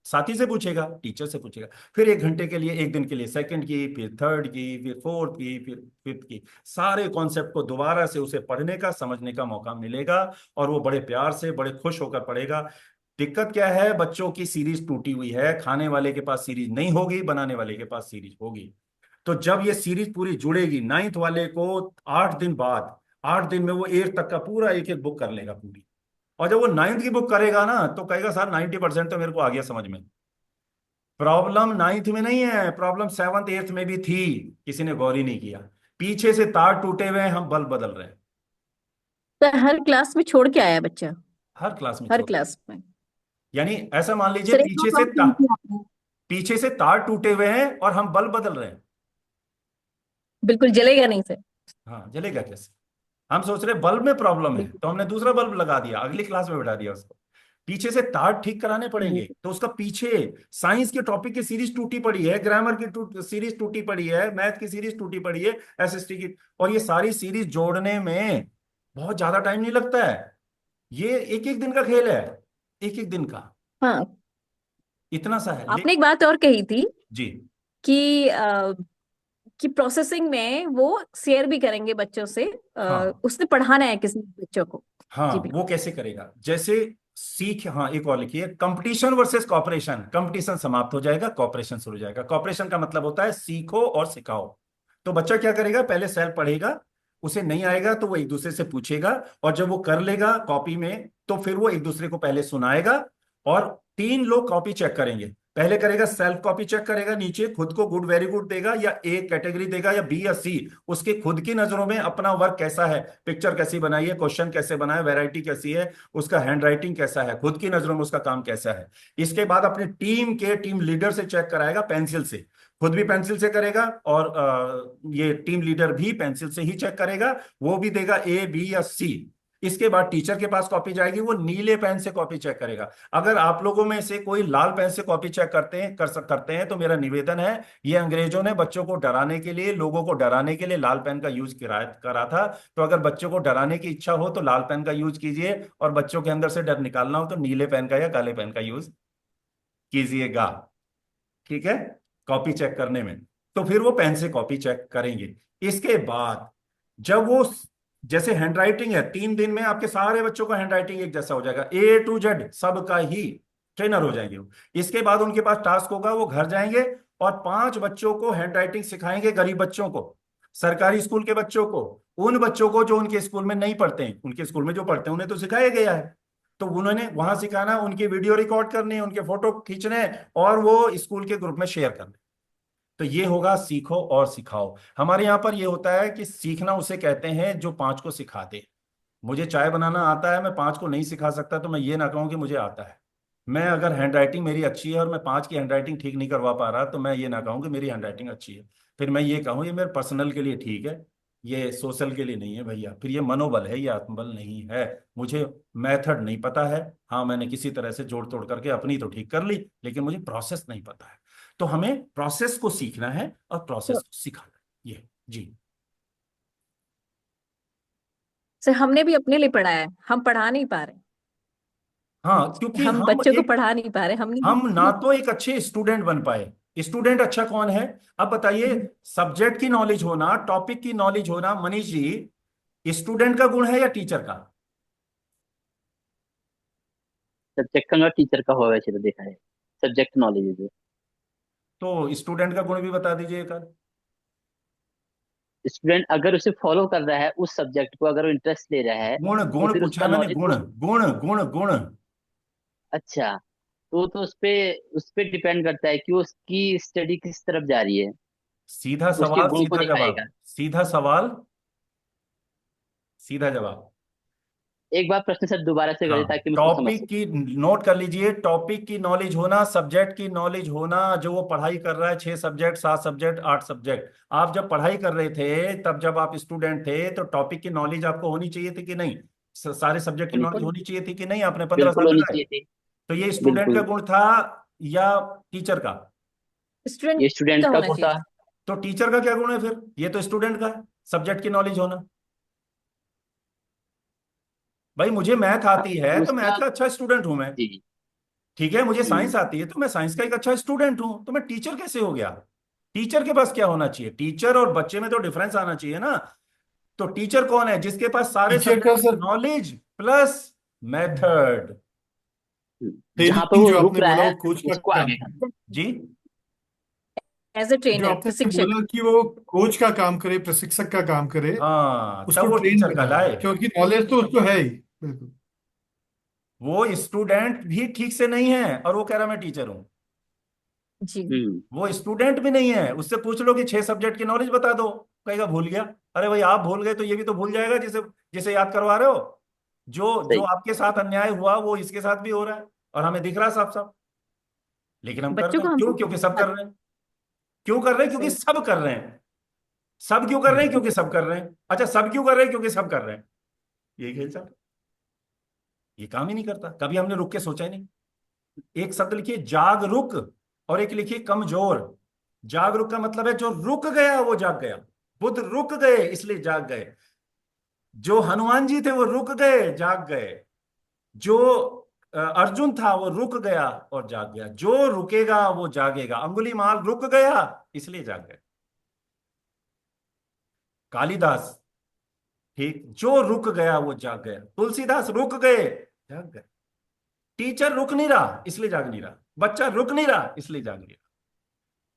साथी से पूछेगा, टीचर से पूछेगा। फिर एक घंटे के लिए, एक दिन के लिए सेकंड की, फिर थर्ड की, फिर फोर्थ की, फिर फिफ्थ की, सारे कॉन्सेप्ट को दोबारा से उसे पढ़ने का, समझने का मौका मिलेगा, और वो बड़े प्यार से, बड़े खुश होकर पढ़ेगा। दिक्कत क्या है? बच्चों की सीरीज टूटी हुई है। खाने वाले के पास सीरीज नहीं होगी, बनाने वाले के पास सीरीज होगी। तो जब ये सीरीज पूरी जुड़ेगी, 9th वाले को 8 दिन बाद, 8 दिन में वो 8th तक का पूरा एक एक बुक कर लेगा पूरी। और जब वो 9th की बुक करेगा ना तो कहेगा सर 90% तो मेरे को आ गया समझ में। प्रॉब्लम 9th में नहीं है, प्रॉब्लम 7th 8th में भी थी, किसी ने गौर ही नहीं किया। पीछे से तार टूटे हुए हैं, हम बल्ब बदल रहे हैं। सर हर क्लास में छोड़ के आया बच्चा? हर क्लास में हर छोड़। क्लास में? यानी ऐसा मान लीजिए सर एक और बात कही थी आपने। पीछे से तार टूटे हुए हैं और हम बल्ब बदल रहे हैं। बिल्कुल जलेगा नहीं सर? हाँ, जलेगा कैसे? हम सोच रहे बल्ब में प्रॉब्लम है बिल्कुल। तो हमने दूसरा बल्ब लगा दिया, अगली क्लास में बैठा दिया उसको। पीछे से तार ठीक कराने जी। पड़ेंगे, तो उसका पीछे साइंस के टॉपिक की सीरीज टूटी पड़ी है, ग्रामर की सीरीज टूटी पड़ी है, मैथ की सीरीज टूटी पड़ी है, एसएसटी की, और ये सारी सीरीज जोड़ने में बहुत ज्यादा टाइम नहीं लगता है। ये एक एक दिन का खेल है, एक एक दिन का। हाँ इतना सा है आपने एक बात और कही थी जी। कि कि प्रोसेसिंग में वो शेयर भी करेंगे बच्चों से, हाँ उसने पढ़ाना है किसी बच्चों को। हाँ, जी वो बिल्कुल। कैसे करेगा, जैसे सीख, हाँ एक और लिखिए, कंपटीशन वर्सेस कॉपरेशन। कंपटीशन समाप्त हो जाएगा, कॉपरेशन शुरू हो जाएगा। कॉपरेशन का मतलब होता है सीखो और सिखाओ। तो बच्चा क्या करेगा, पहले सेल्फ पढ़ेगा, उसे नहीं आएगा तो वो एक दूसरे से पूछेगा, और जब वो कर लेगा कॉपी में तो फिर वो एक दूसरे को पहले सुनाएगा, और तीन लोग कॉपी चेक करेंगे। पहले करेगा सेल्फ कॉपी चेक करेगा, नीचे खुद को गुड वेरी गुड देगा, या ए कैटेगरी देगा, या बी या सी। उसके खुद की नजरों में अपना वर्क कैसा है, पिक्चर कैसी बनाई है, क्वेश्चन कैसे बनाए, वैरायटी कैसी है, उसका हैंड राइटिंग कैसा है, खुद की नजरों में उसका काम कैसा है। इसके बाद अपनी टीम के टीम लीडर से चेक कराएगा पेंसिल से, खुद भी पेंसिल से करेगा, और ये टीम लीडर भी पेंसिल से ही चेक करेगा, वो भी देगा ए बी या सी। इसके बाद टीचर के पास कॉपी जाएगी, वो नीले पेन से कॉपी चेक करेगा। अगर आप लोगों में से कोई लाल पेन से कॉपी चेक करते हैं तो मेरा निवेदन है, ये अंग्रेजों ने बच्चों को डराने के लिए, लोगों को डराने के लिए लाल पेन का यूज करा था। तो अगर बच्चों को डराने की इच्छा हो तो लाल पेन का यूज कीजिए, और बच्चों के अंदर से डर निकालना हो तो नीले पेन का या काले पेन का यूज कीजिएगा। ठीक है, कॉपी चेक करने में। तो फिर वो पेन से कॉपी चेक करेंगे। इसके बाद जब वो, जैसे हैंडराइटिंग है, 3 दिन में आपके सारे बच्चों का हैंडराइटिंग एक जैसा हो जाएगा, ए टू जेड सबका ही ट्रेनर हो जाएंगे वो। इसके बाद उनके पास टास्क होगा, वो घर जाएंगे और 5 बच्चों को हैंडराइटिंग सिखाएंगे, गरीब बच्चों को, सरकारी स्कूल के बच्चों को, उन बच्चों को जो उनके स्कूल में नहीं पढ़ते हैं। उनके स्कूल में जो पढ़ते हैं उन्हें तो सिखाया गया है, तो उन्होंने वहां सिखाना, उनकी वीडियो रिकॉर्ड करनी, उनके फोटो खींचने, और वो स्कूल के ग्रुप में शेयर करने। तो ये होगा सीखो और सिखाओ। हमारे यहाँ पर ये होता है कि सीखना उसे कहते हैं जो 5 को सिखा दे। मुझे चाय बनाना आता है, मैं 5 को नहीं सिखा सकता, तो मैं ये ना कहूँ कि मुझे आता है। मैं अगर हैंडराइटिंग मेरी अच्छी है और मैं 5 की हैंडराइटिंग ठीक नहीं करवा पा रहा, तो मैं ये ना कहूँ कि मेरी हैंडराइटिंग अच्छी है। फिर मैं ये कहूँ ये मेरे पर्सनल के लिए ठीक है, ये सोशल के लिए नहीं है भैया। फिर ये मनोबल है, ये आत्मबल नहीं है। मुझे मेथड नहीं पता है, हाँ मैंने किसी तरह से जोड़ तोड़ करके अपनी तो ठीक कर ली, लेकिन मुझे प्रोसेस नहीं पता है। तो हमें प्रोसेस को सीखना है और प्रोसेस तो को सिखाना है, ये जी। सर हमने भी अपने लिए पढ़ा है, हम पढ़ा नहीं पा रहे, हाँ, क्योंकि हम हम बच्चों को एक, पढ़ा नहीं पा रहे, हमने हम ना भी। तो एक अच्छे स्टूडेंट बन पाए। स्टूडेंट अच्छा कौन है, अब बताइए। सब्जेक्ट की नॉलेज होना, टॉपिक की नॉलेज होना, मनीष जी, स्टूडेंट का गुण है या टीचर का? सब्जेक्ट का टीचर का हुआ वैसे तो देखा है, सब्जेक्ट नॉलेज है जो। तो स्टूडेंट का गुण भी बता दीजिए एक आध। स्टूडेंट अगर उसे फॉलो कर रहा है उस सब्जेक्ट को, अगर वो इंटरेस्ट ले रहा है, गुण, तो गुण फिर पूछा उसका है मैंने, नॉलेज गुण उस। गुण गुण गुण। अच्छा, तो उस पे डिपेंड करता है कि वो उसकी स्टडी किस तरफ जा रही है, सीधा उसके सवाल गुण को सीधा जवाब, दिखाएगा। सीधा सवाल सीधा जवाब। एक बार प्रश्न सर दोबारा से करिए हाँ, ताकि मैं उसको समझ टॉपिक सकूं। की, नोट कर लीजिए, टॉपिक की नॉलेज होना, सब्जेक्ट की नॉलेज होना, जो वो पढ़ाई कर रहा है, 6 सब्जेक्ट, 7 सब्जेक्ट, 8 सब्जेक्ट। आप जब पढ़ाई कर रहे थे, तब जब आप स्टूडेंट थे, तो टॉपिक की नॉलेज आपको होनी चाहिए थी कि नहीं? सारे सब्जेक्ट की नॉलेज बिल्कुल, होनी चाहिए थी कि नहीं? आपने 15 साल बिल्कुल होनी लगाए। चाहिए थी। तो ये स्टूडेंट का बिल्कुल, गुण था या टीचर का? स्टूडेंट ये स्टूडेंट का का होना गुण चाहिए था। था। तो टीचर का क्या गुण है फिर? ये तो स्टूडेंट का है, सब्जेक्ट की नॉलेज होना। भाई मुझे मैथ हाँ, आती है तो उसका। मैथ का अच्छा स्टूडेंट हूं मैं। जी जी। ठीक है, मुझे साइंस हम्म। आती है तो मैं साइंस का एक अच्छा स्टूडेंट हूं। तो मैं टीचर कैसे हो गया? टीचर के पास क्या होना चाहिए? टीचर और बच्चे में तो डिफरेंस आना चाहिए ना। तो टीचर कौन है? जिसके पास सारे टीचर का सब्जेक्ट की सर नॉलेज प्लस मेथड। जहां पर ट्रेनिंग वो जो रुक आपने रहा बोला है वो कोच का उसको काम आगे है। करना। जी। एज ए जो ट्रेनर, आपने प्रशिक्षक। बोला कि वो कोच का काम करे, प्रशिक्षक का काम करे, हाँ, तब उसको वो ट्रेन टीचर कराए, कहलाए। क्योंकि नॉलेज तो उसको है ही। बिल्कुल। वो स्टूडेंट भी ठीक से नहीं है और वो कह रहा मैं टीचर हूं। जी हम्म। वो स्टूडेंट भी नहीं है, उससे पूछ लो कि 6 सब्जेक्ट की नॉलेज बता दो, कहेगा भूल गया। अरे भाई आप भूल गए तो ये भी तो भूल जाएगा जिसे जिसे याद करवा रहे हो। जो जो सही। आपके साथ अन्याय हुआ वो इसके साथ भी हो रहा है, और हमें दिख रहा है साफ साफ। लेकिन हम कर बच्चों रहे को हैं, हम क्यों? क्योंकि सब कर रहे हैं। क्यों कर रहे हैं? क्योंकि सही। सब कर रहे हैं। सब क्यों कर रहे हैं? क्योंकि सब कर रहे हैं। अच्छा, सब क्यों कर रहे हैं? क्योंकि सब कर रहे हैं। ये खेल चल रहा है। ये काम ही नहीं करता। कभी हमने रुक के सोचा ही नहीं। एक शब्द लिखिए जागरूक, और एक लिखिए कमजोर। जागरूक का मतलब है जो रुक गया वो जाग गया। बुद्ध रुक गए इसलिए जाग गए। जो हनुमान जी थे वो रुक गए, जाग गए। जो अर्जुन था वो रुक गया और जाग गया। जो रुकेगा वो जागेगा। अंगुली माल रुक गया इसलिए जाग गया। कालिदास, ठीक, जो रुक गया वो जाग गया। तुलसीदास रुक गए, जाग गए। टीचर रुक नहीं रहा इसलिए जाग नहीं रहा। बच्चा रुक नहीं रहा इसलिए जाग नहीं रहा।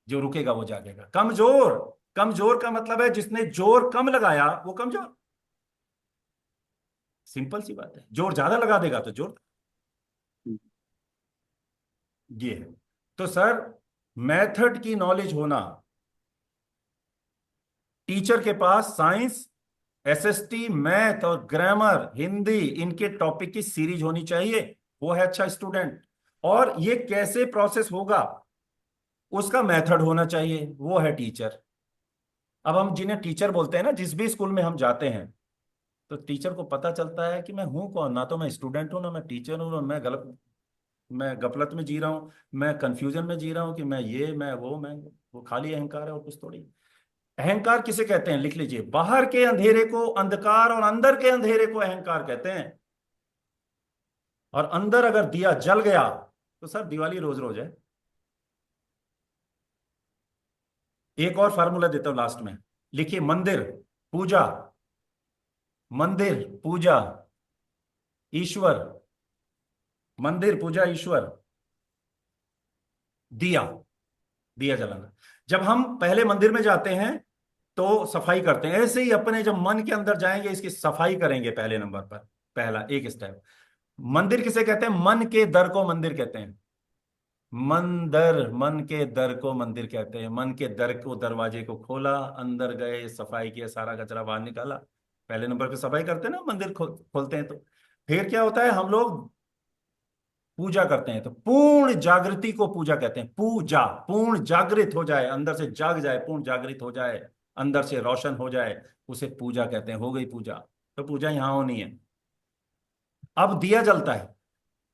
जो रुकेगा वो जागेगा। कमजोर, कमजोर का मतलब है जिसने जोर कम लगाया वो कमजोर। सिंपल सी बात है। जोर ज्यादा लगा देगा तो जोर। ये है। तो सर, मेथड की नॉलेज होना, टीचर के पास साइंस, एसएसटी, मैथ और ग्रामर, हिंदी, इनके टॉपिक की सीरीज होनी चाहिए। वो है अच्छा स्टूडेंट। और ये कैसे प्रोसेस होगा उसका मेथड होना चाहिए, वो है टीचर। अब हम जिन्हें टीचर बोलते हैं ना, जिस भी स्कूल में हम जाते हैं, तो टीचर को पता चलता है कि मैं हूं कौन। ना तो मैं स्टूडेंट हूं, ना मैं टीचर हूं, ना मैं गफलत में जी रहा हूं, मैं कंफ्यूजन में जी रहा हूं कि मैं ये मैं वो खाली अहंकार है और कुछ थोड़ी। अहंकार किसे कहते हैं, लिख लीजिए। बाहर के अंधेरे को अंधकार और अंदर के अंधेरे को अहंकार कहते हैं। और अंदर अगर दिया जल गया तो सर दिवाली रोज रोज है। एक और फार्मूला देता हूं लास्ट में, लिखिए। मंदिर, पूजा, मंदिर, पूजा, ईश्वर, मंदिर, पूजा, ईश्वर, दिया, दिया जलाना। जब हम पहले मंदिर में जाते हैं तो सफाई करते हैं। ऐसे ही अपने जब मन के अंदर जाएंगे इसकी सफाई करेंगे पहले नंबर पर। पहला एक स्टेप। मंदिर किसे कहते हैं, मन के दर को मंदिर कहते हैं। मंदिर, मन के दर को मंदिर कहते हैं। मन के दर को, दरवाजे को खोला, अंदर गए, सफाई किया, सारा कचरा बाहर निकाला। पहले नंबर पे सफाई करते हैं ना, मंदिर खोलते हैं तो। फिर क्या होता है, हम लोग पूजा करते हैं। तो पूर्ण जागृति को पूजा कहते हैं। पूजा, पूर्ण जागृत हो जाए, अंदर से जाग जाए, पूर्ण जागृत हो जाए, अंदर से रोशन हो जाए, उसे पूजा कहते हैं। हो गई पूजा। तो पूजा यहां होनी है। अब दिया जलता है।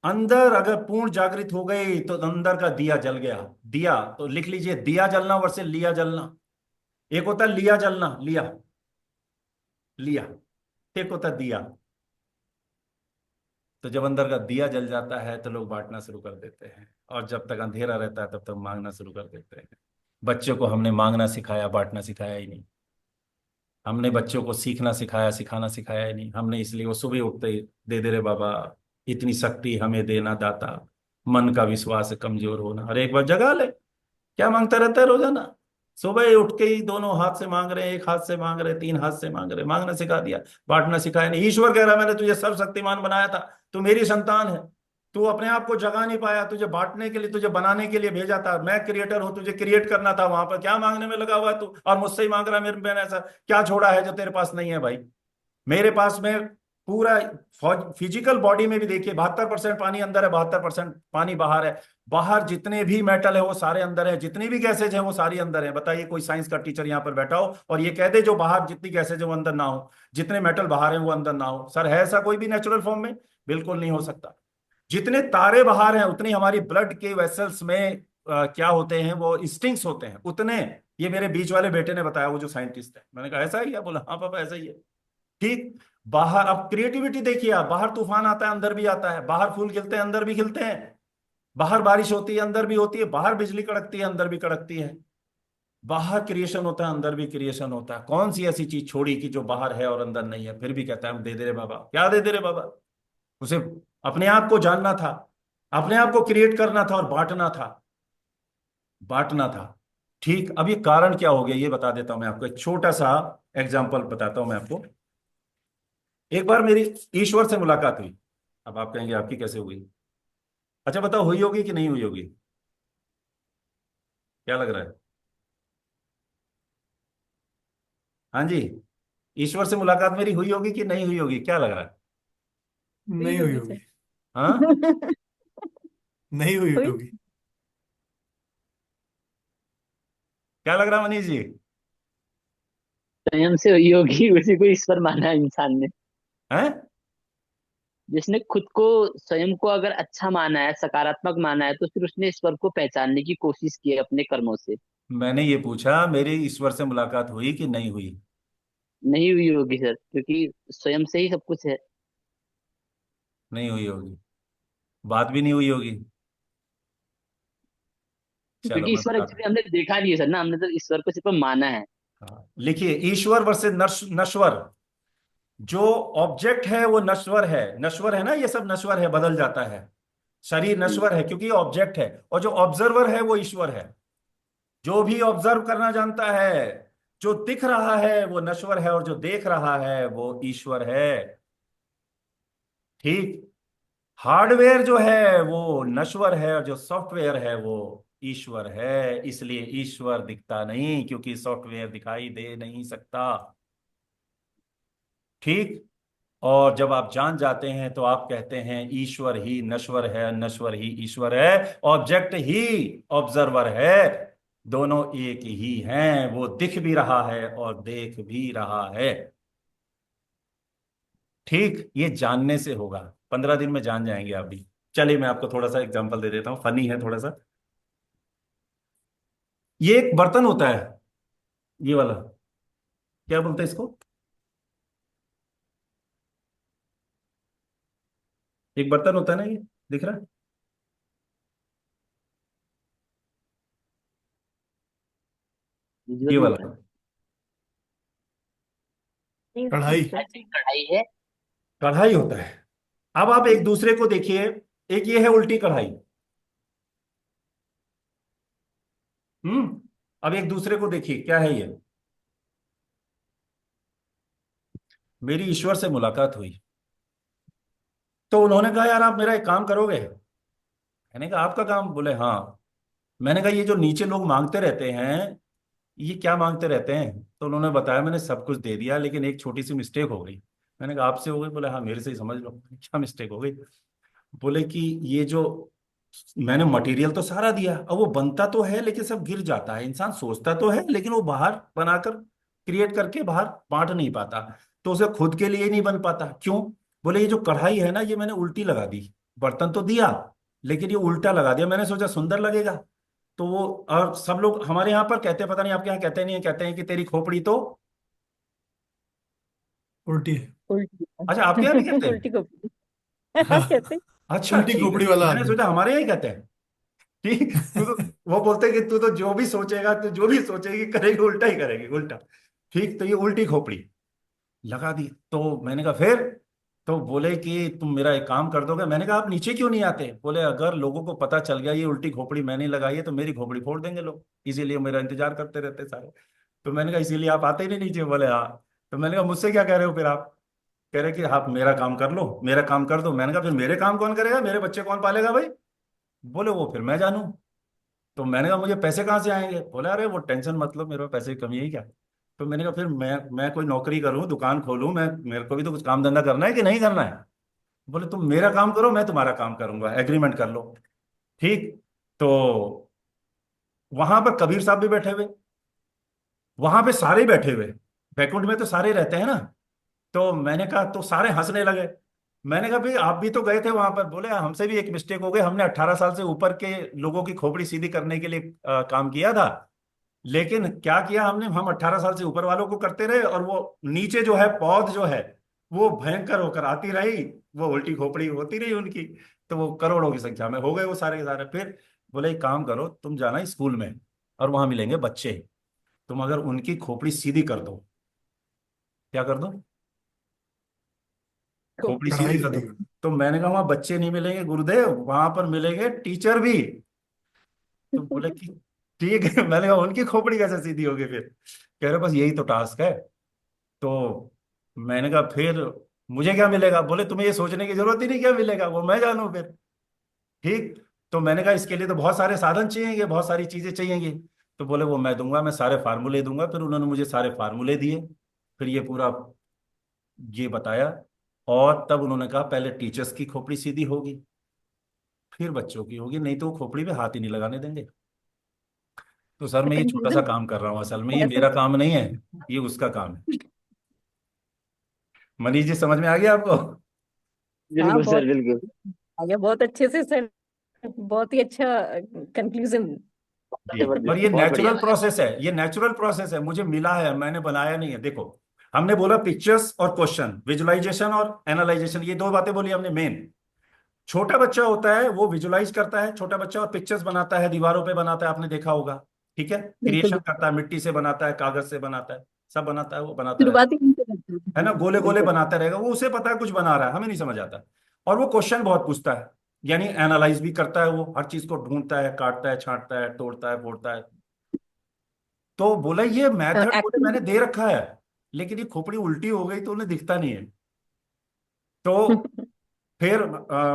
अंदर अगर पूर्ण जागृत हो गई तो अंदर का दिया जल गया। दिया, तो लिख लीजिए, दिया जलना वर्सेस लिया जलना। एक होता है लिया जलना, लिया, लिया। एक होता है दिया। तो जब अंदर का दिया जल जाता है तो लोग बांटना शुरू कर देते हैं, और जब तक अंधेरा रहता है तब तक मांगना शुरू कर देते हैं। बच्चों को हमने मांगना सिखाया, बांटना सिखाया ही नहीं। हमने बच्चों को सीखना सिखाया, सिखाना सिखाया ही नहीं हमने। इसलिए वो सुबह उठते ही, दे दे रे बाबा, इतनी शक्ति हमें देना दाता, मन का विश्वास कमजोर होना। और एक बार जगा ले, क्या मांगता रहता है रोजाना। सुबह ही उठ के ही दोनों हाथ से मांग रहे हैं, एक हाथ से मांग रहे हैं, तीन हाथ से मांग रहे हैं। मांगना सिखा दिया, बांटना सिखाया नहीं। ईश्वर कह रहा है मैंने तुझे सर्वशक्तिमान बनाया था, तू मेरी संतान है। तू अपने आप को जगा नहीं पाया, तुझे बांटने के लिए, तुझे बनाने के लिए भेजा था। मैं क्रिएटर हूं, तुझे क्रिएट करना था। वहां पर क्या मांगने में लगा हुआ है तू, और मुझसे ही मांग रहा है। मेरे मैंने ऐसा क्या छोड़ा है जो तेरे पास नहीं है भाई। मेरे पास में पूरा फिजिकल बॉडी में भी देखिए, 72% पानी अंदर है, 72% पानी बाहर है। बाहर जितने भी मेटल है वो सारे अंदर है, जितनी भी गैसेज है वो सारी अंदर है। बताइए कोई साइंस का टीचर यहाँ पर बैठा हो और ये कह दे जो बाहर जितनी गैसेज है वो अंदर ना हो, जितने मेटल बाहर है वो अंदर ना हो। सर है ऐसा कोई भी नेचुरल फॉर्म में? बिल्कुल नहीं हो सकता। जितने तारे बाहर हैं उतनी हमारी ब्लड के वेसल्स में क्या होते हैं, वो स्टिंग्स होते हैं उतने। ये मेरे बीच वाले बेटे ने बताया, वो जो साइंटिस्ट है। मैंने कहा ऐसा ही है? बोला हाँ पापा ऐसा ही है। ठीक। बाहर अब क्रिएटिविटी देखिए आप, बाहर तूफान आता है अंदर भी आता है, बाहर फूल खिलते हैं अंदर भी खिलते हैं, बाहर बारिश होती है अंदर भी होती है, बाहर बिजली कड़कती है अंदर भी कड़कती है। बाहर क्रिएशन होता है अंदर भी क्रिएशन होता है। कौन सी ऐसी चीज छोड़ी कि जो बाहर है और अंदर नहीं है? फिर भी कहता है हम दे दे रे बाबा। क्या दे दे रे बाबा? उसे अपने आप को जानना था, अपने आप को क्रिएट करना था और बांटना था, बांटना था। ठीक। अब ये कारण क्या हो गया ये बता देता हूं मैं आपको। एक छोटा सा एग्जाम्पल बताता हूं मैं आपको। एक बार मेरी ईश्वर से मुलाकात हुई। अब आप कहेंगे आपकी कैसे हुई? अच्छा बताओ, हुई होगी कि नहीं हुई होगी? क्या लग रहा है? हाँ जी, ईश्वर से मुलाकात मेरी हुई होगी कि नहीं हुई होगी? क्या लग रहा है? नहीं हुई हुई होगी। सर। हाँ, नहीं हुई हुई। होगी। क्या लग रहा है मनीष जी? स्वयं से हुई होगी, उसी को ईश्वर माना है इंसान ने। हैं? जिसने खुद को, स्वयं को अगर अच्छा माना है, सकारात्मक माना है, तो फिर उसने ईश्वर को पहचानने की कोशिश की है अपने कर्मों से। मैंने ये पूछा मेरी ईश्वर से मुलाकात हुई कि नहीं हुई? नहीं हुई होगी सर, क्योंकि स्वयं से ही सब कुछ है। नहीं हुई होगी। बात भी नहीं हुई होगी। चलो क्योंकि मैं ईश्वर बताता एक्चुअली हमने देखा नहीं है सर ना, हमने तो ईश्वर को सिर्फ माना है। हूँ। हाँ, लिखिए ईश्वर वर्सेस नश्वर। जो ऑब्जेक्ट है वो नश्वर है ना, ये सब नश्वर है, बदल जाता है। शरीर हम्म। नश्वर है क्योंकि ये ऑब्जेक्ट है, और जो ऑब्जर्वर है वो ईश्वर है। जो भी ऑब्जर्व करना जानता है, जो दिख रहा है वो नश्वर है, और जो देख रहा है वो ईश्वर है। ठीक। हार्डवेयर जो है वो नश्वर है, और जो सॉफ्टवेयर है वो ईश्वर है। इसलिए ईश्वर दिखता नहीं, क्योंकि सॉफ्टवेयर दिखाई दे नहीं सकता। ठीक। और जब आप जान जाते हैं तो आप कहते हैं ईश्वर ही नश्वर है, नश्वर ही ईश्वर है, ऑब्जेक्ट ही ऑब्जर्वर है। दोनों एक ही हैं, वो दिख भी रहा है और देख भी रहा है। ठीक। ये जानने से होगा, 15 दिन में जान जाएंगे आप भी। चलिए मैं आपको थोड़ा सा एग्जांपल दे देता हूँ, फनी है थोड़ा सा। ये एक बर्तन होता है, ये वाला, क्या बोलते हैं इसको? एक बर्तन होता है ना, ये दिख रहा है, विजुअल ये नहीं हो रहा। वाला कढ़ाई। आई थिंक कढ़ाई है। कढ़ाई होता है। अब आप एक दूसरे को देखिए, एक ये है उल्टी कढ़ाई। अब एक दूसरे को देखिए, क्या है ये? मेरी ईश्वर से मुलाकात हुई, तो उन्होंने कहा यार आप मेरा एक काम करोगे? मैंने कहा आपका काम? बोले हाँ। मैंने कहा ये जो नीचे लोग मांगते रहते हैं, ये क्या मांगते रहते हैं? तो उन्होंने बताया मैंने सब कुछ दे दिया, लेकिन एक छोटी सी मिस्टेक हो गई। मैंने कहा आपसे हो गई? बोले हाँ मेरे से ही समझ लो। क्या मिस्टेक हो गई? बोले कि ये जो मैंने मटेरियल तो सारा दिया, अब वो बनता तो है लेकिन सब गिर जाता है। इंसान सोचता तो है लेकिन वो बाहर बनाकर, क्रिएट करके बाहर बांट नहीं पाता। तो उसे खुद के लिए ही नहीं बन पाता। क्यों? बोले ये जो कढ़ाई है ना, ये मैंने उल्टी लगा दी। बर्तन तो दिया लेकिन ये उल्टा लगा दिया, मैंने सोचा सुंदर लगेगा। तो वो, और सब लोग हमारे यहाँ पर कहते हैं, पता नहीं आपके यहाँ कहते नहीं है, कहते हैं कि तेरी खोपड़ी तो। उल्टी है। उल्टी। अच्छा, आपके यहाँ भी कहते हैं? उल्टी को हाँ, कहते। अच्छा उल्टी ठीक है, खोपड़ी वाला मैंने आदमी। सोचा हमारे यहाँ ही कहते हैं। ठीक। तू तो, वो बोलते हैं कि तू तो जो भी सोचेगा, तू जो भी सोचेगी करेगी, उल्टा ही करेगी, उल्टा। ठीक। तो ये उल्टी खोपड़ी लगा दी। तो मैंने कहा फिर? तो बोले कि तुम मेरा एक काम कर दोगे? मैंने कहा आप नीचे क्यों नहीं आते? बोले अगर लोगों को पता चल गया ये उल्टी खोपड़ी मैंने लगाई है तो मेरी खोपड़ी फोड़ देंगे लोग, इसीलिए मेरा इंतजार करते रहते सारे। तो मैंने कहा इसीलिए आप आते ही नहीं नीचे? बोले हाँ। तो मैंने कहा मुझसे क्या कह रहे हो फिर आप? कह रहे कि आप मेरा काम कर लो, मेरा काम कर दो। मैंने कहा फिर मेरे काम कौन करेगा, मेरे बच्चे कौन पालेगा भाई? बोले वो फिर मैं जानू। तो मैंने कहा मुझे पैसे कहाँ से आएंगे? बोले अरे वो टेंशन मत लो, मेरे पास पैसे की कमी है क्या? तो मैंने कहा फिर मैं कोई नौकरी करूँ, दुकान खोलूँ, मैं, मेरे को भी तो कुछ काम धंधा करना है कि नहीं करना है? बोले तुम मेरा काम करो, मैं तुम्हारा काम करूंगा, एग्रीमेंट कर लो। ठीक। तो वहां पर कबीर साहब भी बैठे हुए, वहां पे सारे बैठे हुए, बैकुंठ में तो सारे रहते हैं ना। तो मैंने कहा, तो सारे हंसने लगे। मैंने कहा भाई आप भी तो गए थे वहां पर? बोले हमसे भी एक मिस्टेक हो गई, हमने 18 साल से ऊपर के लोगों की खोपड़ी सीधी करने के लिए काम किया था। लेकिन क्या किया हमने, हम 18 साल से ऊपर वालों को करते रहे, और वो नीचे जो है पौध जो है वो भयंकर होकर आती रही, वो उल्टी खोपड़ी होती रही उनकी। तो वो करोड़ों की संख्या में हो गए वो सारे के सारे। फिर बोले एक काम करो, तुम जाना स्कूल में, और वहां मिलेंगे बच्चे, तुम अगर उनकी खोपड़ी सीधी कर दो। क्या कर दो? खोपड़ी सीधी कढ़ाई कर दो। सीधी कर। तो मैंने कहा वहां बच्चे नहीं मिलेंगे गुरुदेव, वहां पर मिलेंगे टीचर भी। तो बोले कि ठीक है। मैंने कहा उनकी खोपड़ी कैसे सीधी होगी फिर? कह रहे बस यही तो टास्क है। तो मैंने कहा फिर मुझे क्या मिलेगा? बोले तुम्हें ये सोचने की जरूरत ही नहीं क्या मिलेगा, वो मैं जानू फिर। ठीक। तो मैंने कहा इसके लिए तो बहुत सारे साधन चाहिएंगे, बहुत सारी चीजें चाहिएंगी। तो बोले वो मैं दूंगा, मैं सारे फार्मूले दूंगा। फिर उन्होंने मुझे सारे फार्मूले दिए, फिर ये पूरा ये बताया। और तब उन्होंने कहा पहले टीचर्स की खोपड़ी सीधी होगी, फिर बच्चों की होगी, नहीं तो वो खोपड़ी पे हाथ ही नहीं लगाने देंगे। तो सर मैं ये छोटा सा कंफ्यूजन काम कर रहा हूँ, असल में ये मेरा काम नहीं है, ये उसका काम है। मनीष जी समझ में आ गया आपको? हाँ, बिल्कुल सर बहुत बिल्कुल। आ गया, बहुत अच्छे से सर। बहुत ही अच्छा कंक्लूजन। जी। और जबरदस्त, ये बहुत बढ़िया। नेचुरल प्रोसेस है, ये नेचुरल प्रोसेस है, मुझे मिला है, मैंने बनाया नहीं है। देखो, हमने बोला पिक्चर्स और क्वेश्चन, विजुअलाइजेशन और एनालाइजेशन, ये दो बातें बोली हमने मेन। छोटा बच्चा होता है वो विजुलाइज करता है, छोटा बच्चा, और पिक्चर्स बनाता है, दीवारों पे बनाता है, आपने देखा होगा। ठीक है, बिल्कुल क्रिएशन बिल्कुल। करता है, मिट्टी से बनाता है, कागज से बनाता है, सब बनाता है, वो बनाता रहता शुरुआती उनसे करते है हैं। ना, गोले गोले बिल्कुल। बनाता रहेगा, वो उसे पता है कुछ बना रहा है, हमें नहीं समझ आता। और वो क्वेश्चन बहुत पूछता है, यानी एनालाइज भी करता है, वो हर चीज को ढूंढता है, काटता है, छांटता है, तोड़ता है, फोड़ता है। तो बोला ये मेथड बोले मैंने एक्टिंग। दे रखा है, लेकिन ये खोपड़ी उल्टी हो गई तो उन्हें दिखता नहीं है। तो फिर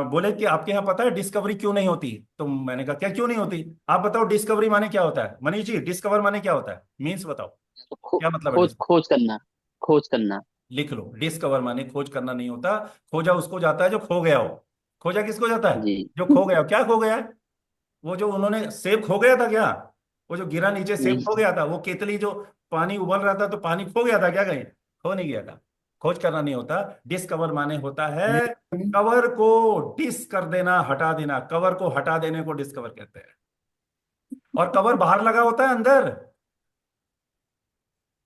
बोले कि आपके यहाँ पता है डिस्कवरी क्यों नहीं होती? तो मैंने कहा क्या क्यों नहीं होती? आप बताओ डिस्कवरी माने क्या होता है, मनीष जी, डिस्कवर माने क्या होता है, मीन्स बताओ, तो क्या मतलब है खोज डिस्कवर? खोज करना, खोज करना। लिख लो, डिस्कवर माने खोज करना नहीं होता। खोजा उसको जाता है जो खो गया हो। खोजा किसको जाता है? जी। जो खो गया हो। क्या खो गया है? वो जो उन्होंने सेब खो गया था क्या? वो जो गिरा नीचे सेब खो नहीं। गया था, वो केतली जो पानी उबल रहा था तो पानी खो गया था क्या कहीं? खो नहीं गया था। खोज करना नहीं होता। डिस्कवर माने होता है कवर को डिस कर देना, हटा देना, कवर को हटा देने को डिस्कवर कहते हैं। और कवर बाहर लगा होता है अंदर?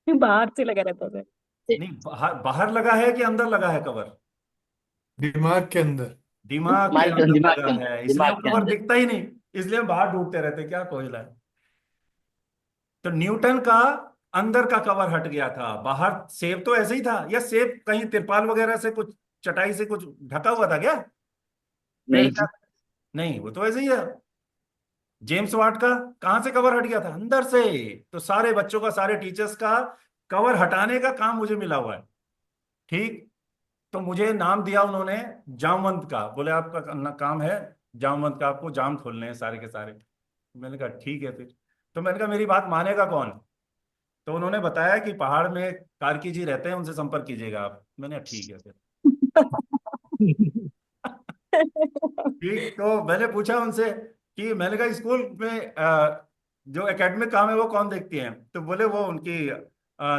बाहर से लगा रहता था। नहीं, बाहर बाहर लगा है कि अंदर लगा है कवर? दिमाग के अंदर। दिमाग के अंदर दिमाग लगा के अंदर, है, इसलिए दिमाग वो के कवर अंदर। दिखता ही नहीं। इसलिए हम बाहर ढूंढते रहते क्या कोयला है। तो न्यूटन का अंदर का कवर हट गया था, बाहर सेब तो ऐसे ही था, या सेब कहीं तिरपाल वगैरह से कुछ चटाई से कुछ ढका हुआ था क्या? पेड़ नहीं का? जी। नहीं, वो तो ऐसे ही है। जेम्स वाट का कहां से कवर हट गया था? अंदर से। तो सारे बच्चों का, सारे टीचर्स का कवर हटाने का काम मुझे मिला हुआ है। ठीक। तो मुझे नाम दिया उन्होंने जामवंत का, बोले आपका काम है जामवंत का, आपको जाम खोलने हैं सारे के सारे। मैंने कहा ठीक है फिर। तो मैंने कहा मेरी बात मानेगा कौन? तो उन्होंने बताया कि पहाड़ में कार्की जी रहते हैं, उनसे संपर्क कीजिएगा आप। मैंने कहा ठीक है फिर। ठीक। तो मैंने पूछा उनसे कि मैंने कहा स्कूल में जो एकेडमिक काम है वो कौन देखती हैं? तो बोले वो उनकी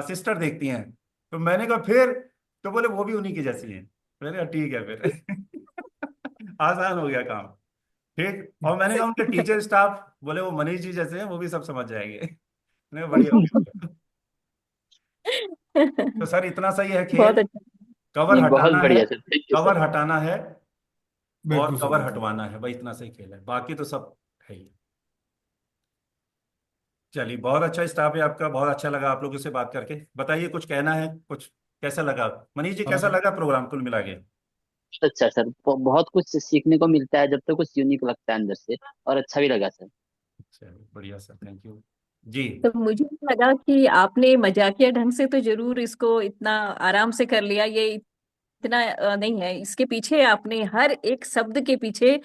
सिस्टर देखती हैं। तो मैंने कहा फिर? तो बोले वो भी उन्हीं की जैसी हैं। मैंने कहा ठीक है फिर। आसान हो गया काम। ठीक। और मैंने कहा उनके टीचर स्टाफ? बोले वो मनीष जी जैसे हैं, वो भी सब समझ जाएंगे। मैंने कहा बढ़िया हो गया। तो सर इतना सही है बहुत खेल। अच्छा। कवर नहीं, बहुत हटाना है, बढ़िया sir, thank you sir. Cover हटाना है, और बिल्कुल कवर सही था। हटवाना है, भाई इतना सही खेल है, बाकी तो सब है ही। चलिए, बहुत अच्छा स्टाफ है आपका, बहुत अच्छा लगा आप लोगों से बात करके। बताइए कुछ कहना है कुछ? कैसा लगा मनीष जी, कैसा हाँ, लगा प्रोग्राम कुल मिला के? अच्छा सर, बहुत कुछ सीखने को मिलता है, जब तक कुछ यूनिक लगता है अंदर से, और अच्छा भी लगा सर। चलिए बढ़िया सर, थैंक यू जी। तो मुझे लगा कि आपने मजाकिया ढंग से तो जरूर इसको इतना आराम से कर लिया, ये इतना नहीं है, इसके पीछे आपने हर एक शब्द के पीछे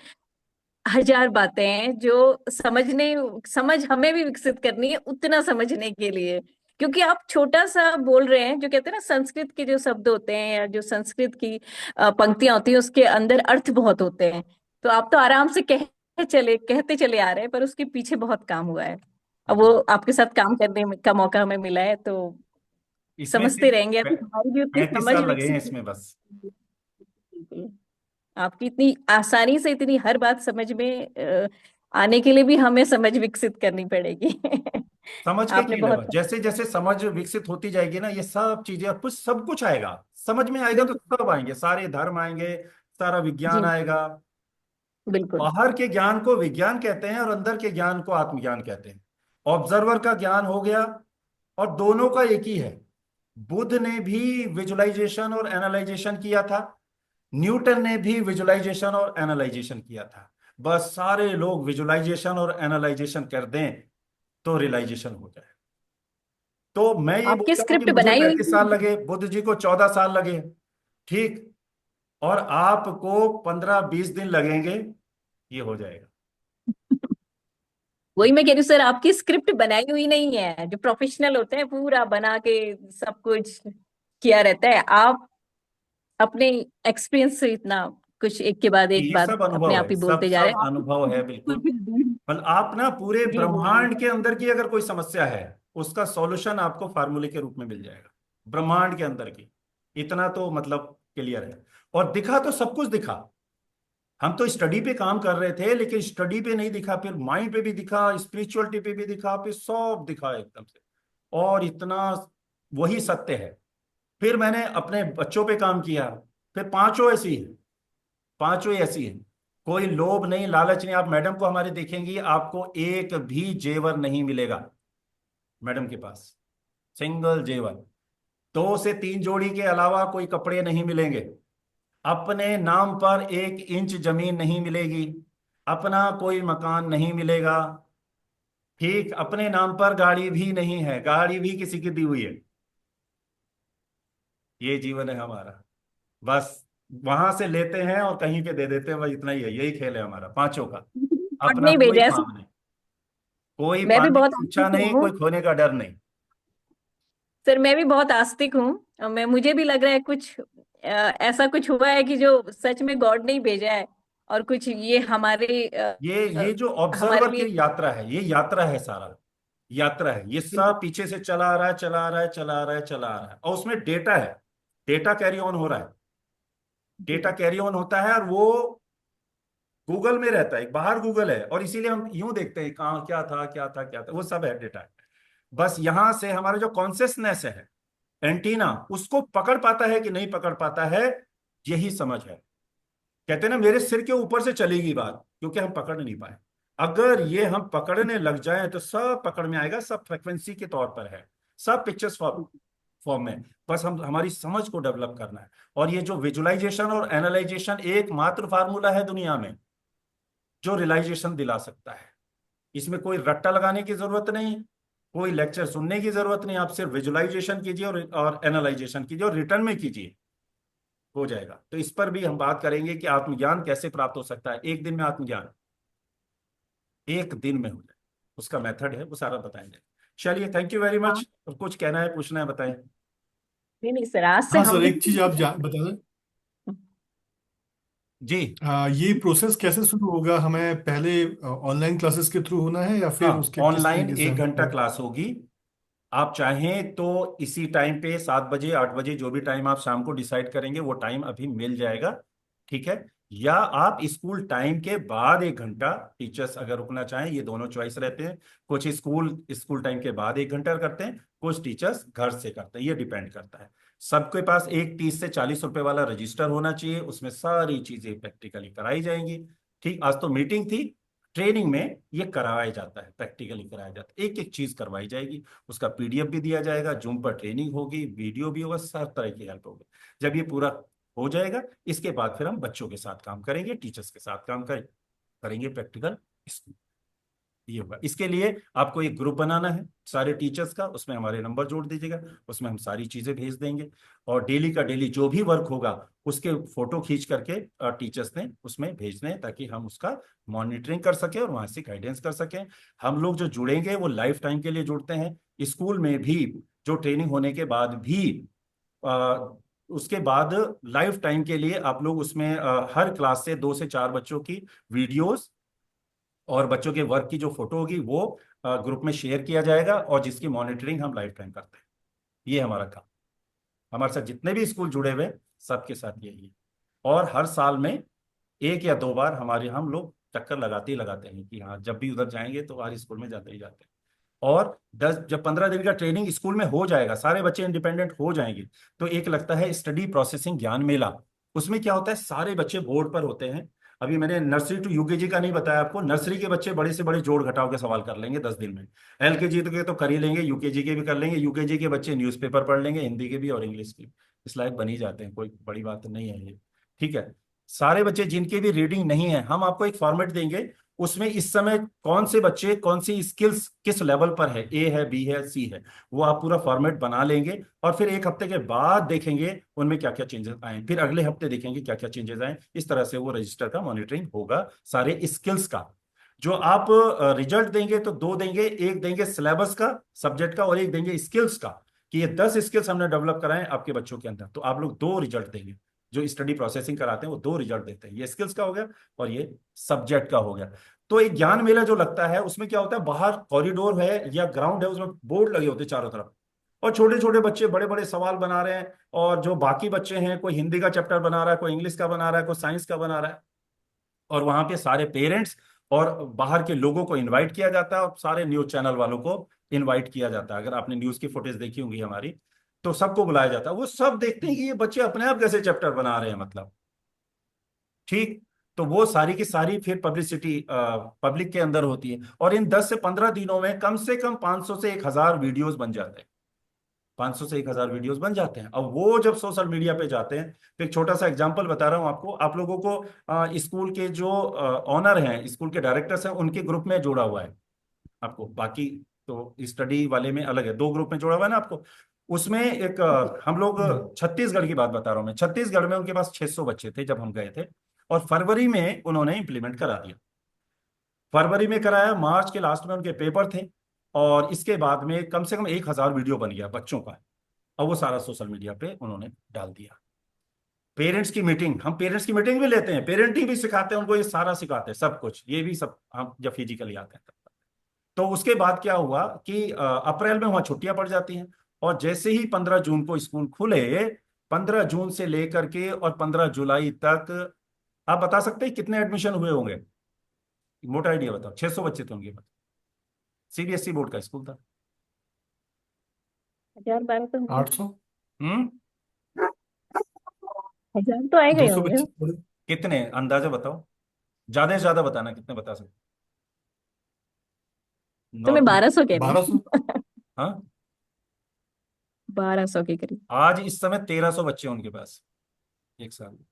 हजार बातें हैं जो समझ हमें भी विकसित करनी है उतना समझने के लिए। क्योंकि आप छोटा सा बोल रहे हैं, जो कहते हैं ना संस्कृत के जो शब्द होते हैं या जो संस्कृत की पंक्तियां होती हैं उसके अंदर अर्थ बहुत होते हैं। तो आप तो आराम से कहते चले आ रहे हैं, पर उसके पीछे बहुत काम हुआ है। अब वो जी, आपके साथ काम करने का मौका हमें मिला है तो इसमें समझते सिर्फ रहेंगे, अभी हमारी भी उतनी 35 साल समझ लगे हैं विकसित इसमें बस। होगी। आपकी इतनी आसानी से इतनी हर बात समझ में आने के लिए भी हमें समझ विकसित करनी पड़ेगी। समझ के आपने खेल है बहुत। बस, जैसे जैसे समझ विकसित होती जाएगी ना, ये सब चीजें कुछ सब कुछ आएगा। समझ में आएगा तो बिल्कुल। सब आएंगे, सारे धर्म आएंगे, सारा विज्ञान जी। आएगा। बिल्कुल। बाहर के ज्ञान को विज्ञान कहते हैं और अंदर के ज्ञान को आत्मज्ञान कहते हैं। ऑब्जर्वर का ज्ञान हो गया, और दोनों का एक ही है। बुद्ध ने भी विजुलाइजेशन और एनालाइजेशन किया था, न्यूटन ने भी विजुलाइजेशन और एनालाइजेशन किया था। बस सारे लोग विजुलाइजेशन और एनालाइजेशन कर दें तो रियलाइजेशन हो जाए। तो मैं ये आपकी बोलता हूँ कि स्क्रिप्ट मुझे बनाई हुई 35 साल है? लगे, बुद्ध जी को 14 साल लगे। ठीक। और आपको 15-20 दिन लगेंगे, ये हो जाएगा। वही मैं कह रही हूँ सर, आपकी स्क्रिप्ट बनाई हुई नहीं है। जो प्रोफेशनल होते हैं पूरा बना के सब कुछ किया रहता है, आप अपने एक्सपीरियंस से इतना कुछ एक के बाद एक ये बात सब अपने अनुभव आप है, ही सब बोलते जा रहे सब हैं आपको अनुभव है बिल्कुल। मतलब आप ना पूरे जी जी जी। ब्रह्मांड के अंदर की अगर कोई समस्या है, उसका सॉल्यूशन आपको फार्मूले के रूप में मिल जाएगा, ब्रह्मांड के अंदर की। इतना तो मतलब क्लियर है। और दिखा तो सब कुछ दिखा। हम तो स्टडी पे काम कर रहे थे, लेकिन स्टडी पे नहीं दिखा, फिर माइंड पे भी दिखा, स्पिरिचुअलिटी पे भी दिखा, फिर सब दिखा एकदम से। और इतना वही सत्य है। फिर मैंने अपने बच्चों पे काम किया, फिर पांचों ऐसी हैं, पांचों ही ऐसी हैं। कोई लोभ नहीं, लालच नहीं। आप मैडम को हमारे देखेंगी, आपको एक भी जेवर नहीं मिलेगा मैडम के पास, सिंगल जेवर। 2 से 3 जोड़ी के अलावा कोई कपड़े नहीं मिलेंगे। अपने नाम पर 1 इंच जमीन नहीं मिलेगी। अपना कोई मकान नहीं मिलेगा। ठीक, अपने नाम पर गाड़ी भी नहीं है, गाड़ी भी किसी की दी हुई है। ये जीवन है हमारा। बस वहां से लेते हैं और कहीं पे दे देते हैं, बस इतना ही है। यही खेल है हमारा पांचों का। लौट अपना नहीं कोई भेजा है। काम नहीं, कोई मैं भी पाने बहुत की इच्छा आस्तिक नहीं, हूँ कोई खोने का डर नहीं। सर, मैं भी बहुत आस्तिक हूँ। मैं मुझे भी लग रहा है कुछ ऐसा कुछ हुआ है कि जो सच में गॉड ने ही भेजा है, और कुछ ये हमारे ये जो हमारे ऑब्जर्वर लिए। की यात्रा है, ये यात्रा है सारा। यात्रा है ये, सब पीछे से चला आ रहा है, चला आ रहा है, चला आ रहा है, चला आ रहा है, और उसमें डेटा है। डेटा कैरी ऑन हो रहा है। डेटा कैरी ऑन होता है, और वो गूगल में रहता है, एक बाहर गूगल है, और इसीलिए हम यूं देखते हैं कहाँ क्या था, क्या था, क्या था, वो सब है डेटा है। बस यहां से हमारा जो कॉन्सियसनेस है, एंटीना, उसको पकड़ पाता है कि नहीं पकड़ पाता है, यही समझ है। कहते हैं ना, मेरे सिर के ऊपर से चलेगी बात, क्योंकि हम पकड़ नहीं पाए। अगर ये हम पकड़ने लग जाएं तो सब पकड़ में आएगा, सब फ्रिक्वेंसी के तौर पर है, सब पिक्चर्स फॉर्म फॉर्म में। बस हम हमारी समझ को डेवलप करना है। और ये जो विजुअलाइजेशन और एनालाइजेशन एकमात्र फार्मूला है दुनिया में जो रियलाइजेशन दिला सकता है। इसमें कोई रट्टा लगाने की जरूरत नहीं, कोई लेक्चर सुनने की जरूरत नहीं। आप सिर्फ विजुअलाइजेशन कीजिए और एनालाइजेशन कीजिए और रिटर्न में कीजिए, हो जाएगा। तो इस पर भी हम बात करेंगे कि आत्मज्ञान कैसे प्राप्त हो सकता है। एक दिन में आत्मज्ञान, एक दिन में हो जाए, उसका मेथड है, वो सारा बताएंगे। चलिए, थैंक यू वेरी हाँ, मच। और कुछ कहना है, पूछना है, बताएं। नहीं नहीं सर, आज से हाँ हम सर, भी। एक चीज आप बता दें। जी। ये प्रोसेस कैसे शुरू होगा? हमें पहले ऑनलाइन क्लासेस के थ्रू होना है या फिर हाँ, उसके किस ऑनलाइन तरीके से 1 घंटा हमें? क्लास होगी। आप चाहें तो इसी टाइम पे 7 बजे, 8 बजे, जो भी टाइम आप शाम को डिसाइड करेंगे, वो टाइम अभी मिल जाएगा। ठीक है। या आप स्कूल टाइम के बाद 1 घंटा, टीचर्स अगर रुकना चाहें, ये दोनों चॉइस रहते हैं। कुछ स्कूल स्कूल टाइम के बाद 1 घंटा करते हैं, कुछ टीचर्स घर से करते हैं, ये डिपेंड करता है। सबके पास एक 30 से 40 रुपए वाला रजिस्टर होना चाहिए, उसमें सारी चीजें प्रैक्टिकली कराई जाएंगी। ठीक, आज तो मीटिंग थी। ट्रेनिंग में ये कराया जाता है, प्रैक्टिकली कराया जाता है, एक एक चीज करवाई जाएगी। उसका पीडीएफ भी दिया जाएगा, जूम पर ट्रेनिंग होगी, वीडियो भी होगा, सब तरह की हेल्प होगी। जब ये पूरा हो जाएगा, इसके बाद फिर हम बच्चों के साथ काम करेंगे, टीचर्स के साथ काम करेंगे प्रैक्टिकल। ये होगा। इसके लिए आपको एक ग्रुप बनाना है सारे टीचर्स का, उसमें हमारे नंबर जोड़ दीजिएगा, उसमें हम सारी चीजें भेज देंगे। और डेली का डेली जो भी वर्क होगा, उसके फोटो खींच करके टीचर्स ने उसमें भेजने हैं, ताकि हम उसका मॉनिटरिंग कर सकें और वहां से गाइडेंस कर सकें। हम लोग जो जुड़ेंगे वो लाइफ टाइम के लिए जुड़ते हैं। स्कूल में भी जो ट्रेनिंग होने के बाद भी आ, उसके बाद लाइफ टाइम के लिए आप लोग उसमें हर क्लास से 2 से 4 बच्चों की वीडियोस और बच्चों के वर्क की जो फोटो होगी वो ग्रुप में शेयर किया जाएगा, और जिसकी मॉनिटरिंग हम लाइफ टाइम करते हैं। ये हमारा काम। हमारे साथ जितने भी स्कूल जुड़े हुए हैं, सबके साथ यही है। और हर साल में 1 या 2 बार हमारे हम लोग चक्कर लगाते ही लगाते हैं कि हाँ, जब भी उधर जाएंगे तो हर स्कूल में जाते ही जाते हैं। और 10 जब 15 दिन का ट्रेनिंग स्कूल में हो जाएगा, सारे बच्चे इंडिपेंडेंट हो जाएंगे, तो एक लगता है स्टडी प्रोसेसिंग ज्ञान मेला। उसमें क्या होता है, सारे बच्चे बोर्ड पर होते हैं। अभी मैंने नर्सरी टू यूकेजी का नहीं बताया आपको। नर्सरी के बच्चे बड़े से बड़े जोड़ घटाव के सवाल कर लेंगे 10 दिन में। एलकेजी के तो कर ही लेंगे, यूकेजी के भी कर लेंगे। यूकेजी के बच्चे न्यूज़पेपर पढ़ लेंगे, हिंदी के भी और इंग्लिश की। इस लायक बन ही जाते हैं, कोई बड़ी बात नहीं है ये। ठीक है। सारे बच्चे जिनके भी रीडिंग नहीं है, हम आपको एक फॉर्मेट देंगे, उसमें इस समय कौन से बच्चे कौन सी स्किल्स किस लेवल पर है, ए है, बी है, सी है, वो आप पूरा फॉर्मेट बना लेंगे। और फिर 1 हफ्ते के बाद देखेंगे उनमें क्या क्या चेंजेस आए, फिर अगले हफ्ते देखेंगे क्या क्या चेंजेस आए। इस तरह से वो रजिस्टर का मॉनिटरिंग होगा सारे स्किल्स का। जो आप रिजल्ट देंगे तो 2 देंगे, एक देंगे सिलेबस का, सब्जेक्ट का, और एक देंगे स्किल्स का, कि ये 10 स्किल्स हमने डेवलप कराए आपके बच्चों के अंदर। तो आप लोग 2 रिजल्ट देंगे। जो स्टडी प्रोसेसिंग कराते हैं वो 2 रिजल्ट देते हैं, ये स्किल्स का हो गया और ये सब्जेक्ट का हो गया। तो एक ज्ञान मेला जो लगता है, उसमें क्या होता है, बाहर कॉरिडोर है या ग्राउंड है, उसमें बोर्ड लगे होते हैं चारों तरफ, और छोटे छोटे बच्चे बड़े बड़े सवाल बना रहे हैं। और जो बाकी बच्चे हैं, कोई हिंदी का चैप्टर बना रहा है, कोई इंग्लिश का बना रहा है, कोई साइंस का बना रहा है। और वहां पे सारे पेरेंट्स और बाहर के लोगों को इनवाइट किया जाता है, और सारे न्यूज चैनल वालों को इनवाइट किया जाता है। अगर आपने न्यूज की फुटेज देखी होंगी हमारी, तो सबको बुलाया जाता है। वो सब देखते हैं कि ये बच्चे अपने आप कैसे चैप्टर बना रहे हैं, मतलब। ठीक। तो वो सारी की सारी फिर पब्लिसिटी पब्लिक के अंदर होती है, और इन 10 से 15 दिनों में कम से कम 500 से 1000 वीडियोस बन जाते हैं। 500 से 1000 वीडियोस बन जाते हैं। अब वो जब सोशल मीडिया पे जाते हैं, तो एक छोटा सा एग्जांपल बता रहा हूँ आपको, आप लोगों को स्कूल के जो ऑनर हैं, स्कूल के डायरेक्टर्स हैं, उनके ग्रुप में जोड़ा हुआ है आपको। बाकी तो स्टडी वाले में अलग है, 2 ग्रुप में जोड़ा हुआ है ना आपको। उसमें एक हम लोग छत्तीसगढ़ की बात बता रहा हूँ मैं। छत्तीसगढ़ में उनके पास 600 बच्चे थे जब हम गए थे, और फरवरी में उन्होंने इंप्लीमेंट करा दिया। फरवरी में कराया, मार्च के लास्ट में उनके पेपर थे, और इसके बाद में कम से कम 1000 वीडियो बन गया बच्चों का, और वो सारा सोशल मीडिया पे उन्होंने डाल दिया। पेरेंट्स की मीटिंग, हम पेरेंट्स की मीटिंग भी लेते हैं, पेरेंटिंग भी सिखाते हैं उनको, ये सारा सिखाते हैं सब कुछ, ये भी सब हम जब फिजिकली आते हैं तब। तो उसके बाद क्या हुआ कि अप्रैल में वहां छुट्टियां पड़ जाती हैं, और जैसे ही 15 जून को स्कूल खुले, 15 जून से लेकर के और 15 जुलाई तक, आप बता सकते हैं कितने एडमिशन हुए होंगे? मोटा आइडिया बताओ। 600 बच्चे थे उनके पास, सीबीएसई बोर्ड का स्कूल था। 1000-1200 होंगे। 800, हम्म 1000 तो आए गए 200 होंगे। बच्चे थोड़े। कितने अंदाजा बताओ, ज्यादा से ज्यादा बताना, कितने बता सकते? तो मैं नॉर्मल। 1200 कह रही 1200। हूँ। हाँ, 1200 के करीब। आज इस समय 1300 बच्चे हैं उनके पास एक साल में।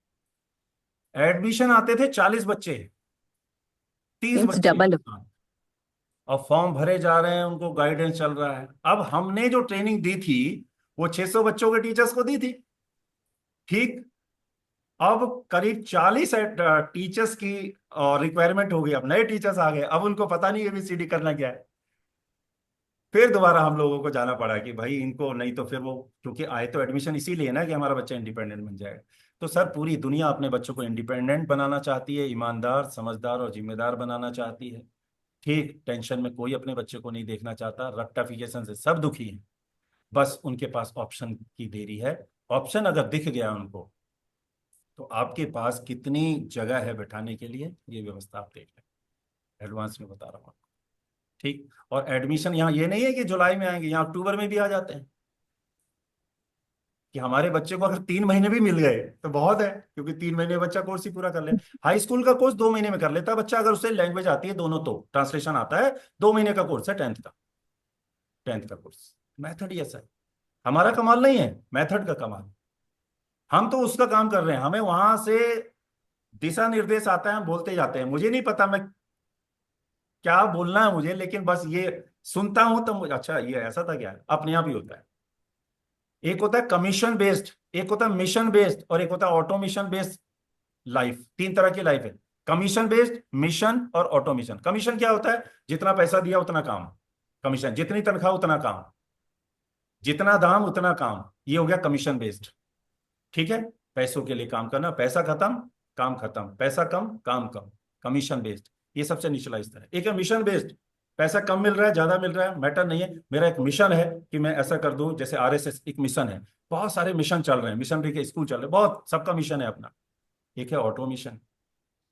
एडमिशन आते थे 40 बच्चे, 30 मीन्स बच्चे। डबल। हाँ, और फॉर्म भरे जा रहे हैं, उनको गाइडेंस चल रहा है। अब हमने जो ट्रेनिंग दी थी, वो 600 बच्चों के टीचर्स को दी थी, ठीक। अब करीब 40 टीचर्स की रिक्वायरमेंट हो गई। अब नए टीचर्स आ गए, अब उनको पता नहीं एबीसीडी करना क्या है। फिर दोबारा हम लोगों को जाना पड़ा कि भाई इनको, नहीं तो फिर वो, क्योंकि आए तो एडमिशन इसीलिए ना कि हमारा बच्चा इंडिपेंडेंट बन जाए। तो सर, पूरी दुनिया अपने बच्चों को इंडिपेंडेंट बनाना चाहती है, ईमानदार, समझदार और जिम्मेदार बनाना चाहती है। ठीक, टेंशन में कोई अपने बच्चे को नहीं देखना चाहता, रट्टाफिकेशन से सब दुखी हैं। बस उनके पास ऑप्शन की देरी है। ऑप्शन अगर दिख गया उनको, तो आपके पास कितनी जगह है बैठाने के लिए, ये व्यवस्था आप देख लें। एडवांस में बता रहा हूँ आपको, ठीक। और एडमिशन यहाँ ये नहीं है कि जुलाई में आएंगे, यहाँ अक्टूबर में भी आ जाते हैं। कि हमारे बच्चे को अगर 3 महीने भी मिल गए तो बहुत है, क्योंकि 3 महीने बच्चा कोर्स ही पूरा कर ले। हाई स्कूल का कोर्स 2 महीने में कर लेता है बच्चा, अगर उसे लैंग्वेज आती है, दोनों, तो ट्रांसलेशन आता है। 2 महीने का कोर्स है 10th का। 10th का कोर्स, मेथड ही ऐसा है। हमारा कमाल नहीं है, मेथड का कमाल। हम तो उसका काम कर रहे हैं, हमें वहां से दिशा निर्देश आता है, हम बोलते जाते हैं। मुझे नहीं पता मैं क्या बोलना है मुझे, लेकिन बस ये सुनता हूं तो मुझे, अच्छा ये ऐसा था क्या, अपने आप ही होता है। एक होता है कमीशन बेस्ड, एक होता है मिशन बेस्ड, और एक होता है ऑटोमेशन बेस्ड लाइफ। 3 तरह की लाइफ है, कमीशन बेस्ड, मिशन और ऑटोमेशन। कमीशन क्या होता है? जितना पैसा दिया उतना काम। कमीशन, जितनी तनख्वाह उतना काम, जितना दाम उतना काम, ये हो गया कमीशन बेस्ड। ठीक है, पैसों के लिए काम करना, पैसा खत्म, काम खत्म, पैसा कम, काम कम, कमीशन बेस्ड। ये सबसे निचला स्तर है। एक है मिशन बेस्ड, पैसा कम मिल रहा है, ज्यादा मिल रहा है, मैटर नहीं है, मेरा एक मिशन है कि मैं ऐसा कर दूं। जैसे आरएसएस एक मिशन है, बहुत सारे मिशन चल रहे हैं, मिशनरी के स्कूल चल रहे हैं, बहुत, सबका मिशन है अपना। एक है ऑटो मिशन,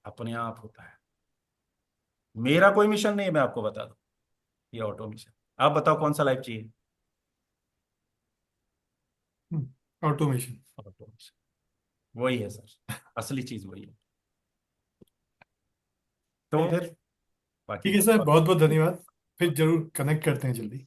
अपने आप होता है। मेरा कोई मिशन नहीं है, मैं आपको बता दूं, ये ऑटो मिशन। आप बताओ कौन सा लाइफ चाहिए? ऑटोमेशन। ऑटो मिशन, वही है सर, असली चीज वही है। तो फिर बाकी ठीक है सर, बहुत बहुत धन्यवाद। फिर जरूर कनेक्ट करते हैं जल्दी।